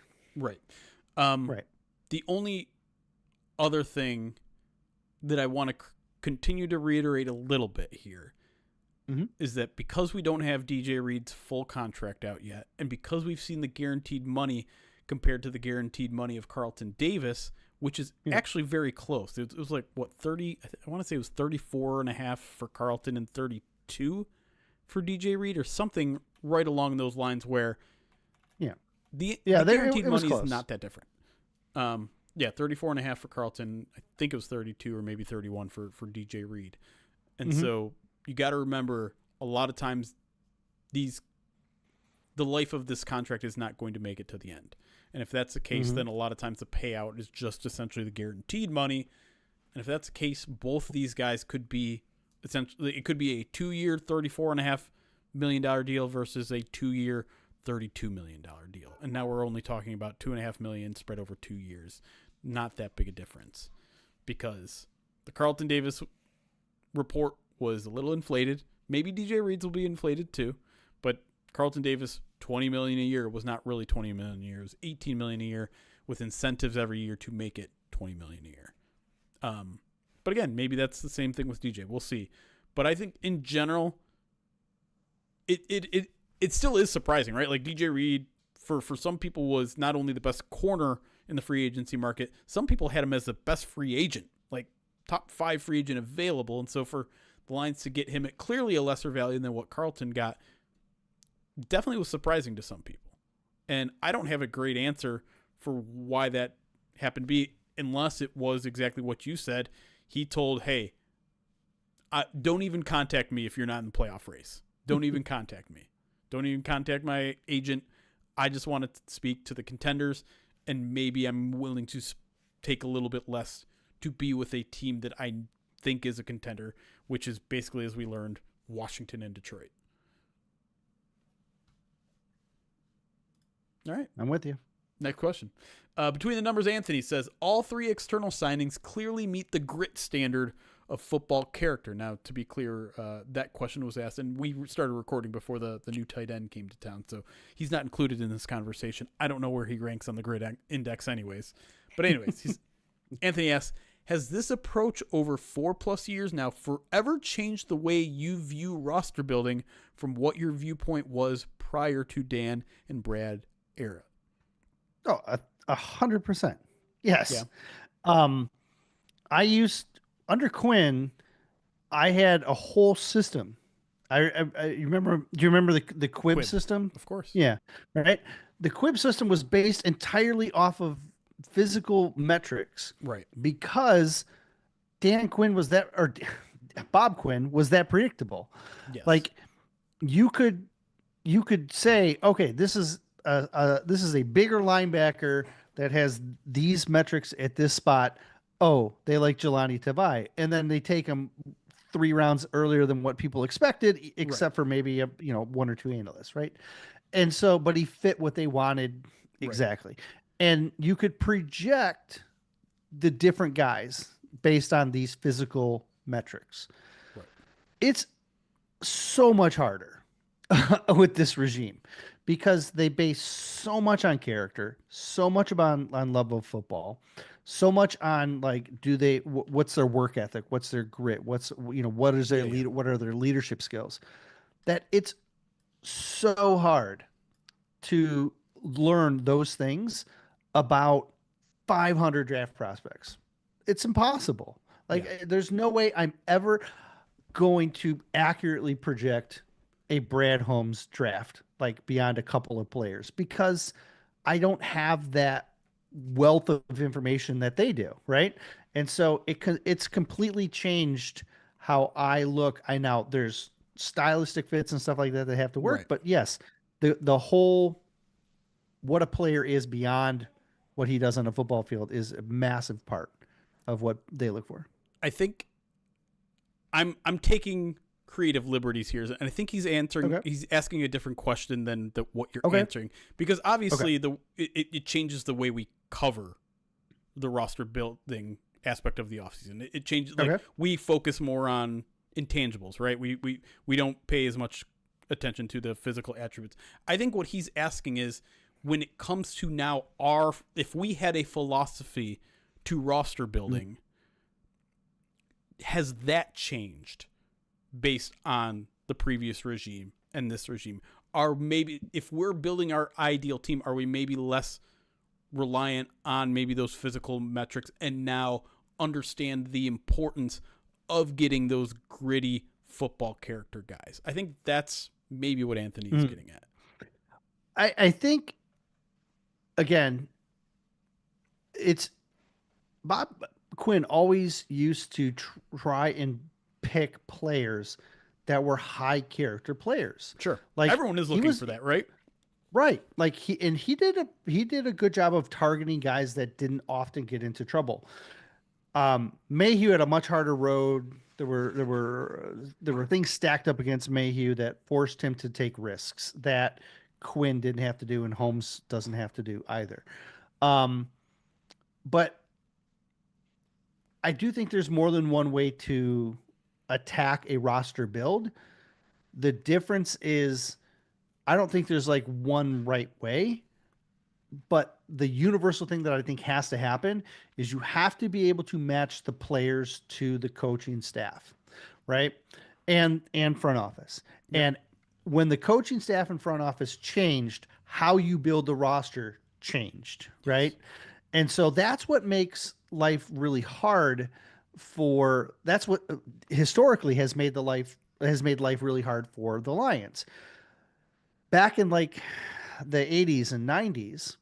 How much, right. The only other thing that I want to continue to reiterate a little bit here is that because we don't have DJ Reed's full contract out yet, and because we've seen the guaranteed money compared to the guaranteed money of Carlton Davis, which is actually very close. It was like, what, 30? I want to say it was 34 and a half for Carlton and 32 for DJ Reed, or something right along those lines, where the guaranteed money is not that different. 34 and a half for Carlton. I think it was 32 or maybe 31 for DJ Reed. And so you got to remember, a lot of times the life of this contract is not going to make it to the end. And if that's the case, then a lot of times the payout is just essentially the guaranteed money. And if that's the case, both of these guys could be essentially, it could be a 2-year, $34.5 million deal versus a 2-year, $32 million deal. And now we're only talking about $2.5 million spread over 2 years. Not that big a difference, because the Carlton Davis report was a little inflated. Maybe DJ Reed's will be inflated too, but Carlton Davis, $20 million a year, was not really $20 million a year. It was $18 million a year with incentives every year to make it $20 million a year. But again, maybe that's the same thing with DJ. We'll see. But I think in general, it still is surprising, right? Like, DJ Reed, for some people, was not only the best corner in the free agency market, some people had him as the best free agent, like top 5 free agent available. And so for the Lions to get him at clearly a lesser value than what Carlton got definitely was surprising to some people. And I don't have a great answer for why that happened to be, unless it was exactly what you said. He told, hey, don't even contact me if you're not in the playoff race. Don't even contact me. Don't even contact my agent. I just want to speak to the contenders, and maybe I'm willing to take a little bit less to be with a team that I think is a contender, which is basically, as we learned, Washington and Detroit. All right. I'm with you. Next question. Between the numbers, Anthony says, all 3 external signings clearly meet the grit standard of football character. Now, to be clear, that question was asked, and we started recording before the new tight end came to town, so he's not included in this conversation. I don't know where he ranks on the grit index anyways. But anyways, Anthony asks, has this approach over 4+ years now forever changed the way you view roster building from what your viewpoint was prior to Dan and Brad era? Oh, 100%. Yes. Yeah. I used, under Quinn, I had a whole system. You remember? Do you remember the Quib system? Of course. Yeah. Right. The Quib system was based entirely off of physical metrics. Right. Because Dan Quinn was that, or Bob Quinn was that predictable. Yes. Like, you could say, okay, this is a bigger linebacker that has these metrics at this spot. Oh, they like Jelani Tavai, and then they take him 3 rounds earlier than what people expected, except for maybe 1 or 2 analysts, right? And so, but he fit what they wanted exactly. Right. And you could project the different guys based on these physical metrics. Right. It's so much harder with this regime, because they base so much on character, so much on love of football, so much on, like, what's their work ethic, what's their grit, what is their what are their leadership skills, that it's so hard to learn those things about 500 draft prospects. It's impossible. There's no way I'm ever going to accurately project a Brad Holmes draft, like, beyond a couple of players, because I don't have that wealth of information that they do, right? And so it's completely changed how I look. Now there's stylistic fits and stuff like that that have to work, but yes, the whole what a player is beyond what he does on a football field is a massive part of what they look for. I think I'm taking creative liberties here, and I think he's answering. He's asking a different question than what you're answering, because obviously it changes the way we cover the roster building aspect of the offseason. It changes. We focus more on intangibles, right? We don't pay as much attention to the physical attributes. I think what he's asking is, when it comes to now, if we had a philosophy to roster building, has that changed based on the previous regime and this regime? Are maybe, if we're building our ideal team, are we maybe less reliant on maybe those physical metrics and now understand the importance of getting those gritty football character guys? I think that's maybe what Anthony's getting at. I think, again, it's Bob Quinn always used to try and pick players that were high character players. Sure. Like everyone is looking for that, right? Right. Like he did a good job of targeting guys that didn't often get into trouble. Mayhew had a much harder road. There were things stacked up against Mayhew that forced him to take risks that Quinn didn't have to do and Holmes doesn't have to do either. But I do think there's more than one way to attack a roster build. The difference is, I don't think there's like one right way, but the universal thing that I think has to happen is you have to be able to match the players to the coaching staff, right? And front office. Yep. And when the coaching staff and front office changed, how you build the roster changed, right? Yes. And so that's what makes life really hard that's what historically has made life really hard for the Lions. Back in like the 80s and 90s,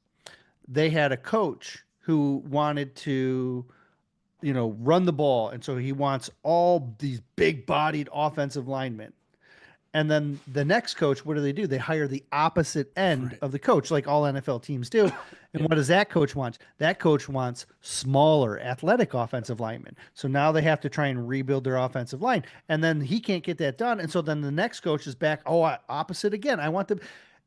they had a coach who wanted to, run the ball. And so he wants all these big bodied offensive linemen. And then the next coach, what do? They hire the opposite end of the coach, like all NFL teams do. And what does that coach want? That coach wants smaller, athletic offensive linemen. So now they have to try and rebuild their offensive line. And then he can't get that done. And so then the next coach is back, opposite again. I want them.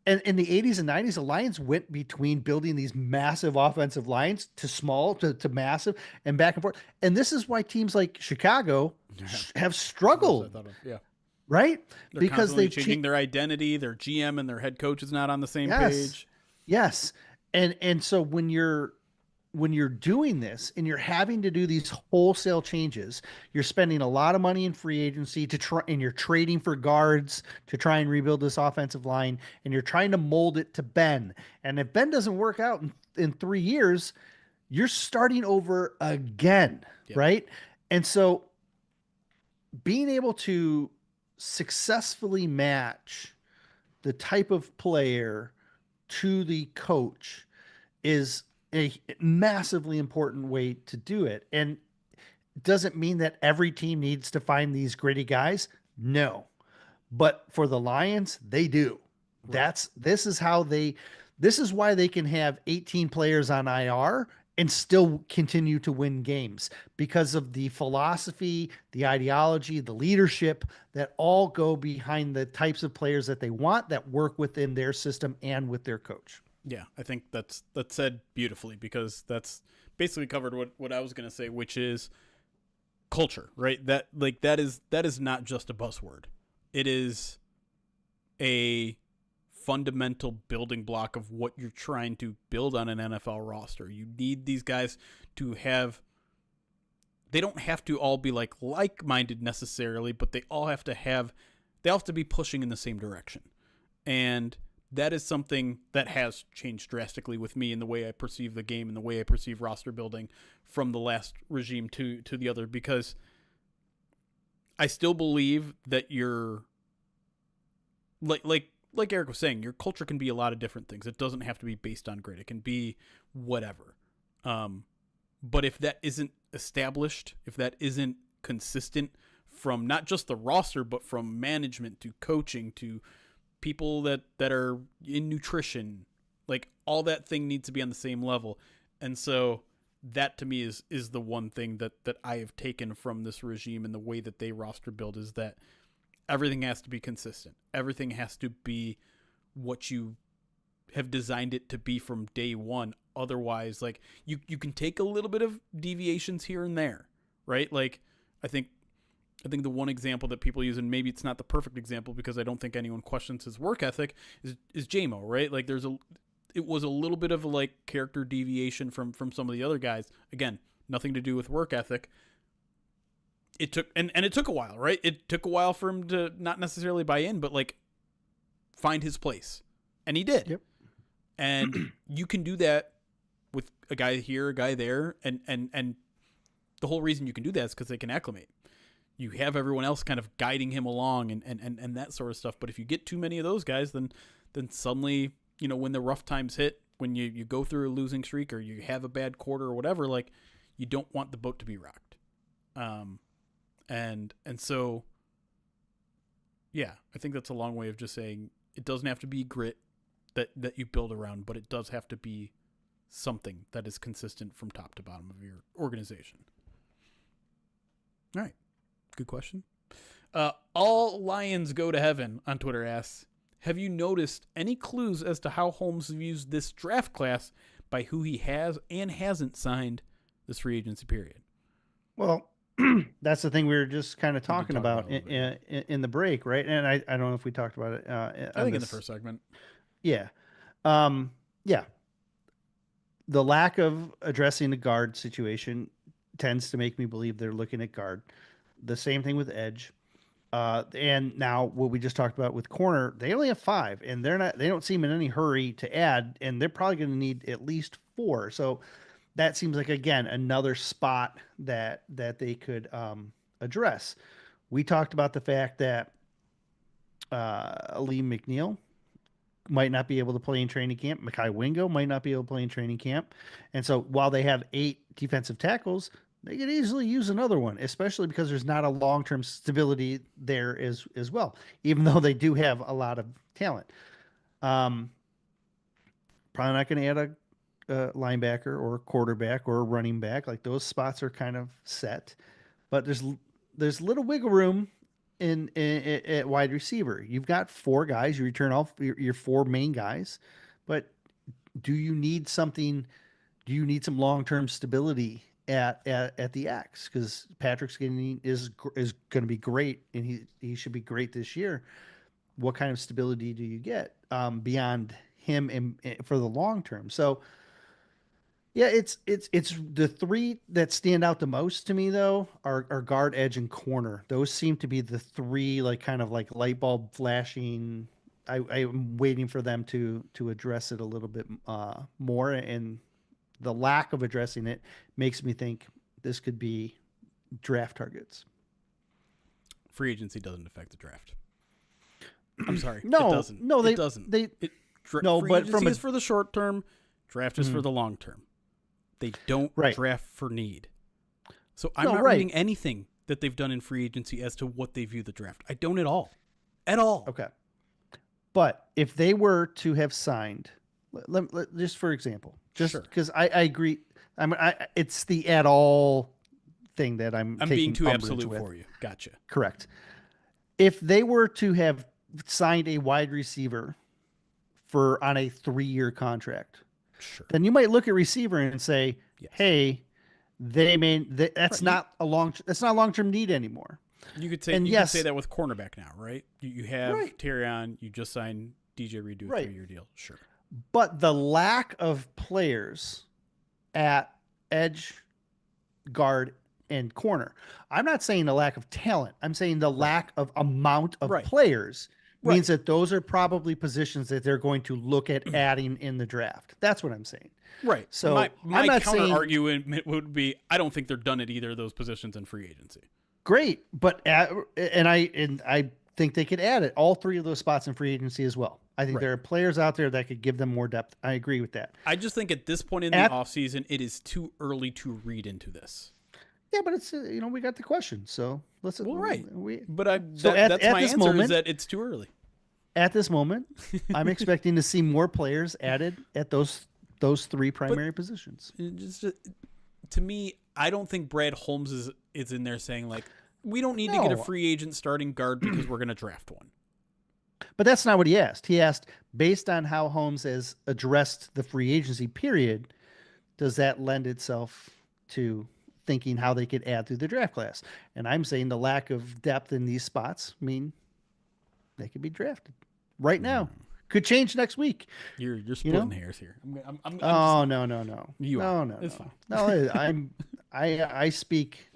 And in the 80s and 90s, the Lions went between building these massive offensive lines to small to massive and back and forth. And this is why teams like Chicago have struggled. Right? They're because they're changing their identity, their GM and their head coach is not on the same page. Yes. And so when you're doing this and you're having to do these wholesale changes, you're spending a lot of money in free agency and you're trading for guards to try and rebuild this offensive line, and you're trying to mold it to Ben. And if Ben doesn't work out in 3 years, you're starting over again. Yep. Right? And so being able to successfully match the type of player to the coach is a massively important way to do it. And it doesn't mean that every team needs to find these gritty guys. No. But for the Lions, they do. Right. This is why they can have 18 players on IR and still continue to win games, because of the philosophy, the ideology, the leadership that all go behind the types of players that they want that work within their system and with their coach. Yeah, I think that's said beautifully, because that's basically covered what I was going to say, which is culture, right? That is not just a buzzword. It is a fundamental building block of what you're trying to build on an NFL roster. You need these guys to have, they don't have to all be like-minded necessarily, but they have to be pushing in the same direction. And that is something that has changed drastically with me in the way I perceive the game and the way I perceive roster building from the last regime to the other, because I still believe that you're like Erik was saying, your culture can be a lot of different things. It doesn't have to be based on grit. It can be whatever. But if that isn't established, if that isn't consistent from not just the roster, but from management to coaching to people that are in nutrition, like all that thing needs to be on the same level. And so that to me is the one thing that I have taken from this regime and the way that they roster build, is that everything has to be consistent. Everything has to be what you have designed it to be from day one. Otherwise, like you can take a little bit of deviations here and there, right? Like I think the one example that people use, and maybe it's not the perfect example because I don't think anyone questions his work ethic, is JMO, right? Like it was a little bit of a like character deviation from some of the other guys. Again, nothing to do with work ethic. it took and it took a while, right? It took a while for him to not necessarily buy in, but like find his place. And he did. Yep. And you can do that with a guy here, a guy there, and the whole reason you can do that is because they can acclimate. You have everyone else kind of guiding him along and that sort of stuff. But if you get too many of those guys, then suddenly, you know, when the rough times hit, when you go through a losing streak or you have a bad quarter or whatever, like you don't want the boat to be rocked. And so, yeah, I think that's a long way of just saying it doesn't have to be grit that you build around, but it does have to be something that is consistent from top to bottom of your organization. All right. Good question. All Lions Go to Heaven on Twitter asks, have you noticed any clues as to how Holmes views this draft class by who he has and hasn't signed this free agency period? Well, that's the thing we were just kind of talking about in the break, right? And I don't know if we talked about it. I think in the first segment. Yeah. Yeah. The lack of addressing the guard situation tends to make me believe they're looking at guard. The same thing with edge. And now what we just talked about with corner, they only have 5 and they don't seem in any hurry to add, and they're probably going to need at least 4. So that seems like, again, another spot that they could address. We talked about the fact that Aleem McNeil might not be able to play in training camp. Mekhi Wingo might not be able to play in training camp. And so while they have 8 defensive tackles, they could easily use another one, especially because there's not a long-term stability there as well, even though they do have a lot of talent. Probably not going to add a linebacker or a quarterback or a running back. Like, those spots are kind of set, but there's little wiggle room in at wide receiver. You've got 4 guys. You return all your 4 main guys, but do you need something? Do you need some long-term stability at the X? Because Patrick's is going to be great, and he should be great this year. What kind of stability do you get beyond him and for the long term? So yeah, it's the 3 that stand out the most to me, though, are guard, edge, and corner. Those seem to be the 3 like kind of like light bulb flashing. I'm waiting for them to address it a little bit more, and the lack of addressing it makes me think this could be draft targets. Free agency doesn't affect the draft. I'm sorry. No, it doesn't. No, it doesn't. No, free but agency is for the short term. Draft is for the long term. They don't draft for need. So I'm not reading anything that they've done in free agency as to what they view the draft. I don't at all. At all. Okay. But if they were to have signed, just for example, just because I agree, it's the at all thing that I'm being too absolute with. For you. Gotcha. Correct. If they were to have signed a wide receiver on a 3-year contract, then you might look at receiver and say, hey, that's not a long-term need anymore. You could say could say that with cornerback now, right? You have Terrion, you just signed DJ Reed to a 3-year deal. Sure. But the lack of players at edge, guard, and corner. I'm not saying the lack of talent. I'm saying the lack of amount of players means that those are probably positions that they're going to look at adding in the draft. That's what I'm saying. Right. So my counter argument would be, I don't think they're done at either of those positions in free agency. Great, but I think they could add it all 3 of those spots in free agency as well. I think there are players out there that could give them more depth. I agree with that. I just think at this point in the offseason, it is too early to read into this. Yeah, but it's we got the question, so let's. Well, right. That's my answer moment, is that it's too early. At this moment, I'm expecting to see more players added at those 3 primary positions. To me, I don't think Brad Holmes is in there saying like, we don't need to get a free agent starting guard because we're going to draft one. But that's not what he asked. He asked, based on how Holmes has addressed the free agency period, does that lend itself to thinking how they could add through the draft class? And I'm saying the lack of depth in these spots mean they could be drafted right now. Could change next week. You're splitting hairs here. No. You are. No. It's fine. No, I speak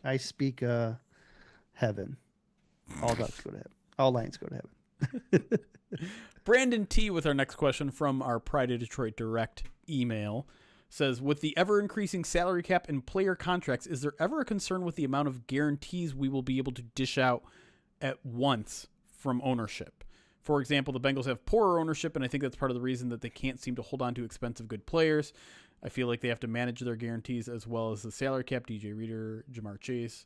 heaven. All ducks go to heaven. All lions go to heaven. Brandon T with our next question from our Pride of Detroit Direct email says, with the ever increasing salary cap and player contracts, is there ever a concern with the amount of guarantees we will be able to dish out at once from ownership? For example, the Bengals have poorer ownership, and I think that's part of the reason that they can't seem to hold on to expensive, good players. I feel like they have to manage their guarantees as well as the salary cap. DJ Reader, Jamar Chase,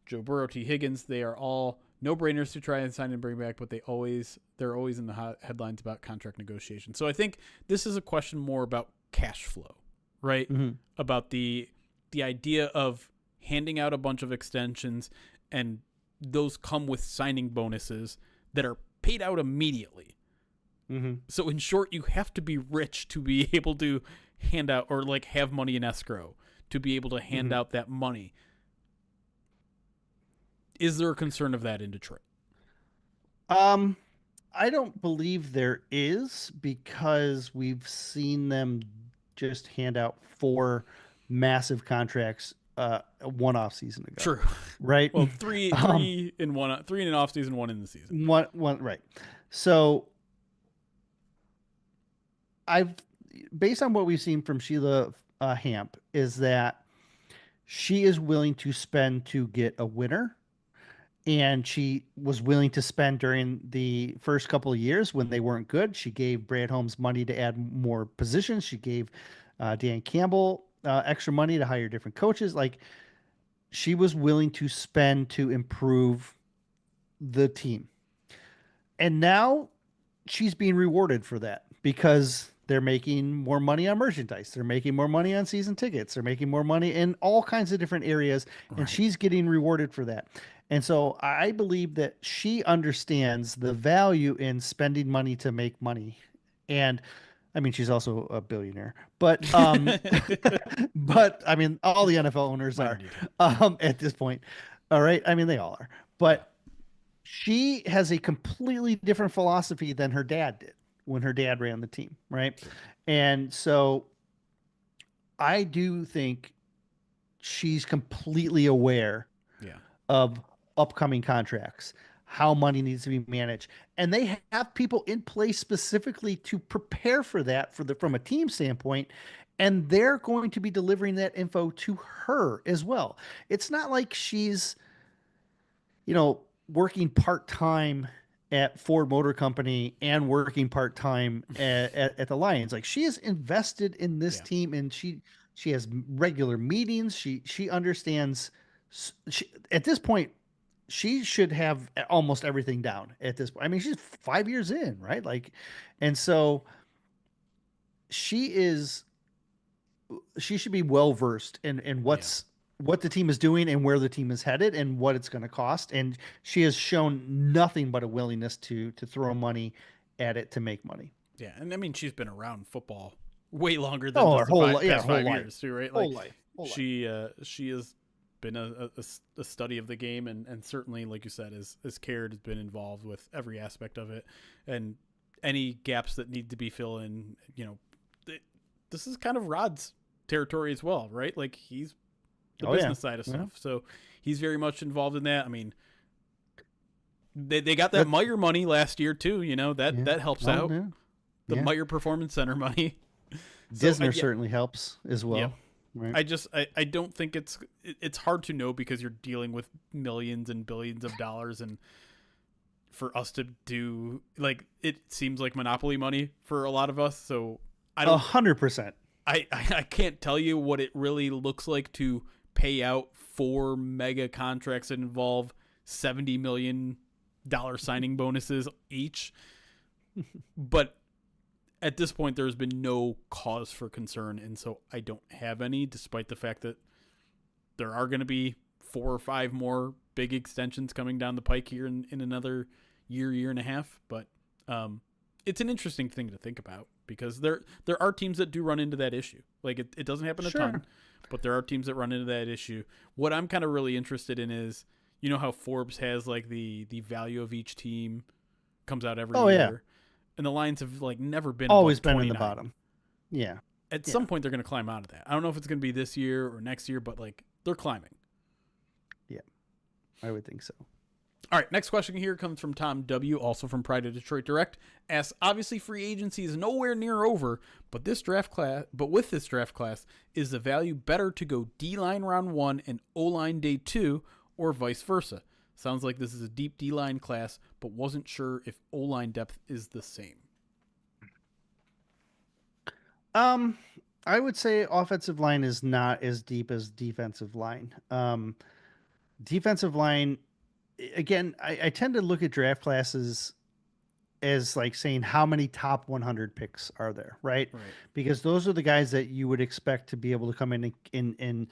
Joe Burrow, T. Higgins, they are all no-brainers to try and sign and bring back, but they're always in the headlines about contract negotiations. So I think this is a question more about cash flow, right? Mm-hmm. About the idea of handing out a bunch of extensions, and those come with signing bonuses that are paid out immediately. Mm-hmm. So in short, you have to be rich to be able to hand out, or like have money in escrow to be able to hand out that money. Is there a concern of that in Detroit? I don't believe there is, because we've seen them just hand out 4 massive contracts one off season ago. True. Right? Well, three in one, 3 in an off season, 1 in the season. One right. So based on what we've seen from Sheila Hamp, is that she is willing to spend to get a winner. And she was willing to spend during the first couple of years when they weren't good. She gave Brad Holmes money to add more positions. She gave Dan Campbell extra money to hire different coaches. Like, she was willing to spend to improve the team. And now she's being rewarded for that, because they're making more money on merchandise. They're making more money on season tickets. They're making more money in all kinds of different areas. Right. And she's getting rewarded for that. And so I believe that she understands the value in spending money to make money. And I mean, she's also a billionaire, but but I mean, all the NFL owners are at this point. All right. I mean, they all are, but she has a completely different philosophy than her dad did when her dad ran the team. Right. And so I do think she's completely aware of upcoming contracts, how money needs to be managed, and they have people in place specifically to prepare for that from a team standpoint, and they're going to be delivering that info to her as well. It's not like she's, working part-time at Ford Motor Company and working part-time at the Lions. Like, she is invested in this team, and she has regular meetings. She understands. At this point, she should have almost everything down at this point. I mean, she's 5 years in, right? Like, and so she should be well-versed in what the team is doing and where the team is headed and what it's going to cost. And she has shown nothing but a willingness to throw money at it to make money. Yeah. And I mean, she's been around football way longer than the past 5 years too, right? Like, whole life. She is been a study of the game, and certainly, like you said, is cared, has been involved with every aspect of it, and any gaps that need to be filled in. This is kind of Rod's territory as well, right? Like, he's the business side of stuff, so he's very much involved in that. I mean, they got that Meyer money last year too. That helps out. Yeah. The Meyer Performance Center money. Disner certainly helps as well. Yep. Right. I don't think it's hard to know, because you're dealing with millions and billions of dollars, and for us to do, like, it seems like monopoly money for a lot of us. So I don't 100%. I can't tell you what it really looks like to pay out 4 mega contracts that involve $70 million signing bonuses each, but at this point, there's been no cause for concern, and so I don't have any, despite the fact that there are going to be 4 or 5 more big extensions coming down the pike here in another year and a half. But it's an interesting thing to think about, because there are teams that do run into that issue. Like, it doesn't happen a ton, but there are teams that run into that issue. What I'm kind of really interested in is, how Forbes has, like, the value of each team comes out every year. Yeah. And the Lions have, like, never been always been in the bottom. Yeah. At some point, they're going to climb out of that. I don't know if it's going to be this year or next year, but, like, they're climbing. Yeah, I would think so. All right, next question here comes from Tom W., also from Pride of Detroit Direct. Asks, obviously free agency is nowhere near over, but with this draft class, is the value better to go D-line round 1 and O-line day 2, or vice versa? Sounds like this is a deep D-line class, but wasn't sure if O-line depth is the same. I would say offensive line is not as deep as defensive line. Defensive line, again, I tend to look at draft classes as like saying how many top 100 picks are there, right? Right. Because those are the guys that you would expect to be able to come in and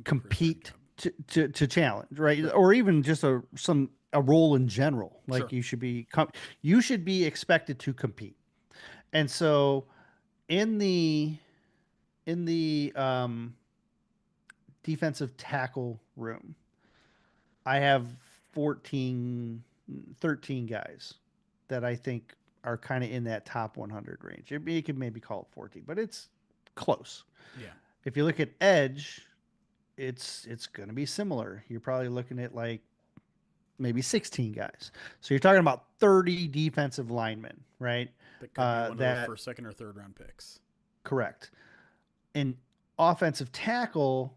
compete to challenge, right? Or even just a role in general. Like Sure. you should be expected to compete. And so in the defensive tackle room, I have 14, 13 guys that I think are kind of in that top 100 range. You could maybe call it 14, but it's close. Yeah. If you look at edge, it's going to be similar. You're probably looking at like maybe 16 guys. So you're talking about 30 defensive linemen, right? That could be one of those first, second, or third round picks. Correct. In offensive tackle,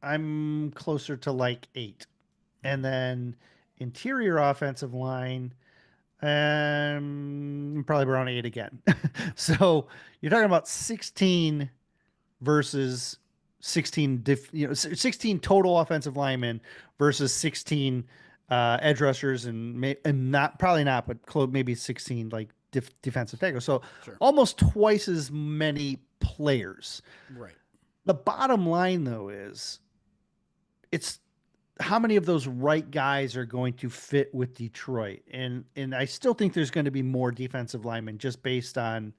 I'm closer to like 8. And then interior offensive line, probably around 8 again. So you're talking about 16 versus 16 16 total offensive linemen versus 16 edge rushers and not probably not, but maybe 16 like defensive tackles. So Sure. almost twice as many players. Right. The bottom line though is it's how many of those right guys are going to fit with Detroit? And I still think there's going to be more defensive linemen just based on,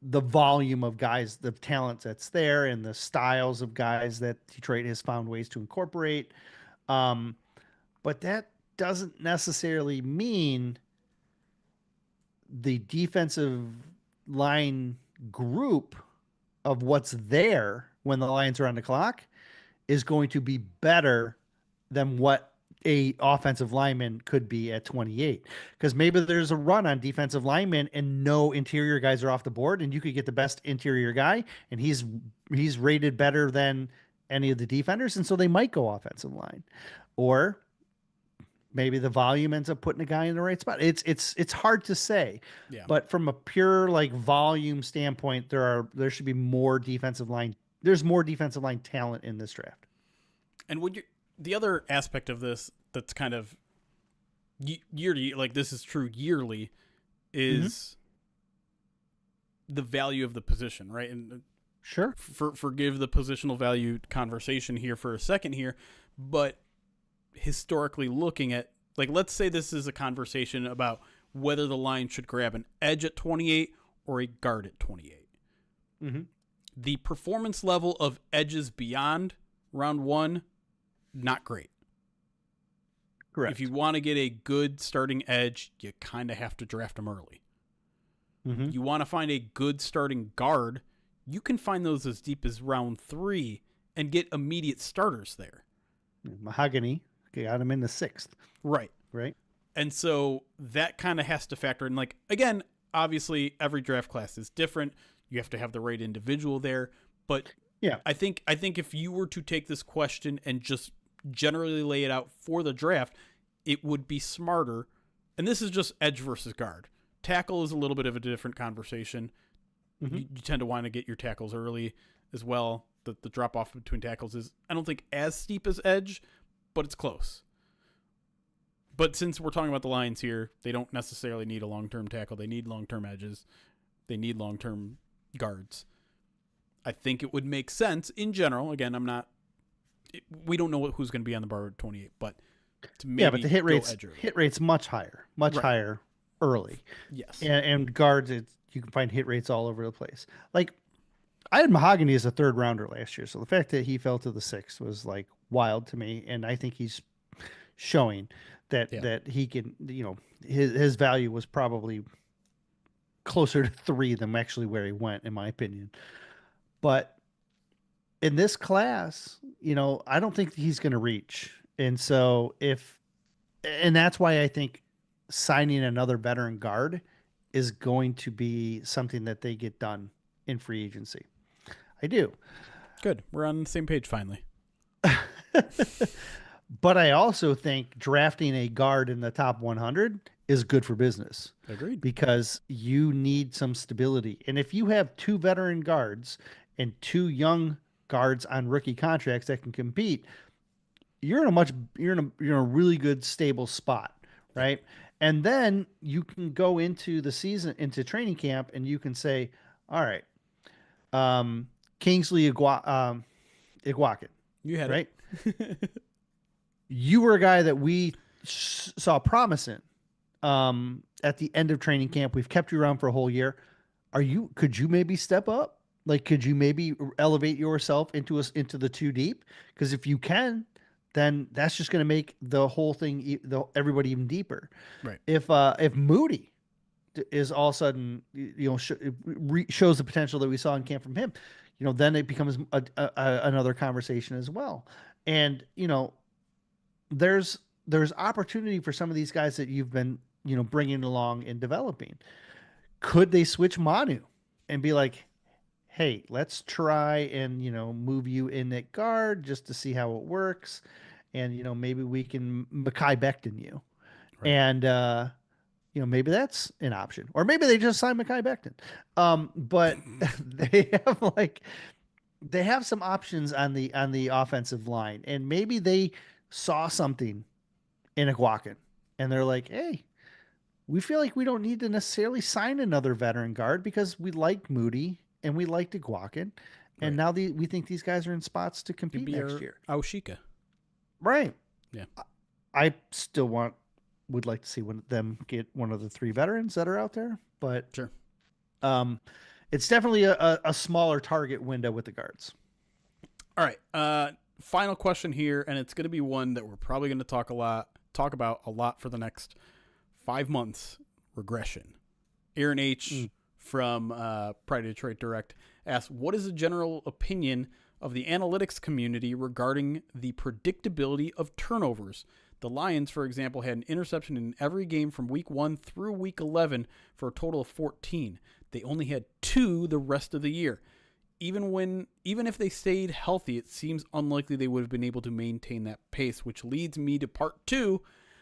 the volume of guys, the talent that's there and the styles of guys that Detroit has found ways to incorporate. But that doesn't necessarily mean the defensive line group of what's there when the Lions are on the clock is going to be better than what a offensive lineman could be at 28. Because maybe there's a run on defensive linemen and no interior guys are off the board, and you could get the best interior guy, and he's rated better than any of the defenders, and so they might go offensive line. Or maybe the volume ends up putting a guy in the right spot. It's hard to say. Yeah. But from a pure like volume standpoint, there should be more defensive line. There's more defensive line talent in this draft. And the other aspect of this that's kind of yearly, like this is true yearly, is the value of the position, right? And sure, forgive the positional value conversation here for a second here, but historically looking at, like, let's say this is a conversation about whether the line should grab an edge at 28 or a guard at 28. The performance level of edges beyond round 1, not great. Correct. If you want to get a good starting edge, you kind of have to draft them early. You want to find a good starting guard, you can find those as deep as round 3 and get immediate starters there. Mahogany got him in the 6th. Right. Right. And so that kind of has to factor in. Like, again, obviously every draft class is different. You have to have the right individual there. But yeah, I think if you were to take this question and just generally lay it out for the draft, it would be smarter. And this is just edge versus guard. Tackle is a little bit of a different conversation. You tend to want to get your tackles early as well. The drop off between tackles is, I don't think, as steep as edge, but it's close. But since we're talking about the Lions here, they don't necessarily need a long-term tackle. They need long-term edges. They need long-term guards. I think it would make sense in general. Again, we don't know who's going to be on the bar at 28, but to maybe but the hit rate's much higher early. Yes. And guards, you can find hit rates all over the place. Like, I had Mahogany as a 3rd rounder last year. So the fact that he fell to the 6th was like wild to me. And I think he's showing that he can, his value was probably closer to 3 than actually where he went, in my opinion. But in this class, I don't think he's going to reach. And so if And that's why I think signing another veteran guard is going to be something that they get done in free agency. I do. Good. We're on the same page finally. But I also think drafting a guard in the top 100 is good for business. Agreed. Because you need some stability. And if you have two veteran guards and two young guards on rookie contracts that can compete, you're in a really good stable spot, right? And then you can go into the season, into training camp, and you can say, all right, Kingsley Iguakin, You had right? it. You were a guy that we saw promise in at the end of training camp. We've kept you around for a whole year. Could you maybe step up? Like, could you maybe elevate yourself into the two deep? Because if you can, then that's just going to make the whole thing, everybody even deeper. Right. If Moody is all of a sudden, shows the potential that we saw in camp from him, then it becomes another conversation as well. And, there's opportunity for some of these guys that you've been, bringing along and developing. Could they switch Manu and be like, hey, let's try and, move you in at guard just to see how it works. And, maybe we can Mekhi Becton you. Right. And, maybe that's an option. Or maybe they just sign Mekhi Becton. But they have some options on the offensive line. And maybe they saw something in Iguakin. And they're like, hey, we feel like we don't need to necessarily sign another veteran guard because we like Moody and we like Iguakin. And now we think these guys are in spots to compete next year. Aoshika. Right. Yeah. I still would like to see them get one of the three veterans that are out there, but sure. It's definitely a smaller target window with the guards. All right. Final question here, and it's going to be one that we're probably going to talk about a lot for the next 5 months. Regression. Aaron H. from Pride of Detroit Direct asks, what is the general opinion of the analytics community regarding the predictability of turnovers? The Lions, for example, had an interception in every game from week 1 through week 11 for a total of 14. They only had 2 the rest of the year. Even if they stayed healthy, it seems unlikely they would have been able to maintain that pace, which leads me to part 2.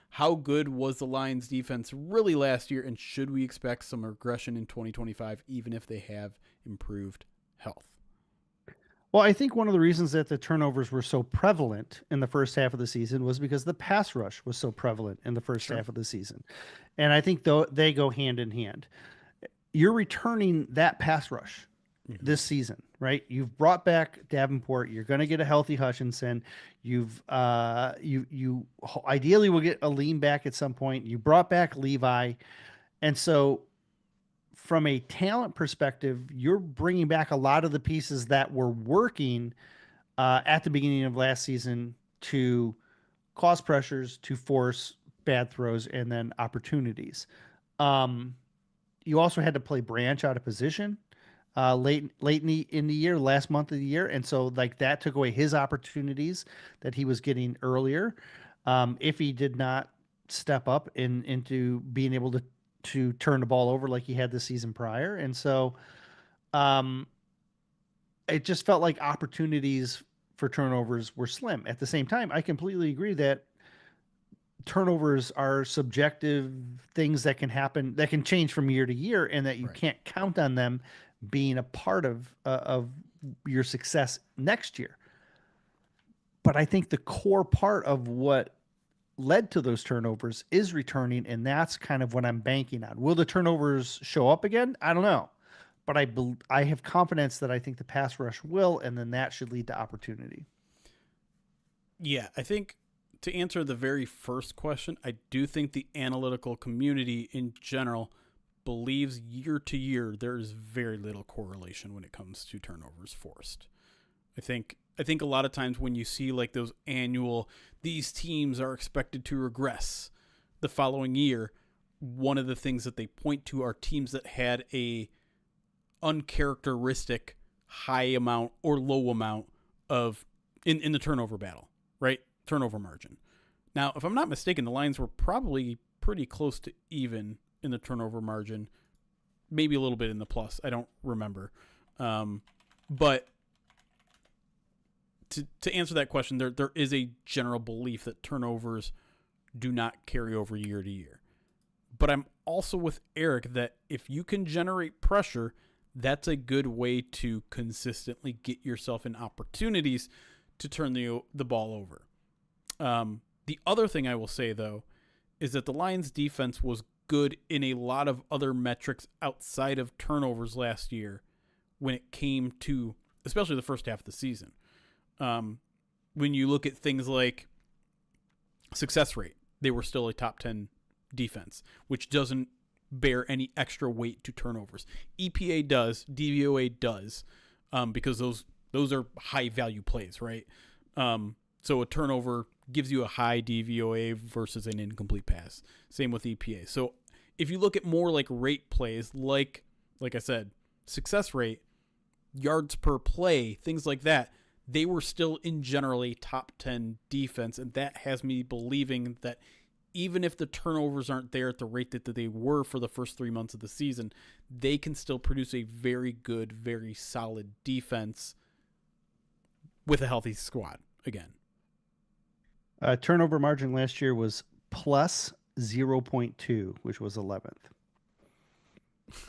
How good was the Lions defense really last year, and should we expect some regression in 2025, even if they have improved health? Well, I think one of the reasons that the turnovers were so prevalent in the first half of the season was because the pass rush was so prevalent in the first half of the season. And I think they go hand in hand. You're returning that pass rush this season, right? You've brought back Davenport. You're going to get a healthy Hutchinson. You ideally will get a lean back at some point. You brought back Levi. And so from a talent perspective, you're bringing back a lot of the pieces that were working at the beginning of last season to cause pressures, to force bad throws, and then opportunities. You also had to play Branch out of position late in the year, last month of the year, and so that took away his opportunities that he was getting earlier. If he did not step up into being able to turn the ball over like he had the season prior, and so it just felt like opportunities for turnovers were slim. At the same time, I completely agree that turnovers are subjective things that can happen, that can change from year to year, and that you can't count on them being a part of your success next year. But I think the core part of what led to those turnovers is returning, and that's kind of what I'm banking on. Will the turnovers show up again? I don't know. But I have confidence that I think the pass rush will, and then that should lead to opportunity. Yeah, I think to answer the very first question, I do think the analytical community in general believes year to year there is very little correlation when it comes to turnovers forced. I think a lot of times when you see like those annual, these teams are expected to regress the following year, one of the things that they point to are teams that had a uncharacteristic high amount or low amount of in the turnover battle, right? Turnover margin. Now, if I'm not mistaken, the Lions were probably pretty close to even in the turnover margin, maybe a little bit in the plus. I don't remember. But to answer that question, there is a general belief that turnovers do not carry over year to year. But I'm also with Erik that if you can generate pressure, that's a good way to consistently get yourself in opportunities to turn the ball over. The other thing I will say, though, is that the Lions' defense was good in a lot of other metrics outside of turnovers last year when it came to, especially the first half of the season. When you look at things like success rate, they were still a top 10 defense, which doesn't bear any extra weight to turnovers. EPA does, DVOA does, because those are high value plays, right? So a turnover gives you a high DVOA versus an incomplete pass. Same with EPA. So if you look at more like rate plays, like I said, success rate, yards per play, things like that, they were still in general a top 10 defense, and that has me believing that even if the turnovers aren't there at the rate that they were for the first 3 months of the season, they can still produce a very good, very solid defense with a healthy squad again. Turnover margin last year was plus 0.2, which was 11th.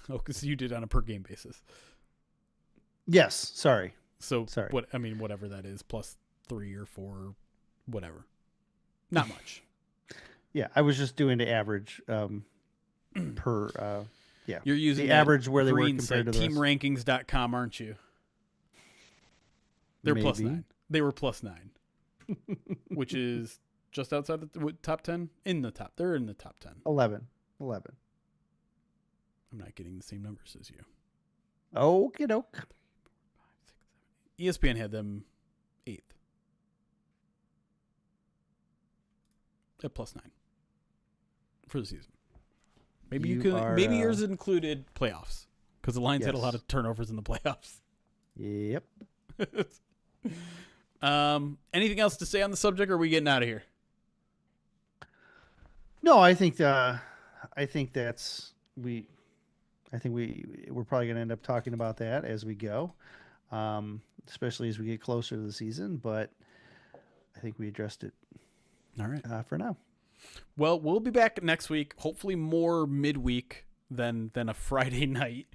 Oh, because you did on a per game basis. Yes, sorry. So whatever that is, plus 3 or 4, whatever. Not much. Yeah, I was just doing the average per. Yeah, you're using the average where they were compared to teamrankings.com, aren't you? They're Maybe. plus 9. They were plus 9. Which is just outside the top 10? They're in the top 10. 11. I'm not getting the same numbers as you. Okie doke. ESPN had them 8th. At plus 9. For the season. Maybe maybe yours included playoffs. Because the Lions had a lot of turnovers in the playoffs. Yep. Anything else to say on the subject, or are we getting out of here? No, I think we're probably going to end up talking about that as we go, especially as we get closer to the season. But I think we addressed it. All right, for now. Well, we'll be back next week. Hopefully, more midweek than a Friday night.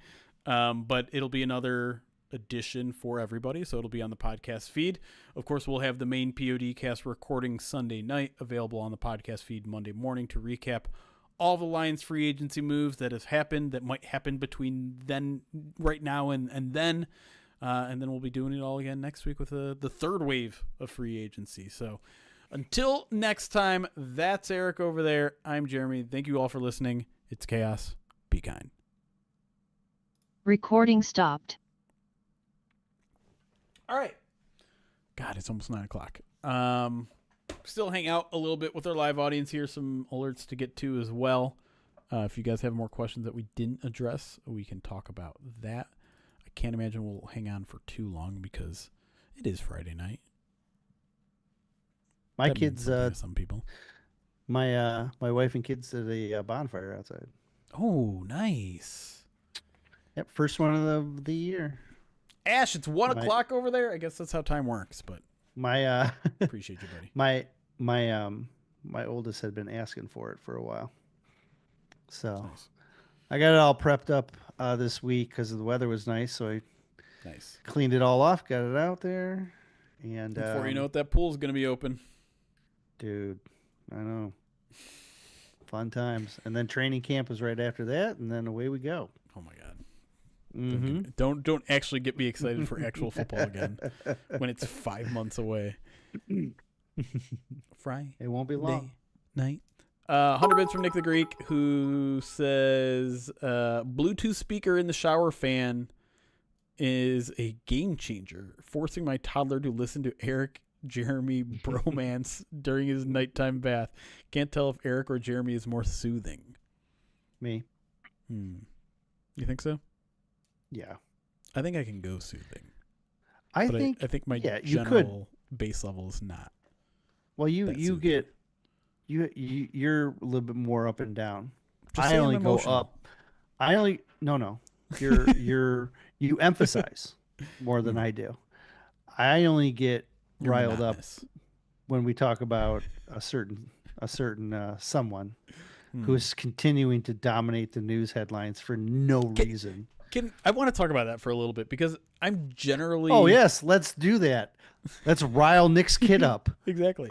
But it'll be another edition for everybody, so it'll be on the podcast feed. Of course, we'll have the main PODcast recording Sunday night, available on the podcast feed Monday morning to recap all the Lions free agency moves that has happened, that might happen between right now and then. And then we'll be doing it all again next week with the third wave of free agency. So until next time, that's Erik over there. I'm Jeremy. Thank you all for listening. It's chaos. Be kind. Recording stopped. All right. God, it's almost 9:00. Still hang out a little bit with our live audience here. Some alerts to get to as well. If you guys have more questions that we didn't address, we can talk about that. I can't imagine we'll hang on for too long because it is Friday night. My kids, some people. My wife and kids did a bonfire outside. Oh, nice. Yep, first one of the year. Ash, it's 1:00 over there. I guess that's how time works, but my appreciate you, buddy. My oldest had been asking for it for a while, so nice. I got it all prepped up this week because the weather was nice. So I cleaned it all off, got it out there, and before you know it, that pool's gonna be open. Dude, I know. Fun times, and then training camp is right after that, and then away we go. Oh my god. Mm-hmm. Don't actually get me excited for actual football again when it's 5 months away. Friday. It won't be long. Night. 100 bits from Nick the Greek, who says Bluetooth speaker in the shower fan is a game changer, forcing my toddler to listen to Erik Jeremy bromance during his nighttime bath. Can't tell if Erik or Jeremy is more soothing. Me. You think so? Yeah. I think I can go soothing. I think my general base level is not. Well, you get you're a little bit more up and down. Just I say I'm only go emotional. up. I only no. You emphasize more than I do. I only get You're riled up monotonous. when we talk about a certain someone who Hmm. is continuing to dominate the news headlines for no Can, reason. can I want to talk about that for a little bit because I'm Oh generally yes, let's do that. Let's rile Nick's kid up. exactly.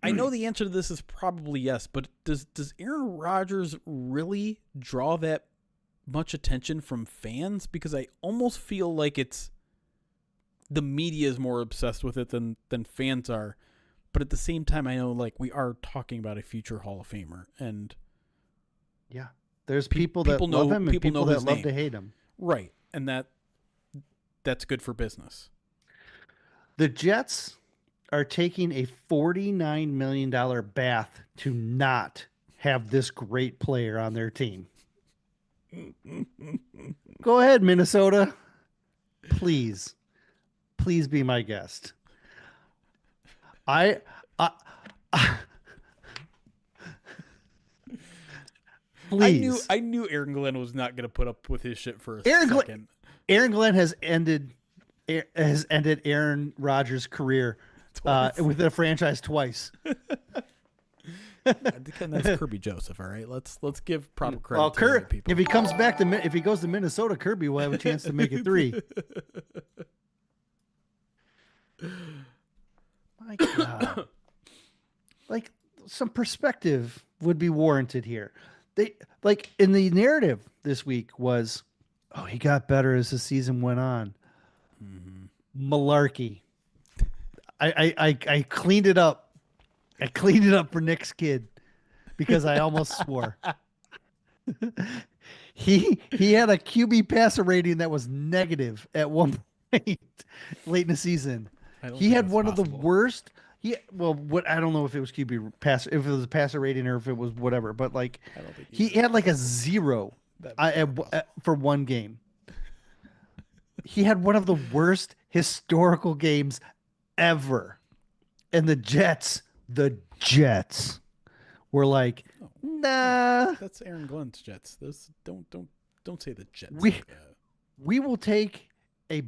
I know the answer to this is probably yes, but does Aaron Rodgers really draw that much attention from fans? Because I almost feel like it's the media is more obsessed with it than fans are. But at the same time, I know like we are talking about a future Hall of Famer, and Yeah. There's people that people love know him and people that his love name, to hate him. right? And that's good for business. The Jets are taking a $49 million bath to not have this great player on their team. Go ahead, Minnesota. Please, please be my guest. I, I, please. I knew Aaron Glenn was not going to put up with his shit for a Aaron Glenn, second. Aaron Glenn has ended Aaron Rodgers' career within a franchise twice. That's Kirby Joseph. All right, let's give proper credit Well, to the right people. if he comes back if he goes to Minnesota, Kirby will have a chance to make it 3. My God, like some perspective would be warranted here. They like in the narrative this week was, oh, he got better as the season went on. Malarkey. I cleaned it up. I cleaned it up for Nick's kid because I almost swore. He had a QB passer rating that was negative at one point late in the season. He had one of the worst. What I don't know if it was QB pass, if it was a passer rating or if it was whatever, but like he had like a 0 for one game. He had one of the worst historical games ever, and the Jets were like, nah. That's Aaron Glenn's Jets. Those don't say the Jets. We will take a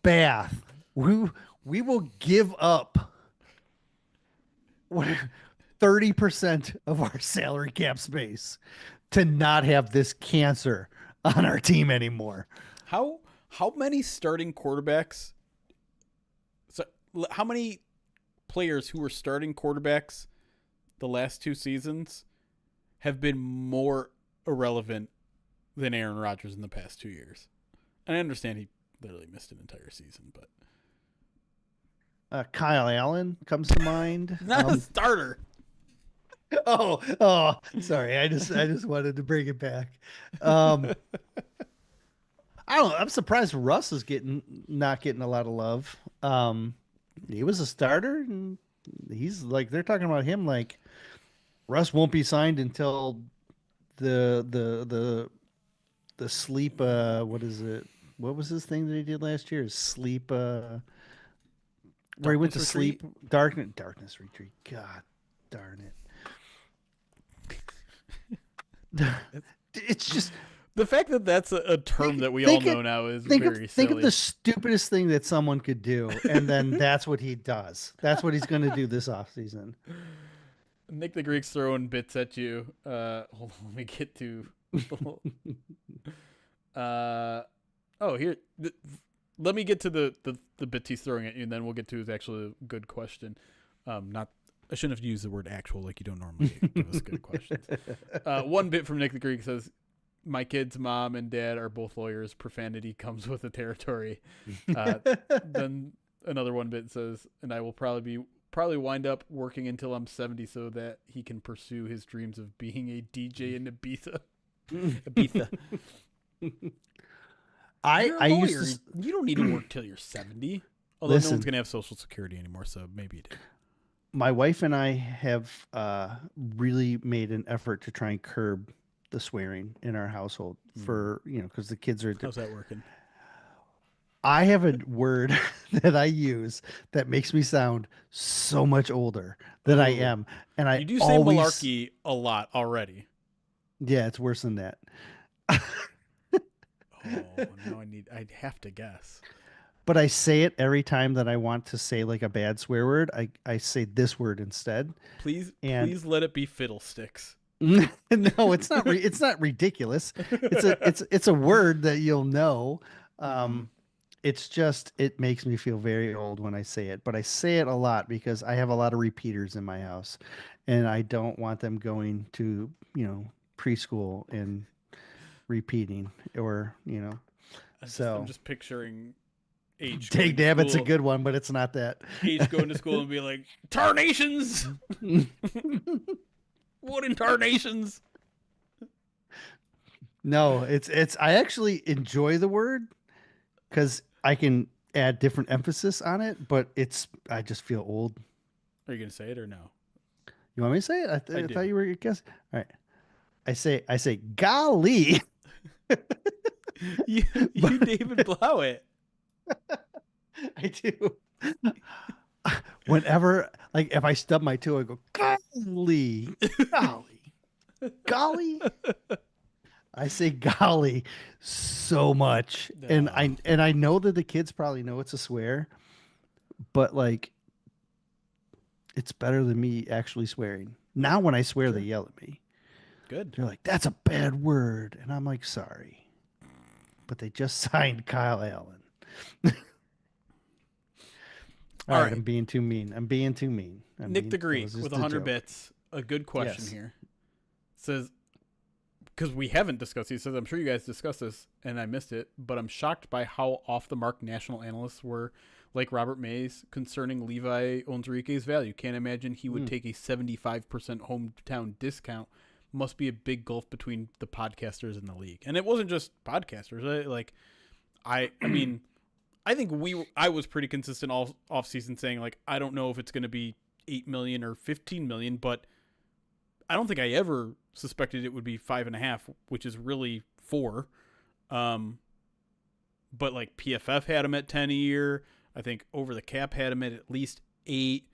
bath. We will give up 30% of our salary cap space to not have this cancer on our team anymore. How many starting quarterbacks? So how many players who were starting quarterbacks the last 2 seasons have been more irrelevant than Aaron Rodgers in the past 2 years? And I understand he literally missed an entire season, but Kyle Allen comes to mind. Not a starter. Oh, sorry. I just wanted to bring it back. I don't know. I'm surprised Russ is not getting a lot of love. He was a starter, and he's like they're talking about him like Russ won't be signed until the sleep. What is it? What was his thing that he did last year? Sleep. Where he went to retreat? sleep. Darkness retreat. God darn it. It's just. The fact that that's a term that we all know now is very silly. Think of the stupidest thing that someone could do, and then that's what he does. That's what he's going to do this offseason. Nick the Greek's throwing bits at you. Hold on, let me get to. Here. Let me get to the bits he's throwing at you, and then we'll get to his actual good question. I shouldn't have used the word actual like you don't normally give us good questions. One bit from Nick the Greek says, my kid's mom and dad are both lawyers. Profanity comes with the territory. Then another one bit says, and I will probably wind up working until I'm 70 so that he can pursue his dreams of being a DJ in Ibiza. Ibiza. You don't need to work till you're 70. Although no one's going to have Social Security anymore, so maybe you do. My wife and I have really made an effort to try and curb the swearing in our household for, because the kids are. How's that working? I have a word that I use that makes me sound so much older than I Ooh. am. And I You do say always, malarkey a lot already. yeah, it's worse than that. Oh, now I'd have to guess. But I say it every time that I want to say like a bad swear word. I say this word instead. Please, And please let it be fiddlesticks. no, it's not. It's not ridiculous. It's a word that you'll know. Mm-hmm. It's just it makes me feel very old when I say it. But I say it a lot because I have a lot of repeaters in my house, and I don't want them going to preschool and repeating or. I'm So just picturing H going Dig to Dab, it's a school. good one, but it's not that. H going to school and be like, "Tarnations! What in tarnations?" No, it's I actually enjoy the word because I can add different emphasis on it, but I just feel old. Are you gonna say it or no? You want me to say it? I I thought do. you were guessing. All right. I say golly. you, you But David Blauett. I do. Whenever like if I stub my toe, I go golly. Golly. Golly. I say golly so much. And No. I know that the kids probably know it's a swear, but like it's better than me actually swearing. Now when I swear they Sure. yell at me. Good. They're like, "That's a bad word." And I'm like, "Sorry." But they just signed Kyle Allen. All All right, right. I'm being too mean. I'm being too mean. Nick the That was Greek with just a 100 joke. bits. A good question Yes. here. Says, because we haven't discussed, he says, I'm sure you guys discussed this and I missed it, but I'm shocked by how off the mark national analysts were, like Robert Mays, concerning Levi Onwuzurike's value. Can't imagine he would Mm. take a 75% hometown discount. Must be a big gulf between the podcasters in the league. And it wasn't just podcasters. I mean, I was pretty consistent all off season saying, like, I don't know if it's going to be 8 million or 15 million, but I don't think I ever suspected it would be 5.5, which is really 4. But like PFF had him at 10 a year. I think Over the Cap had him at least 8.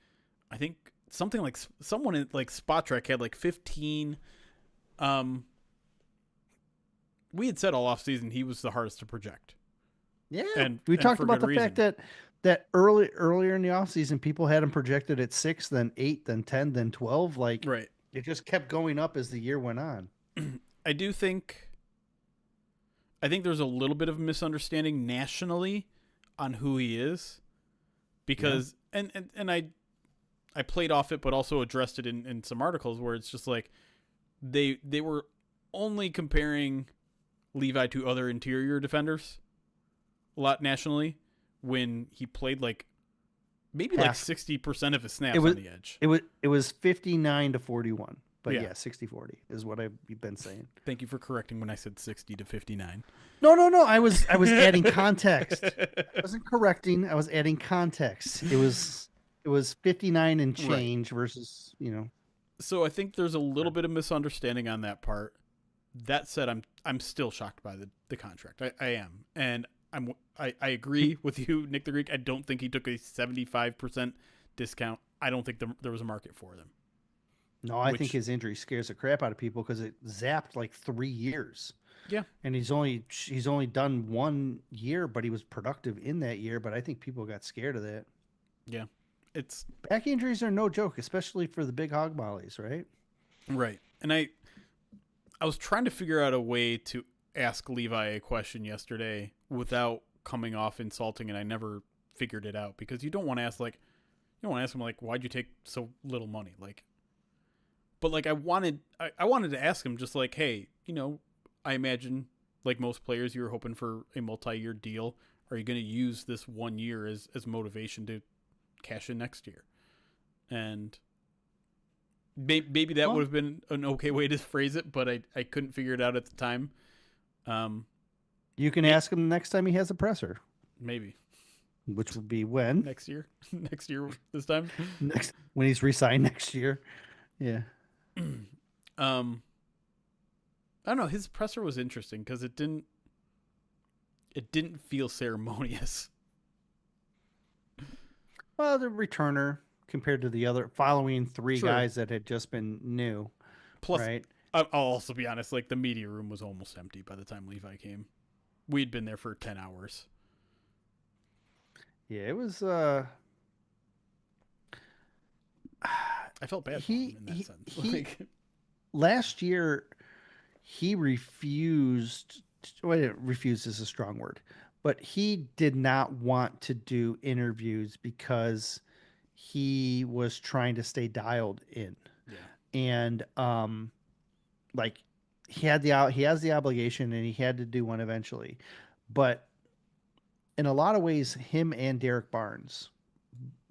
I think something like someone in like Spot Track had like 15. We had said all off season he was the hardest to project. Yeah. And We and talked for about good the fact reason. that earlier in the offseason, people had him projected at 6, then 8, then 10, then 12. Like Right. it just kept going up as the year went on. I do think there's a little bit of misunderstanding nationally on who he is Yeah. because and I played off it but also addressed it in some articles where it's just like they were only comparing Levi to other interior defenders a lot nationally when he played like maybe like Half. 60% of his It snaps was on the edge. it was 59-41. But Yeah. yeah, 60-40 is what I've been saying. Thank you for correcting when I said 60 to 59. No. I was adding context. I wasn't correcting. I was adding context. It was 59 and Right. change versus. So I think there's a little bit of misunderstanding on that part. That said, I'm still shocked by the contract. I am, and I agree with you, Nick the Greek. I don't think he took a 75% discount. I don't think there was a market for them. No, I think his injury scares the crap out of people because it zapped like 3 years. Yeah, And he's only done 1 year, but he was productive in that year. But I think people got scared of that. yeah, it's Back injuries are no joke, especially for the big hog mollies, right? right. And I was trying to figure out a way to ask Levi a question yesterday without coming off insulting, and I never figured it out because you don't want to ask him like, why'd you take so little money, like. But like I wanted to ask him just like, hey, I imagine like most players, you were hoping for a multi-year deal. Are you going to use this 1 year as motivation to cash in next year? And maybe that would have been an okay way to phrase it, but I couldn't figure it out at the time. You can ask him the next time he has a presser, Maybe which will be when next year, this time. next when he's re-signed next year. Yeah. I don't know. His presser was interesting because it didn't. It didn't feel ceremonious. Well, the returner compared to the other following three True. guys that had just been new, Plus, right? I'll also be honest. Like the media room was almost empty by the time Levi came. We'd been there for 10 hours. Yeah, it was. I felt bad for him He in that he sense. he. Like, Last year, he refused. Well, refused is a strong word, but he did not want to do interviews because he was trying to stay dialed in, yeah, and like he has the obligation, and he had to do one eventually, but in a lot of ways, him and Derek Barnes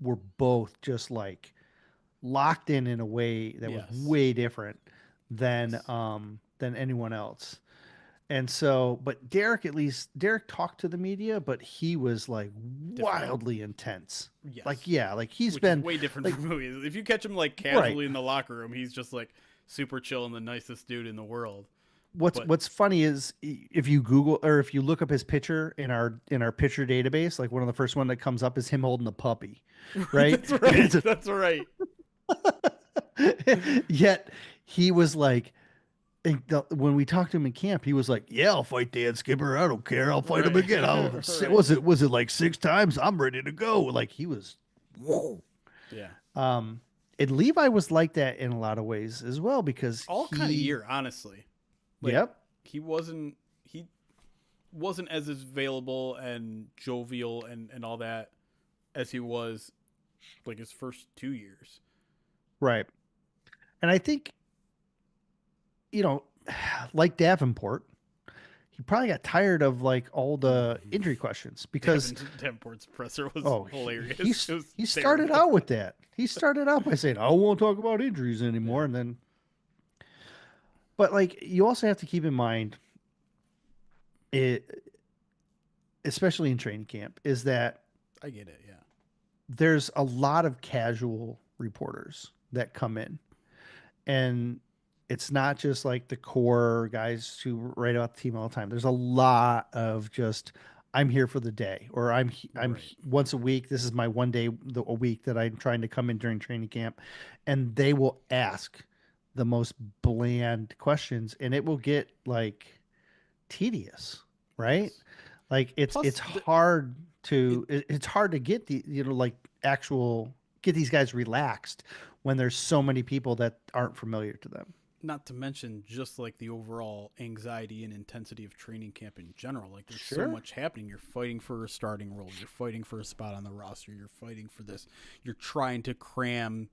were both just like locked in a way that was yes, way different yes, than anyone else. And so, but Derek, at least Derek talked to the media, but he was like different. wildly intense. Like, Yes, yeah, like he's which is been way different like, from movies. If you catch him like right. casually in the locker room, he's just like super chill and the nicest dude in the world. But What's funny is if you Google or if you look up his picture in our picture database, like one of the first one that comes up is him holding a puppy, right? that's right. That's right. Yet he was like, when we talked to him in camp, he was like, "Yeah, I'll fight Dan Skipper. I don't care. I'll fight him Right. again. Right. Was it like 6 times? I'm ready to go." Like he was, whoa. Yeah. Um, and Levi was like that in a lot of ways as well because All kind of year, honestly. Like yep, he wasn't as available and jovial and all that as he was like his first 2 years. right. And I think like Davenport, he probably got tired of like all the injury questions because Davenport's presser was oh hilarious. It was he started terrible. out with that. He started out by saying, "I won't talk about injuries anymore," Yeah, and then but like you also have to keep in mind it, especially in training camp, is that I get it. Yeah, there's a lot of casual reporters that come in, and it's not just like the core guys who write about the team all the time. There's a lot of just I'm here for the day, or right. once a week. This is my one day a week that I'm trying to come in during training camp, and they will ask the most bland questions, and it will get like tedious, right? Yes. Like Plus, it it's hard to get the like actual get these guys relaxed when there's so many people that aren't familiar to them. not to mention just like the overall anxiety and intensity of training camp in general. Like there's so Sure. much happening. You're fighting for a starting role. You're fighting for a spot on the roster. You're fighting for this. You're trying to cram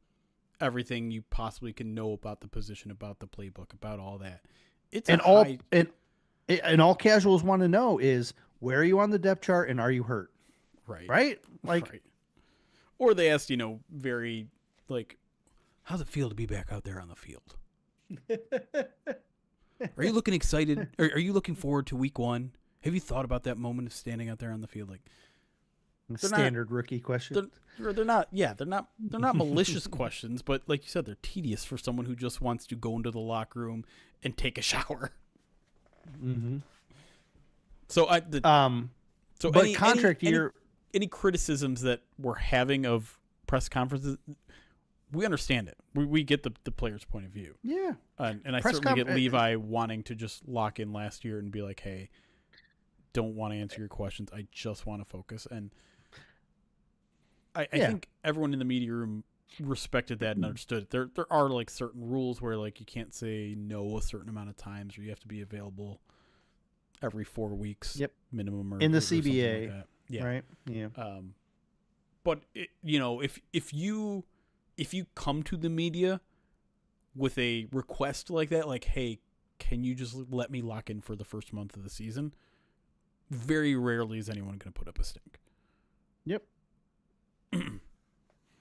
everything you possibly can know about the position, about the playbook, about all that. It's a And high all casuals want to know is where are you on the depth chart and are you hurt? right, Right? Like right. Or they asked, very like, how's it feel to be back out there on the field? Are you looking excited? Are you looking forward to week one? Have you thought about that moment of standing out there on the field? Like standard rookie question. they're not. Yeah, they're not malicious questions, but like you said, they're tedious for someone who just wants to go into the locker room and take a shower. Mm-hmm. So But contract year. any criticisms that we're having of press conferences, we understand it. We get the player's point of view. Yeah. And I certainly get Levi wanting to just lock in last year and be like, hey, don't want to answer your questions. I just want to focus. And I think everyone in the media room respected that and understood it. There are like certain rules where like you can't say no a certain amount of times, or you have to be available every 4 weeks minimum, or in the or something CBA, like that. Yeah. right? Yeah. But if you come to the media with a request like that, like, hey, can you just let me lock in for the first month of the season? Very rarely is anyone going to put up a stink. Yep.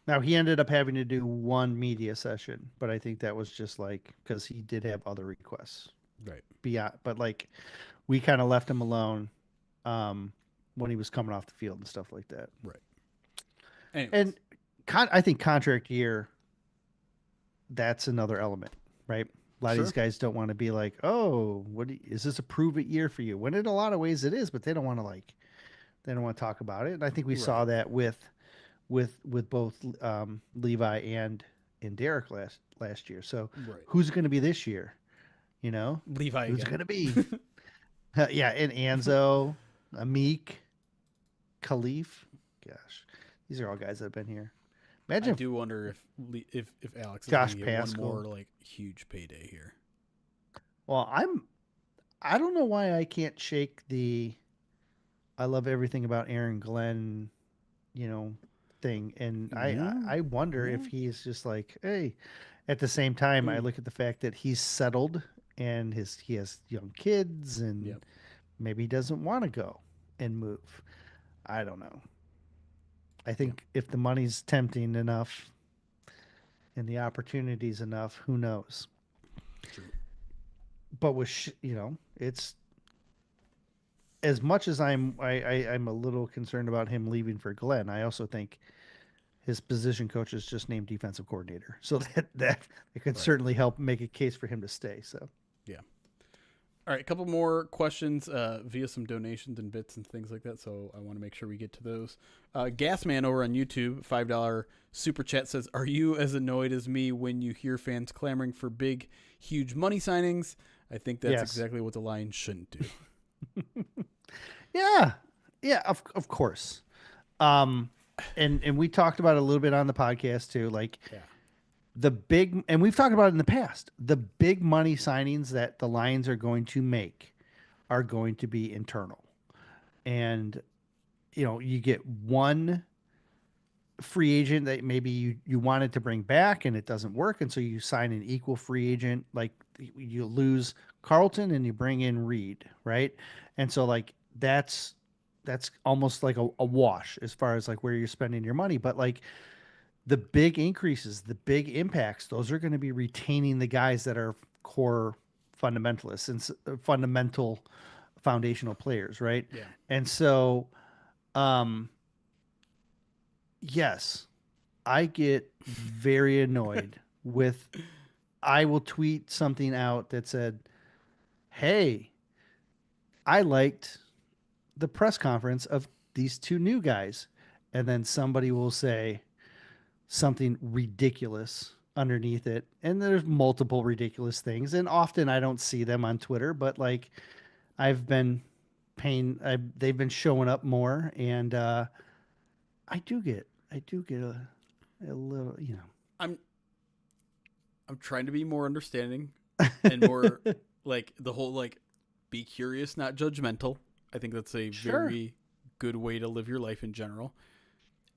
Now he ended up having to do one media session, but I think that was just like because he did have other requests. Right. Beyond, but like we kind of left him alone when he was coming off the field and stuff like that. Right. Anyways. And I think contract year, that's another element, right? A lot of these Sure. guys don't want to be like, oh, is this a prove it year for you? When in a lot of ways it is, but they don't want to they don't want to talk about it. And I think we saw Right. that with both Levi and Derek last year. So Right. who's going to be this year? You know, Levi who's it again. going to be? Yeah, and Anzo, Amik, Khalif. Gosh, these are all guys that have been here. I Imagine if do wonder if Alex is going Josh to get one Pascal. more like huge payday here. Well, I don't know why I can't shake the I love everything about Aaron Glenn, you know, thing. And Yeah. I wonder if Yeah. he's just like, hey, at the same time, I Mm. look at the fact that he's settled and he has young kids and Yep. maybe he doesn't want to go and move. I don't know. I Yeah. think if the money's tempting enough and the opportunities enough, who knows? True. But it's as much as I'm a little concerned about him leaving for Glenn. I also think his position coach is just named defensive coordinator, so that it could Right. certainly help make a case for him to stay. So Yeah. All right, a couple more questions via some donations and bits and things like that. So I want to make sure we get to those. Gasman over on YouTube, $5 super chat says, "Are you as annoyed as me when you hear fans clamoring for big, huge money signings? I think that's yes, exactly what the Lions shouldn't do." yeah, yeah, of course. Um, and we talked about it a little bit on the podcast too, like Yeah. the big, and we've talked about it in the past. The big money signings that the Lions are going to make are going to be internal, and you get one free agent that maybe you wanted to bring back and it doesn't work, and so you sign an equal free agent. Like you lose Carlton and you bring in Reed, right? And so like that's almost like a wash as far as like where you're spending your money. But like the big increases, the big impacts, those are going to be retaining the guys that are core fundamentalists and fundamental foundational players, right? Yeah. And so um yes, I get very annoyed with I will tweet something out that said, "Hey, I liked the press conference of these two new guys." And then somebody will say something ridiculous underneath it. And there's multiple ridiculous things. And often I don't see them on Twitter, but like I've been they've been showing up more. And I do get a little, I'm I'm trying to be more understanding and more like the whole like be curious, not judgmental. I think that's a Sure. very good way to live your life in general.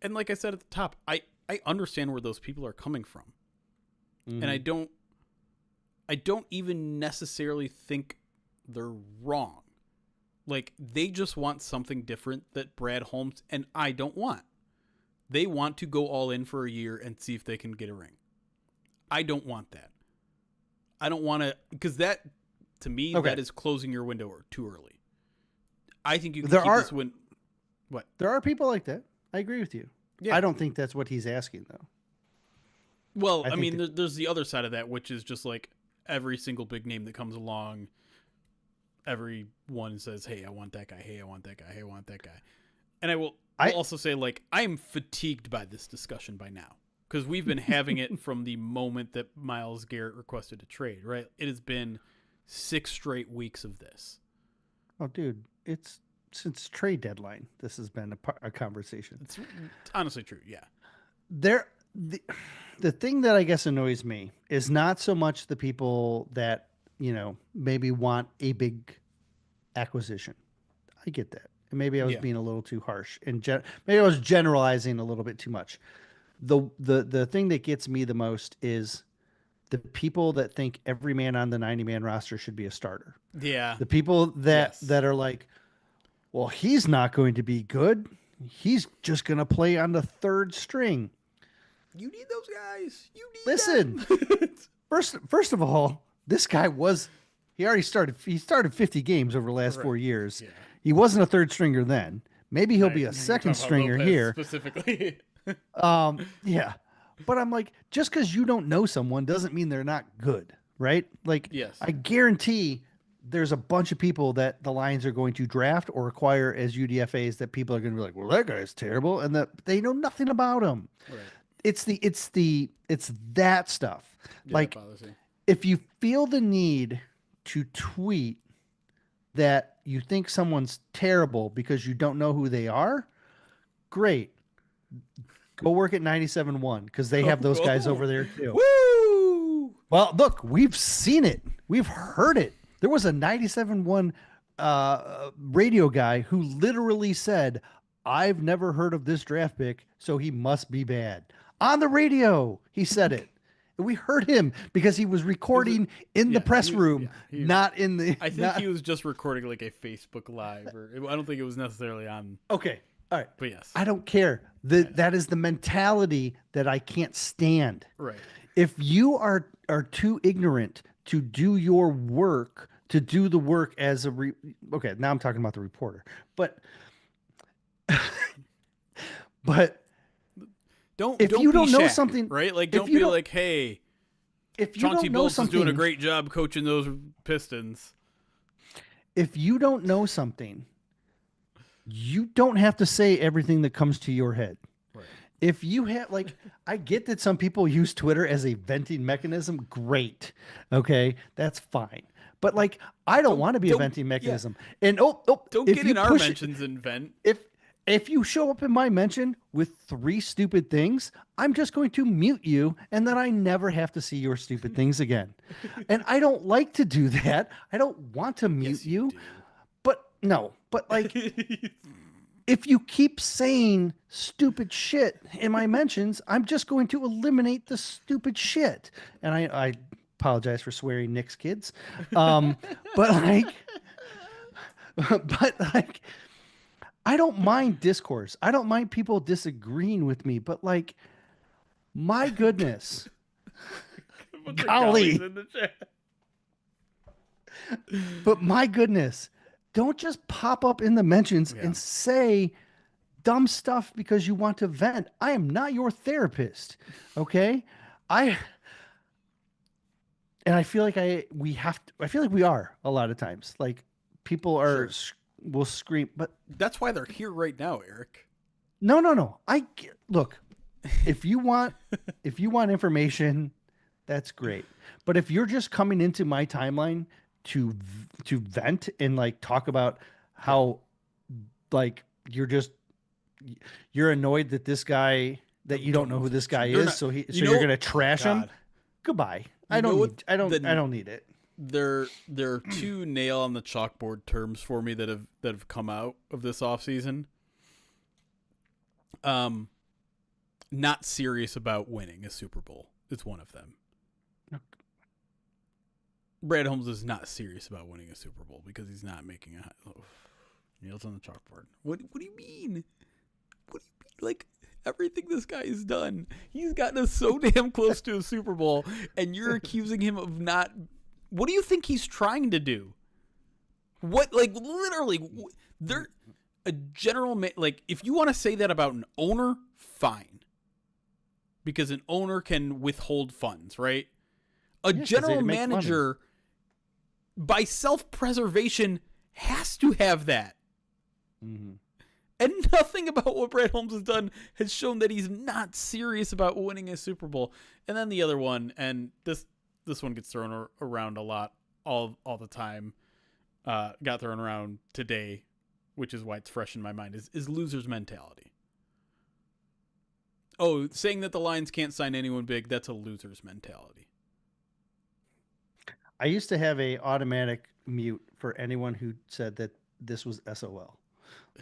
And like I said at the top, I understand where those people are coming from. And Mm-hmm. I don't even necessarily think they're wrong. Like they just want something different that Brad Holmes and I don't want. They want to go all in for a year and see if they can get a ring. I don't want that. I don't want to because that to me Okay. that is closing your window too early. I think you can There keep are this win. What? there are people like that. I agree with you. Yeah. I don't think that's what he's asking though. Well, I I think mean, there's the other side of that, which is just like every single big name that comes along, everyone says, "Hey, I want that guy. Hey, I want that guy. Hey, I want that guy." And will I also say, like, I am fatigued by this discussion by now because we've been having it from the moment that Myles Garrett requested a trade. Right? It has been 6 straight weeks of this. oh dude, it's since trade deadline this has been a conversation. It's honestly true. Yeah. There the thing that I guess annoys me is not so much the people that, maybe want a big acquisition. I get that. And maybe I was Yeah. being a little too harsh and maybe I was generalizing a little bit too much. The thing that gets me the most is the people that think every man on the 90-man roster should be a starter. Yeah. The people that Yes. that are like, well, he's not going to be good. He's just going to play on the third string. You need those guys. You need Listen, them. first of all, this guy he started 50 games over the last Right. 4 years. Yeah. He wasn't a third stringer then. Maybe he'll be Right. a You're second talking about stringer Lopez here. specifically. Yeah. But I'm like, just because you don't know someone doesn't mean they're not good. right? Like, Yes. I guarantee there's a bunch of people that the Lions are going to draft or acquire as UDFAs that people are going to be like, well, that guy's terrible, and that they know nothing about him. Right. It's that stuff. Yeah, like, that bothers me. If you feel the need to tweet that you think someone's terrible because you don't know who they are, great. Go work at 97.1 because they have those guys over there too. Woo! Well, look, we've seen it. We've heard it. There was a 97.1 radio guy who literally said, I've never heard of this draft pick, so he must be bad. On the radio, he said it. And we heard him because he was recording in the press room, not in the... I think he was just recording like a Facebook Live. I don't think it was necessarily on... Okay, all right. But yes. I don't care. That is the mentality that I can't stand. Right. If you are too ignorant to do your work, to do the work as a... Okay, now I'm talking about the reporter. But... If you don't know something, right? Like, don't be like, hey, if you Chauncey don't know Billups something, is doing a great job coaching those Pistons. If you don't know something, you don't have to say everything that comes to your head. Right. If you have, like, I get that some people use Twitter as a venting mechanism. Great. Okay. That's fine. But, like, I don't want to be a venting mechanism. Yeah. And don't get in our mentions and vent. If you show up in my mention with 3 stupid things, I'm just going to mute you, and then I never have to see your stupid things again. And I don't like to do that. I don't want to mute you. But like, if you keep saying stupid shit in my mentions, I'm just going to eliminate the stupid shit. And I apologize for swearing Knicks kids. But like, I don't mind discourse. I don't mind people disagreeing with me, but like, my goodness. Golly. But my goodness, don't just pop up in the mentions and say dumb stuff because you want to vent. I am not your therapist. Okay? I feel like we are a lot of times. Like, people are will scream, but that's why they're here right now, Erik. No. Look, if you want information, that's great. But if you're just coming into my timeline to vent and like talk about how like you're annoyed that this guy that you don't know who this guy is, so you're gonna trash him. Goodbye. I don't need it. There are 2 nail on the chalkboard terms for me that have come out of this offseason. Not serious about winning a Super Bowl is one of them. Brad Holmes is not serious about winning a Super Bowl because he's not making nails on the chalkboard. What do you mean? What do you mean? Like, everything this guy has done, he's gotten us so damn close to a Super Bowl, and you're accusing him of not. What do you think he's trying to do? What, like, literally, they're a general, like, if you want to say that about an owner, fine. Because an owner can withhold funds, right? A general manager, by self-preservation, has to have that. Mm-hmm. And nothing about what Brad Holmes has done has shown that he's not serious about winning a Super Bowl. And then the other one, and this one gets thrown around a lot all the time. Got thrown around today, which is why it's fresh in my mind, is loser's mentality. Oh, saying that the Lions can't sign anyone big, that's a loser's mentality. I used to have a automatic mute for anyone who said that this was SOL.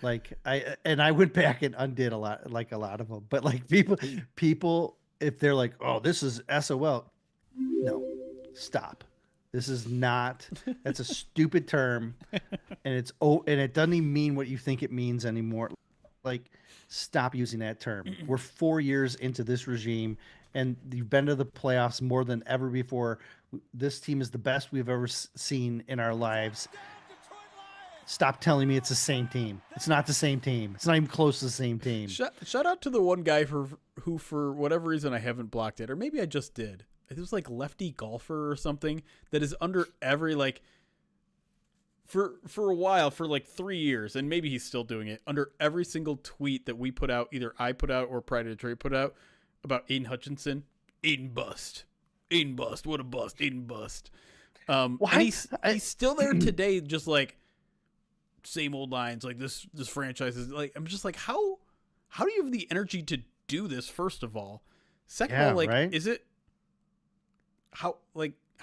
Like, I went back and undid a lot of them. But like, people, if they're like, oh, this is SOL, no, stop. This is not. That's a stupid term, and it doesn't even mean what you think it means anymore. Like, stop using that term. We're 4 years into this regime, and you've been to the playoffs more than ever before. This team is the best we've ever seen in our lives. Stop telling me it's the same team. It's not the same team. It's not even close to the same team. Shout out to the one guy who for whatever reason I haven't blocked it, or maybe I just did. it was like Lefty Golfer or something that is under every like for a while, for like 3 years, and maybe he's still doing it, under every single tweet that we put out, either I put out or Pride of Detroit put out about Aiden Hutchinson. Aiden bust. Aiden bust. What a bust. Aiden bust. And he's still there today, just like same old lines. Like this franchise is like, I'm just like, how do you have the energy to do this? First of all, second of all, like, right? Is it how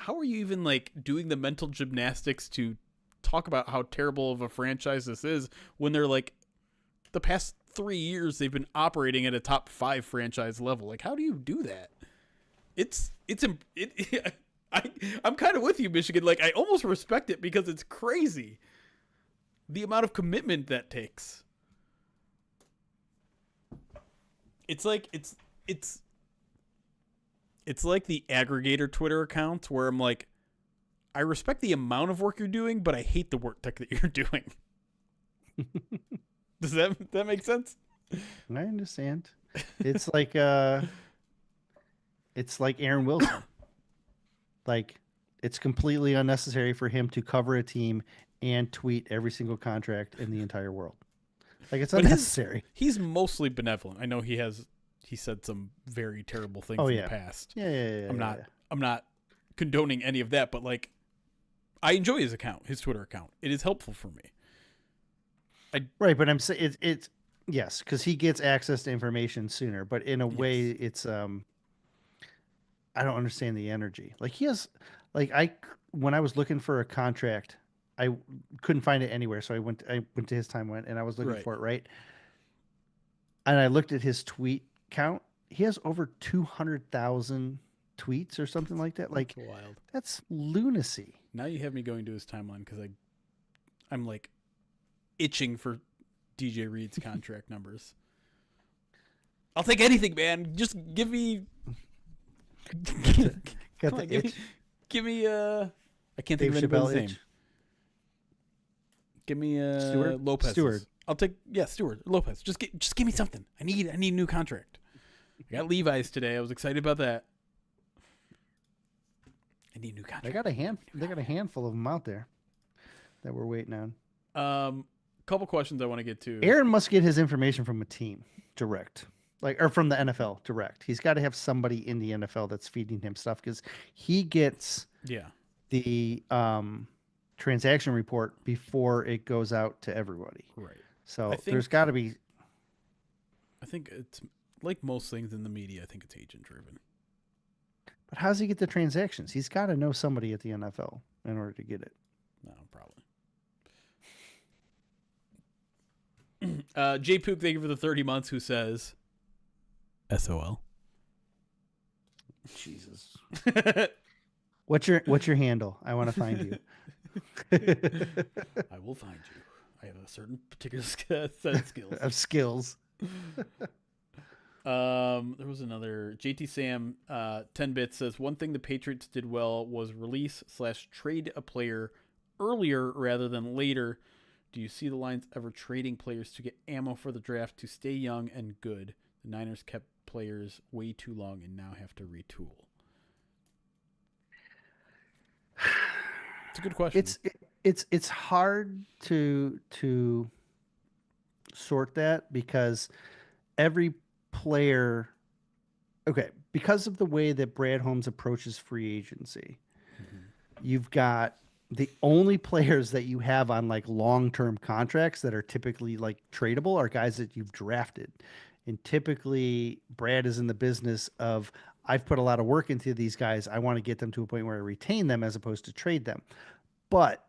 are you even like doing the mental gymnastics to talk about how terrible of a franchise this is when they're like the past 3 years they've been operating at a top 5 franchise level? Like, how do you do that? I'm kind of with you, Michigan. Like, I almost respect it because it's crazy the amount of commitment that takes. It's like it's like the aggregator Twitter accounts where I'm like, I respect the amount of work you're doing, but I hate the work that you're doing. Does that make sense? I understand. It's like Aaron Wilson. Like, it's completely unnecessary for him to cover a team and tweet every single contract in the entire world. Like, it's unnecessary. He's mostly benevolent. I know he said some very terrible things in the past. Yeah. I'm not condoning any of that, but like, I enjoy his Twitter account. It is helpful for me. Right, but I'm saying it's yes, because he gets access to information sooner. But in a way, it's I don't understand the energy. Like, he has, like, when I was looking for a contract, I couldn't find it anywhere, so I went to his timeline and I was looking for it, right? And I looked at his tweet count. He has over 200,000 tweets or something like that. Like, that's wild. That's lunacy. Now you have me going to his timeline because I'm like itching for DJ Reed's contract numbers. I'll take anything, man. Just give me. Give me. I can't think of anybody's name. Give me Lopez. Stewart. I'll take Stewart Lopez. Just give me something. I need a new contract. I got Levi's today. I was excited about that. I need a new contract. They got a handful of them out there that we're waiting on. Couple questions I want to get to. Aaron must get his information from a team direct, or from the NFL direct. He's got to have somebody in the NFL that's feeding him stuff because he gets the transaction report before it goes out to everybody. Right. So there's got to be. I think it's like most things in the media. I think it's agent driven. But how does he get the transactions? He's got to know somebody at the NFL in order to get it. No, probably. J Pook, thank you for the 30 months, who says SOL. Jesus. What's your handle? I want to find you. I will find you. I have a certain particular set of skills. There was another JT Sam 10-bit says one thing the Patriots did well was release/trade a player earlier rather than later. Do you see the Lions ever trading players to get ammo for the draft to stay young and good? The Niners kept players way too long and now have to retool. It's a good question. It's hard to sort that because every player, because of the way that Brad Holmes approaches free agency, you've got the only players that you have on like long-term contracts that are typically like tradable are guys that you've drafted. And typically Brad is in the business of, I've put a lot of work into these guys. I want to get them to a point where I retain them as opposed to trade them. But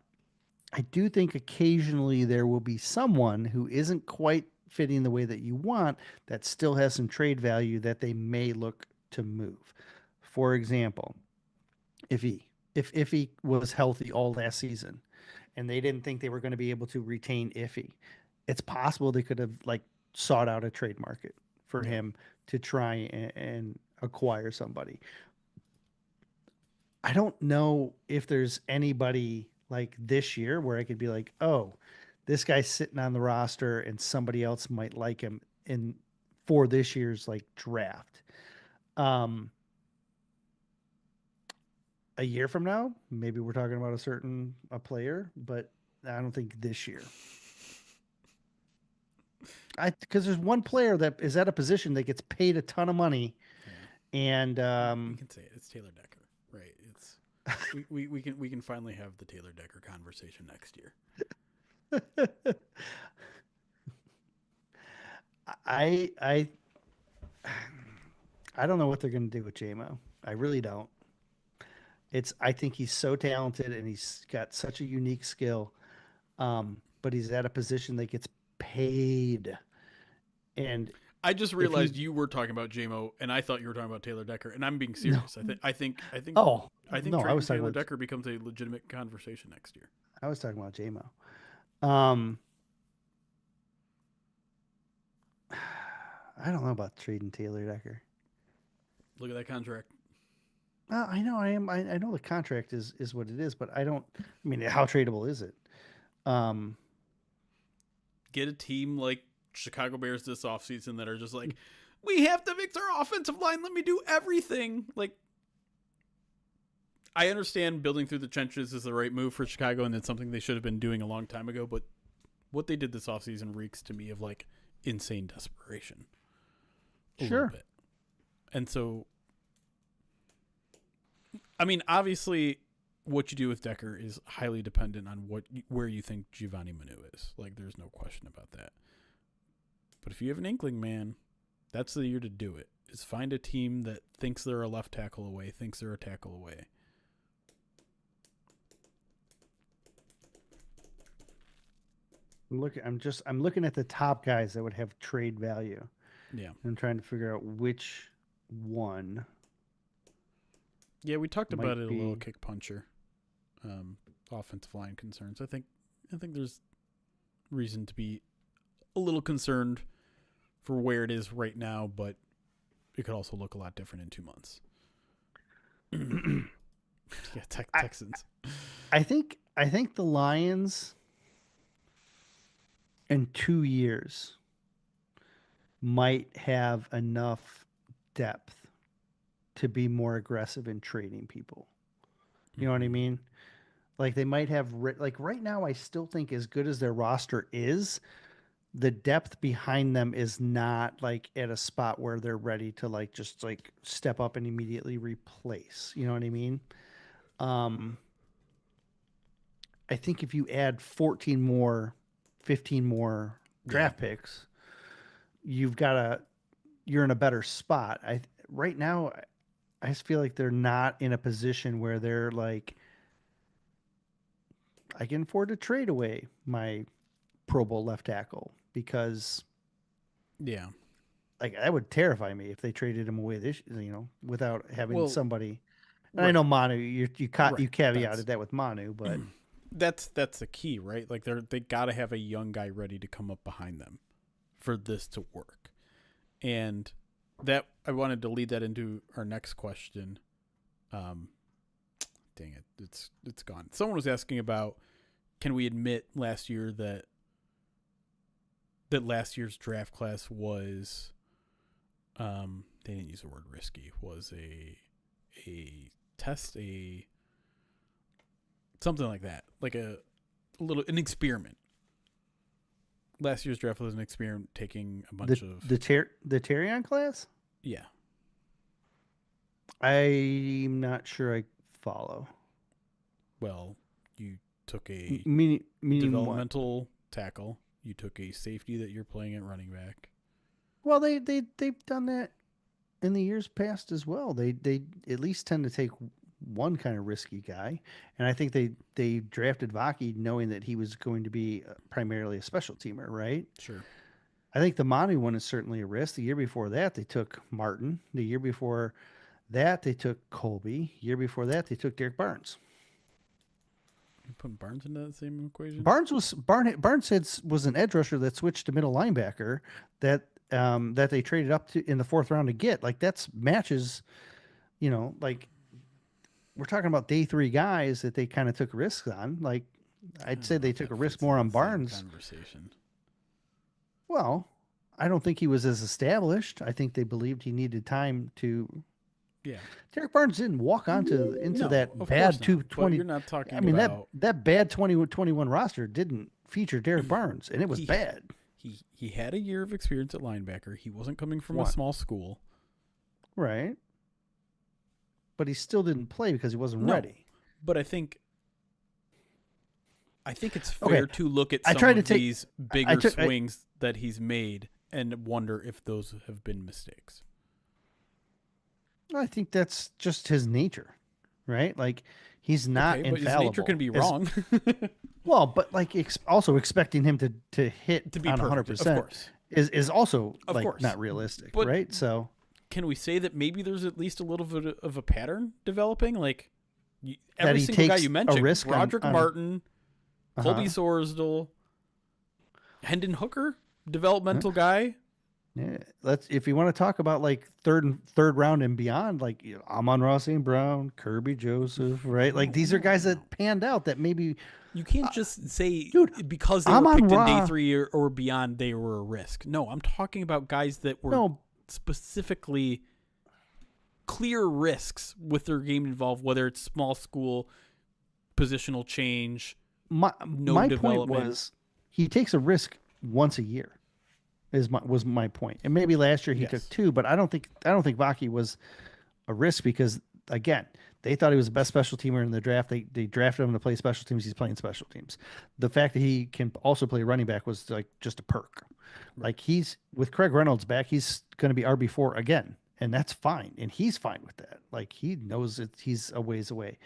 I do think occasionally there will be someone who isn't quite fitting the way that you want that still has some trade value that they may look to move. For example, if Iffy was healthy all last season and they didn't think they were going to be able to retain Iffy, it's possible they could have like sought out a trade market for him to try and acquire somebody. I don't know if there's anybody like this year where I could be like, oh, this guy's sitting on the roster and somebody else might like him in 4 this year's like draft. a year from now, maybe we're talking about a player, but I don't think this year. Because there's one player that is at a position that gets paid a ton of money, Yeah. and You can say it. It's Taylor Decker, right? It's we can finally have the Taylor Decker conversation next year. I I don't know what they're going to do with JMO. I really don't. I think he's so talented and he's got such a unique skill. But he's at a position that gets paid. And I just if he realized you were talking about JMO, and I thought you were talking about Taylor Decker, and I'm being no, serious. oh I think no, I trading was talking Taylor about Decker becomes a legitimate conversation next year. JMO. Um, I don't know about trading Taylor Decker. Look at that contract. I know I am. I know the contract is what it is, but I don't. I mean, how tradable is it? Um, Get a team like Chicago Bears this offseason that are just like, we have to fix our offensive line. Let me do everything. Like, I understand building through the trenches is the right move for Chicago, and it's something they should have been doing a long time ago. But what they did this offseason reeks to me of like insane desperation. A sure. little bit. And so, I mean, obviously, what you do with Decker is highly dependent on where you think Giovanni Manu is. Like, there's no question about that. But if you have an inkling, man, that's the year to do it. Is find a team that thinks they're a left tackle away, thinks they're a tackle away. I'm looking at the top guys that would have trade value. Yeah. I'm trying to figure out which one. Yeah, we talked about it a little, be kick puncher. Offensive line concerns. I think there's reason to be a little concerned for where it is right now, but it could also look a lot different in 2 months. Yeah, Texans. I think the Lions in 2 years might have enough depth to be more aggressive in trading people. You know what I mean? Like they might have like right now I still think as good as their roster is, the depth behind them is not like at a spot where they're ready to like just like step up and immediately replace. You know what I mean? Um I think if you add 14 more, 15 more draft picks, you're in a better spot. Right now I just feel like they're not in a position where they're like I can afford to trade away my Pro Bowl left tackle because Yeah. like that would terrify me if they traded him away this, without having Well, somebody. And I know right. Manu, you Right. caveated that with Manu, but That's the key, right? Like they got to have a young guy ready to come up behind them for this to work. And that I wanted to lead that into our next question. Dang it, it's gone. Someone was asking about can we admit last year that last year's draft class was they didn't use the word risky, was a test, a something like that, like a little an experiment. Last year's draft was an experiment, taking a bunch of the Terrion class. yeah. I'm not sure I follow. Well, you took a Meaning what? developmental tackle. You took a safety that you're playing at running back. Well, they've done that in the years past as well. They at least tend to take one kind of risky guy, and I think they drafted Vaki knowing that he was going to be primarily a special teamer, right? Sure. I think the Manu one is certainly a risk. The year before that, they took Martin. The year before that, they took Colby. Year before that, they took Derek Barnes. You put Barnes into that same equation. Barnes was an edge rusher that switched to middle linebacker that they traded up to in the fourth round to get. Like that's matches, like we're talking about day three guys that they kind of took risks on. Like I'd say they took a risk more on Barnes. Conversation. Well, I don't think he was as established. I think they believed he needed time to Yeah. Derek Barnes didn't walk into that bad 220. You're not talking I mean, about that bad 2021 roster didn't feature Derek Barnes, and it was bad. He had a year of experience at linebacker. He wasn't coming from a One. small school. Right. But he still didn't play because he wasn't ready. But I think it's fair to look at these bigger swings that he's made and wonder if those have been mistakes. I think that's just his nature, right? Like, he's not infallible. But his nature can be wrong. Well, but like also expecting him to hit to be on 100% is also not realistic, but right? So can we say that maybe there's at least a little bit of a pattern developing? Like every single guy you mentioned, Broderick Martin, Colby Sorsdal, Hendon Hooker, developmental guy. Yeah, if you want to talk about like third round and beyond, like Amon-Ra St. Brown, Kirby Joseph, right? Like these are guys that panned out that maybe you can't just say because they were picked in day 3 or beyond they were a risk. No, I'm talking about guys that were specifically clear risks with their game involved, whether it's small school, positional change. My point was he takes a risk once a year. Was my point, and maybe last year he took 2, but I don't think Vaki was a risk because again they thought he was the best special teamer in the draft. They drafted him to play special teams. He's playing special teams. The fact that he can also play running back was like just a perk. Right. Like he's with Craig Reynolds back, he's going to be RB4 again, and that's fine, and he's fine with that. Like he knows he's a ways away.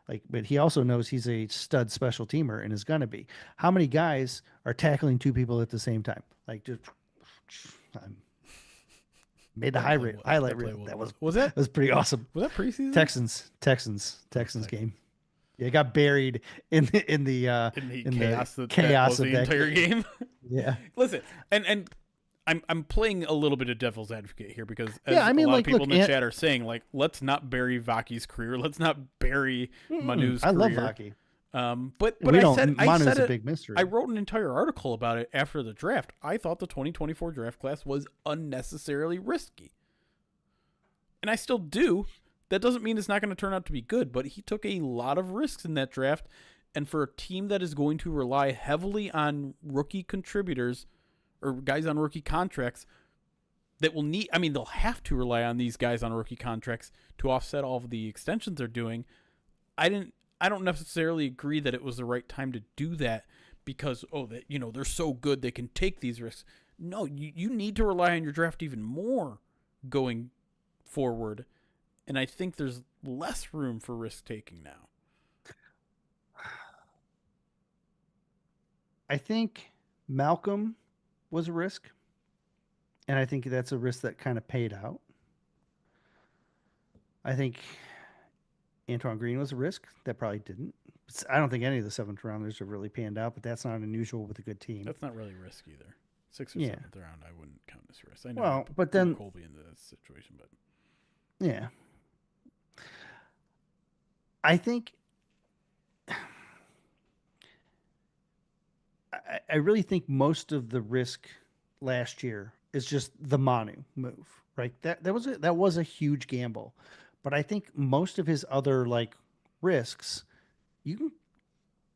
Like, but he also knows he's a stud special teamer and is going to be. How many guys are tackling 2 people at the same time? Like just. Made the highlight reel. That was pretty awesome. Was that preseason? Texans game. Yeah, it got buried in the chaos of the entire game. Yeah. Listen, and I'm playing a little bit of devil's advocate here because a lot of people in the chat are saying like, let's not bury Vaki's career. Let's not bury Manu's career. I love Vaki. But I said a big mystery. I wrote an entire article about it after the draft. I thought the 2024 draft class was unnecessarily risky. And I still do. That doesn't mean it's not going to turn out to be good, but he took a lot of risks in that draft. And for a team that is going to rely heavily on rookie contributors or guys on rookie contracts that will need, they'll have to rely on these guys on rookie contracts to offset all of the extensions they're doing. I don't necessarily agree that it was the right time to do that because, they're so good they can take these risks. No, you need to rely on your draft even more going forward. And I think there's less room for risk taking now. I think Malcolm was a risk. And I think that's a risk that kind of paid out. I think Antoine Green was a risk that probably didn't. I don't think any of the 7th rounders have really panned out, but that's not unusual with a good team. That's not really risk either. 6th or 7th round, I wouldn't count as risk. I know well, but then Colby in this situation, but yeah, I think I really think most of the risk last year is just the Manu move, right? That was a huge gamble. But I think most of his other like risks, you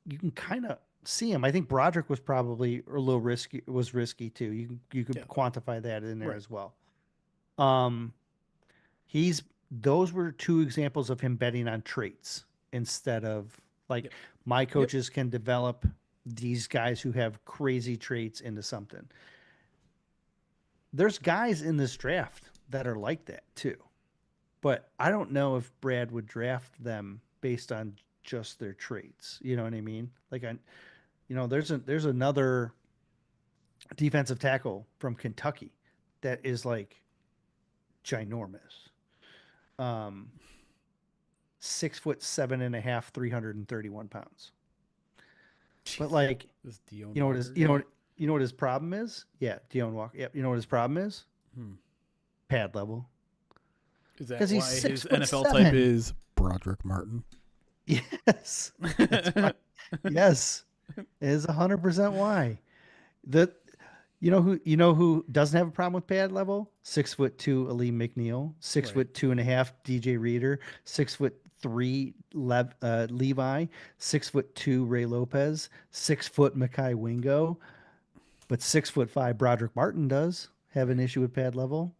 can kind of see him. I think Broderick was probably a little risky. Was risky too. You could quantify that in there as well. Those were 2 examples of him betting on traits instead of like my coaches can develop these guys who have crazy traits into something. There's guys in this draft that are like that too. But I don't know if Brad would draft them based on just their traits. You know what I mean? Like there's another defensive tackle from Kentucky that is like ginormous. 6'7.5", 331 pounds. Jeez, but like, you know what his problem is? Yeah, Deone Walker. Yep. You know what his problem is? Pad level. Is that why his NFL type is Broderick Martin? Yes. That's why. Yes. It is 100% why. You know who doesn't have a problem with pad level? 6'2" Aleem McNeil, six Right. foot 2.5 DJ Reader, 6'3" Levi, 6'2" Ray Lopez, 6 foot Makai Wingo, but 6'5" Broderick Martin does have an Right. issue with pad level.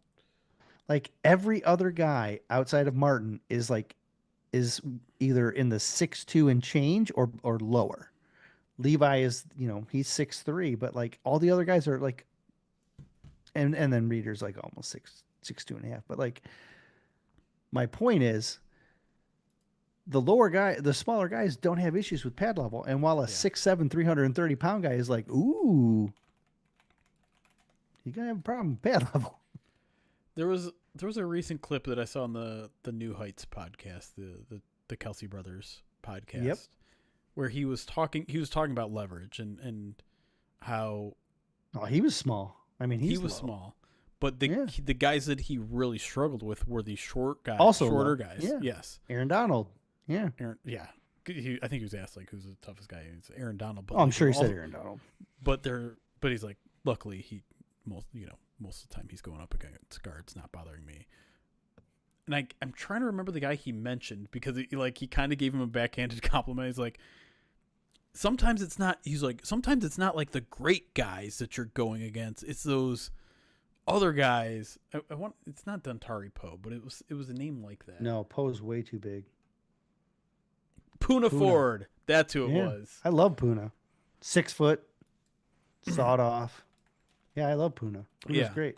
Like every other guy outside of Martin is either in the 6'2" and change or lower. Levi is, he's 6'3", but like all the other guys are like, and then Reader's like almost 6'2.5". But like my point is, the smaller guys don't have issues with pad level, and while a Yeah. 6'7", 330-pound guy is like, ooh, you gonna have a problem with pad level. There was a recent clip that I saw on the New Heights podcast, the Kelsey brothers podcast, Yep. where he was talking about leverage and how Oh, he was small. I mean, he he's was low. small, but Yeah. the guys that he really struggled with were these Also shorter low. guys. Yeah. Yes, Aaron Donald. Yeah. Yeah. I think he was asked like who's the toughest guy. It's Aaron Donald. But Oh, I'm like, sure he said Aaron Donald. but he's like, luckily most of the time he's going up against guards, not bothering me. And I'm trying to remember the guy he mentioned because he kind of gave him a backhanded compliment. He's like, sometimes it's not. He's like, sometimes it's not like the great guys that you're going against. It's those other guys. I want. It's not Dontari Poe, but it was a name like that. No, Poe's way too big. Puna Ford. That's who it was. I love Puna. 6 foot, sawed off. Yeah, I love Puna. Puna's great.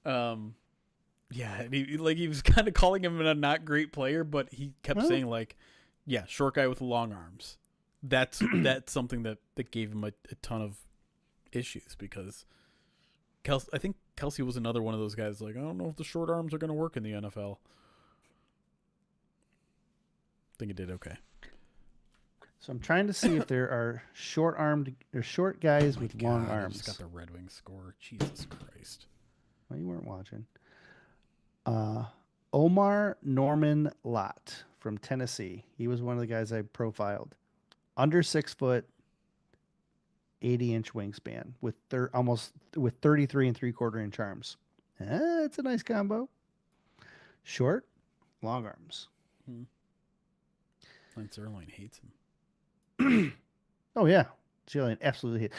Yeah, and he was kind of calling him a not great player, but he kept saying like, yeah, short guy with long arms. That's something that gave him a ton of issues because I think Kelsey was another one of those guys like, I don't know if the short arms are going to work in the NFL. I think it did okay. So I'm trying to see if there are short guys with long I arms. just got the Red Wings score. Jesus Christ. Well, you weren't watching. Omar Norman Lott from Tennessee. He was one of the guys I profiled. Under 6 foot, 80-inch wingspan with 33 and 3/4 inch arms. That's a nice combo. Short, long arms. Lance Erline hates him. Oh yeah, Jillian absolutely hate.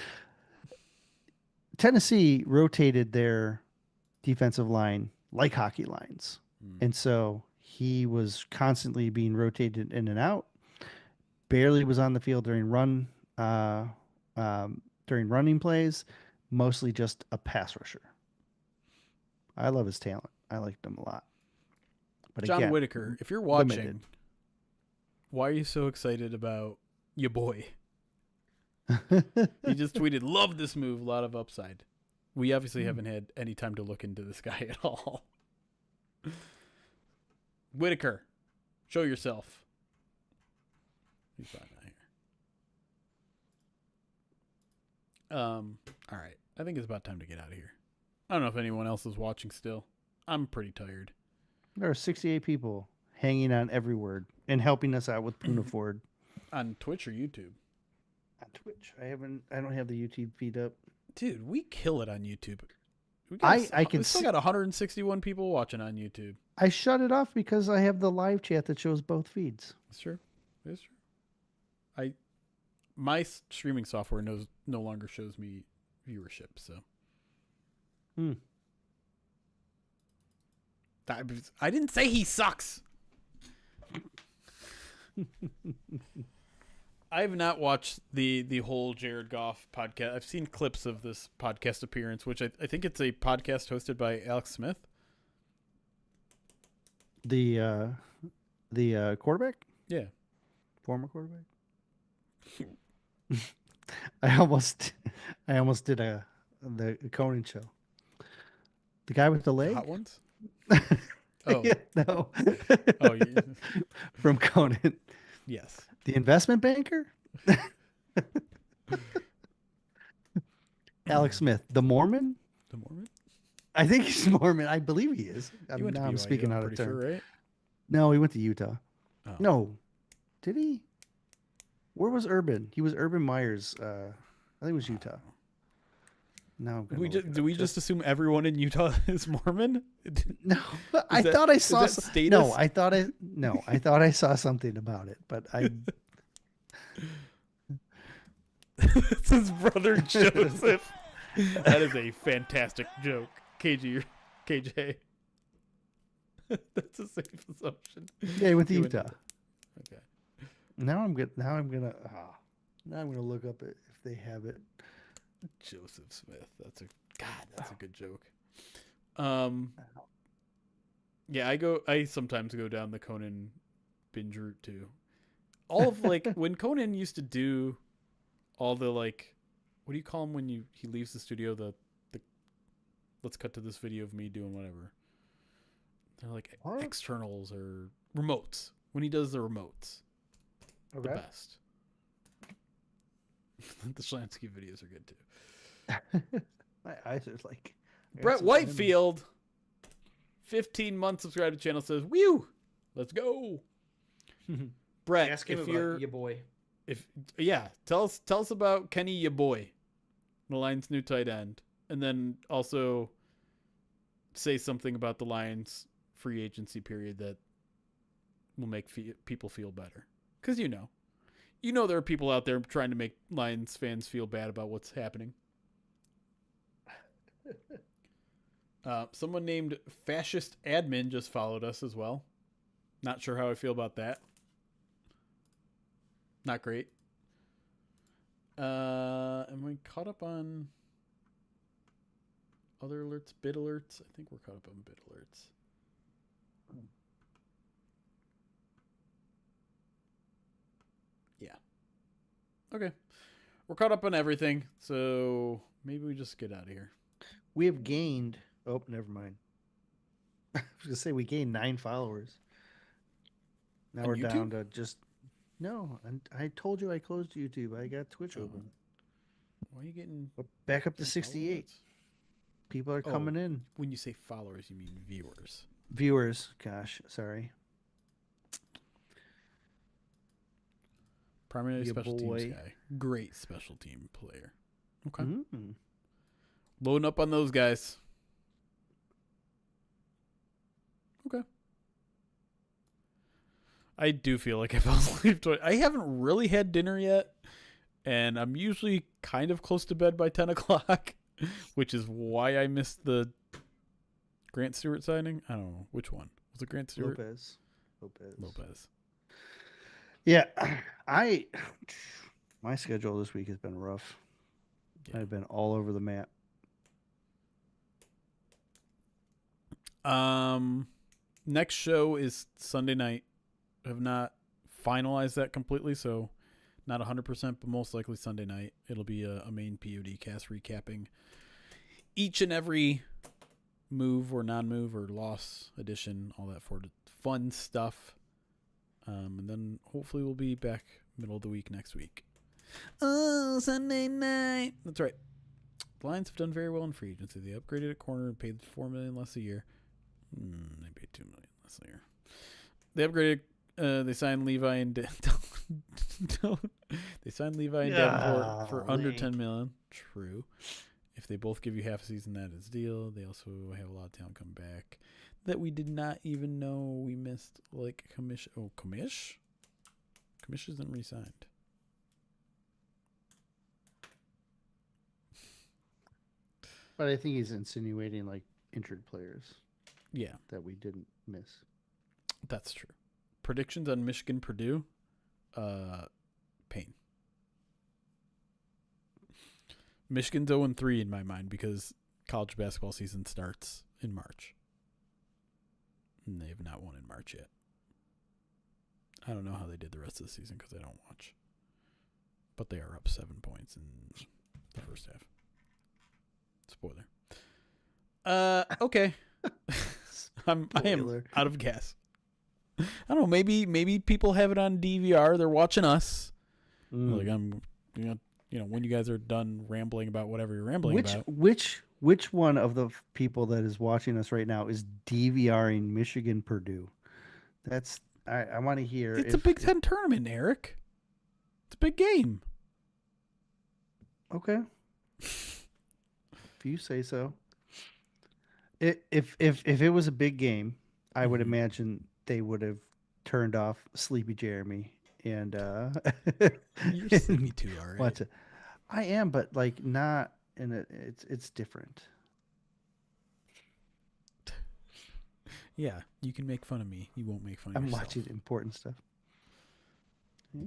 Tennessee rotated their defensive line like hockey lines, and so he was constantly being rotated in and out. Barely was on the field during running plays. Mostly just a pass rusher. I love his talent. I liked him a lot. But John again, Whitaker, if you're watching, limited. Why are you so excited about your boy? He just tweeted, love this move, a lot of upside. We obviously haven't had any time to look into this guy at all. Whitaker, show yourself. He's probably not here. All right. I think it's about time to get out of here. I don't know if anyone else is watching still. I'm pretty tired. There are 68 people hanging on every word and helping us out with Puna Ford. On Twitch or YouTube? On Twitch. I don't have the YouTube feed up. Dude, we kill it on YouTube. We still got 161 people watching on YouTube. I shut it off because I have the live chat that shows both feeds. It's true. It's true. My streaming software no longer shows me viewership, so. I didn't say he sucks. I have not watched the whole Jared Goff podcast. I've seen clips of this podcast appearance, which I think it's a podcast hosted by Alex Smith. The quarterback? Yeah. Former quarterback? I almost did the Conan show. The guy with the leg? Hot ones? Oh. Yeah, no. Oh, yeah. From Conan. Yes. The investment banker? Alex Smith. The Mormon? The Mormon? I think he's Mormon. I believe he is. I'm speaking out of turn. sure, right? No, he went to Utah. Oh. No. Did he? Where was Urban? He was Urban Meyer's. I think it was Utah. Now I'm gonna do we just assume everyone in Utah is Mormon? No, I thought I saw status? No, I thought I saw something about it, but I It's his brother Joseph. That is a fantastic joke. KJ. That's a safe assumption. Yeah, with Utah. Okay. Now I'm gonna look up it if they have it. Joseph Smith. That's a good joke. Yeah, I sometimes go down the Conan binge route too. All of when Conan used to do all the what do you call him when he leaves the studio, the let's cut to this video of me doing whatever. They're like externals or remotes. When he does the remotes. Okay. The best. The Schlansky videos are good too. My eyes are like Brett Whitefield, 15 months subscribed to the channel, says, "Whew, let's go." Brett, ask him about your boy. Tell us about Kenny your boy, the Lions' new tight end, and then also say something about the Lions' free agency period that will make people feel better. Because you know there are people out there trying to make Lions fans feel bad about what's happening. Someone named Fascist Admin just followed us as well. Not sure how I feel about that. Not great. Am we caught up on other alerts? Bid alerts? I think we're caught up on bid alerts. Yeah. Okay. We're caught up on everything, so maybe we just get out of here. We have gained... Oh, never mind. I was going to say we gained 9 followers. Now we're YouTube? Down to just... No, I told you I closed YouTube. I got Twitch open. Why are you getting... Back up to 68. Followers? People are coming in. When you say followers, you mean viewers. Viewers. Gosh, sorry. Primarily special teams guy. Great special team player. Okay. Mm-hmm. Loading up on those guys. Okay. I do feel like I fell asleep. I haven't really had dinner yet, and I'm usually kind of close to bed by 10 o'clock, which is why I missed the Grant Stewart signing. I don't know. Which one? Was it Grant Stewart? Lopez. Yeah. My schedule this week has been rough. Yeah. I've been all over the map. Next show is Sunday night. I have not finalized that completely, so not 100%, but most likely Sunday night. It'll be a main POD cast recapping each and every move or non-move or loss addition, all that fun stuff. And then hopefully we'll be back middle of the week next week. Oh, Sunday night. That's right. The Lions have done very well in free agency. They upgraded at corner and paid $4 million less a year. They paid $2 million less a year. They upgraded. They signed Levi and they signed Levi and Davenport for under $10 million. True. If they both give you half a season, that is deal. They also have a lot of talent come back that we did not even know we missed. Like Commish. Oh, Commish isn't re-signed. But I think he's insinuating like injured players. Yeah. That we didn't miss. That's true. Predictions on Michigan Purdue. Pain. Michigan's 0-3 in my mind because college basketball season starts in March. And they have not won in March yet. I don't know how they did the rest of the season because I don't watch. But they are up 7 points in the first half. Spoiler. Okay. I am out of gas. I don't know. Maybe people have it on DVR. They're watching us. Like when you guys are done rambling about whatever you're rambling about. Which one of the people that is watching us right now is DVRing Michigan Purdue? That's I want to hear. It's a Big Ten tournament, Eric. It's a big game. Okay. you say so. If it was a big game, I would imagine they would have turned off Sleepy Jeremy and You're sleepy too, all right. watch it. I am, but like not in a, it's different. Yeah, you can make fun of me. You won't make fun of I'm yourself. watching important stuff.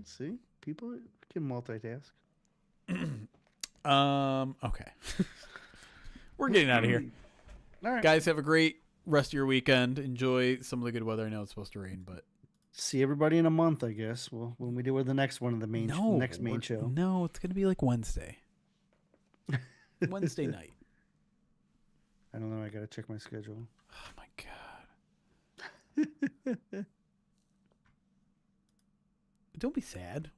See, people can multitask. Okay. We're getting out of here. All right. Guys, have a great rest of your weekend. Enjoy some of the good weather. I know it's supposed to rain, but See everybody in a month, I guess. Well, when we do with the next one of the next main show. No, it's gonna be like Wednesday. Wednesday night. I don't know. I gotta check my schedule. Oh my god. Don't be sad.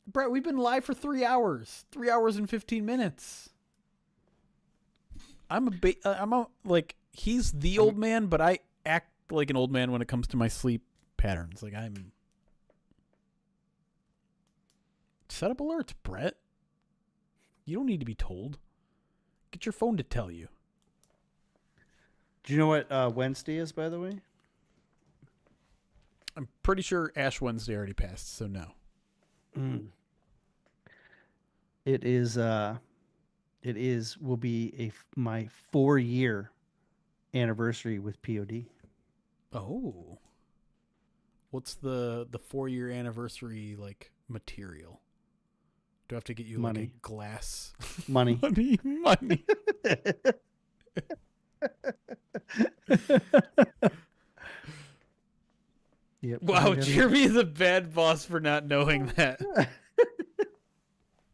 Brett, we've been live for 3 hours. 3 hours and 15 minutes. He's the old man, but I act like an old man when it comes to my sleep patterns. Like I'm set up alerts, Brett. You don't need to be told. Get your phone to tell you. Do you know what Wednesday is, by the way? I'm pretty sure Ash Wednesday already passed, so no. It is. Will be my 4-year anniversary with POD. Oh, what's the 4-year anniversary like material? Do I have to get you Money. like a glass? Money. Money. Yep. Wow, Jeremy is a bad boss for not knowing that.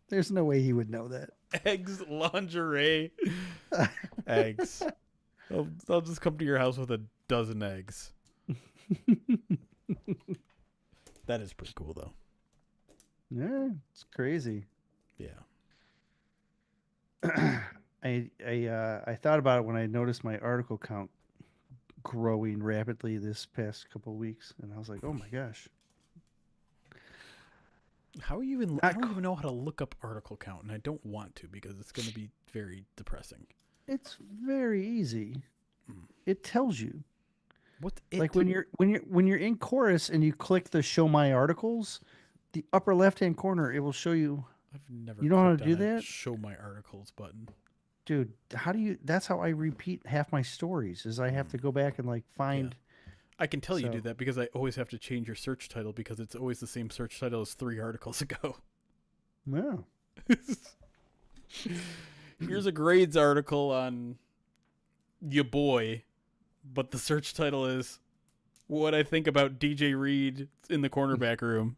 There's no way he would know that. Eggs, lingerie, eggs. I'll just come to your house with a dozen eggs. That is pretty cool, though. Yeah, it's crazy. Yeah. I thought about it when I noticed my article count growing rapidly this past couple of weeks, and I was like, oh my gosh. How are you even? I don't even know how to look up article count, and I don't want to because it's going to be very depressing. It's very easy. It tells you. What? Like when you're in chorus and you click the show my articles, the upper left hand corner it will show you. I've never. You know how to clicked do on a that? Show my articles button. Dude, how do you? That's how I repeat half my stories. Is I have to go back and like find. Yeah. I can tell you do that because I always have to change your search title because it's always the same search title as 3 articles ago. Wow. Here's a grades article on your boy, but the search title is what I think about DJ Reed in the cornerback room.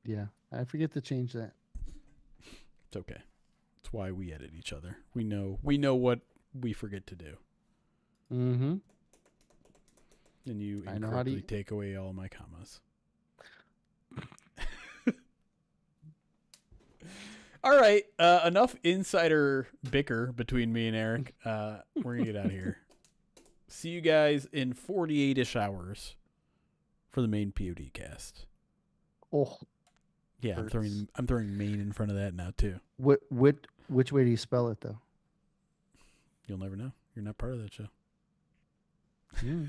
Yeah, I forget to change that. It's okay. It's why we edit each other. We know what we forget to do. Mm-hmm. And you incorrectly take away all my commas. All right. Enough insider bicker between me and Eric. We're going to get out of here. See you guys in 48-ish hours for the main POD cast. Oh. Yeah, I'm throwing main in front of that now, too. Which way do you spell it, though? You'll never know. You're not part of that show. Yeah.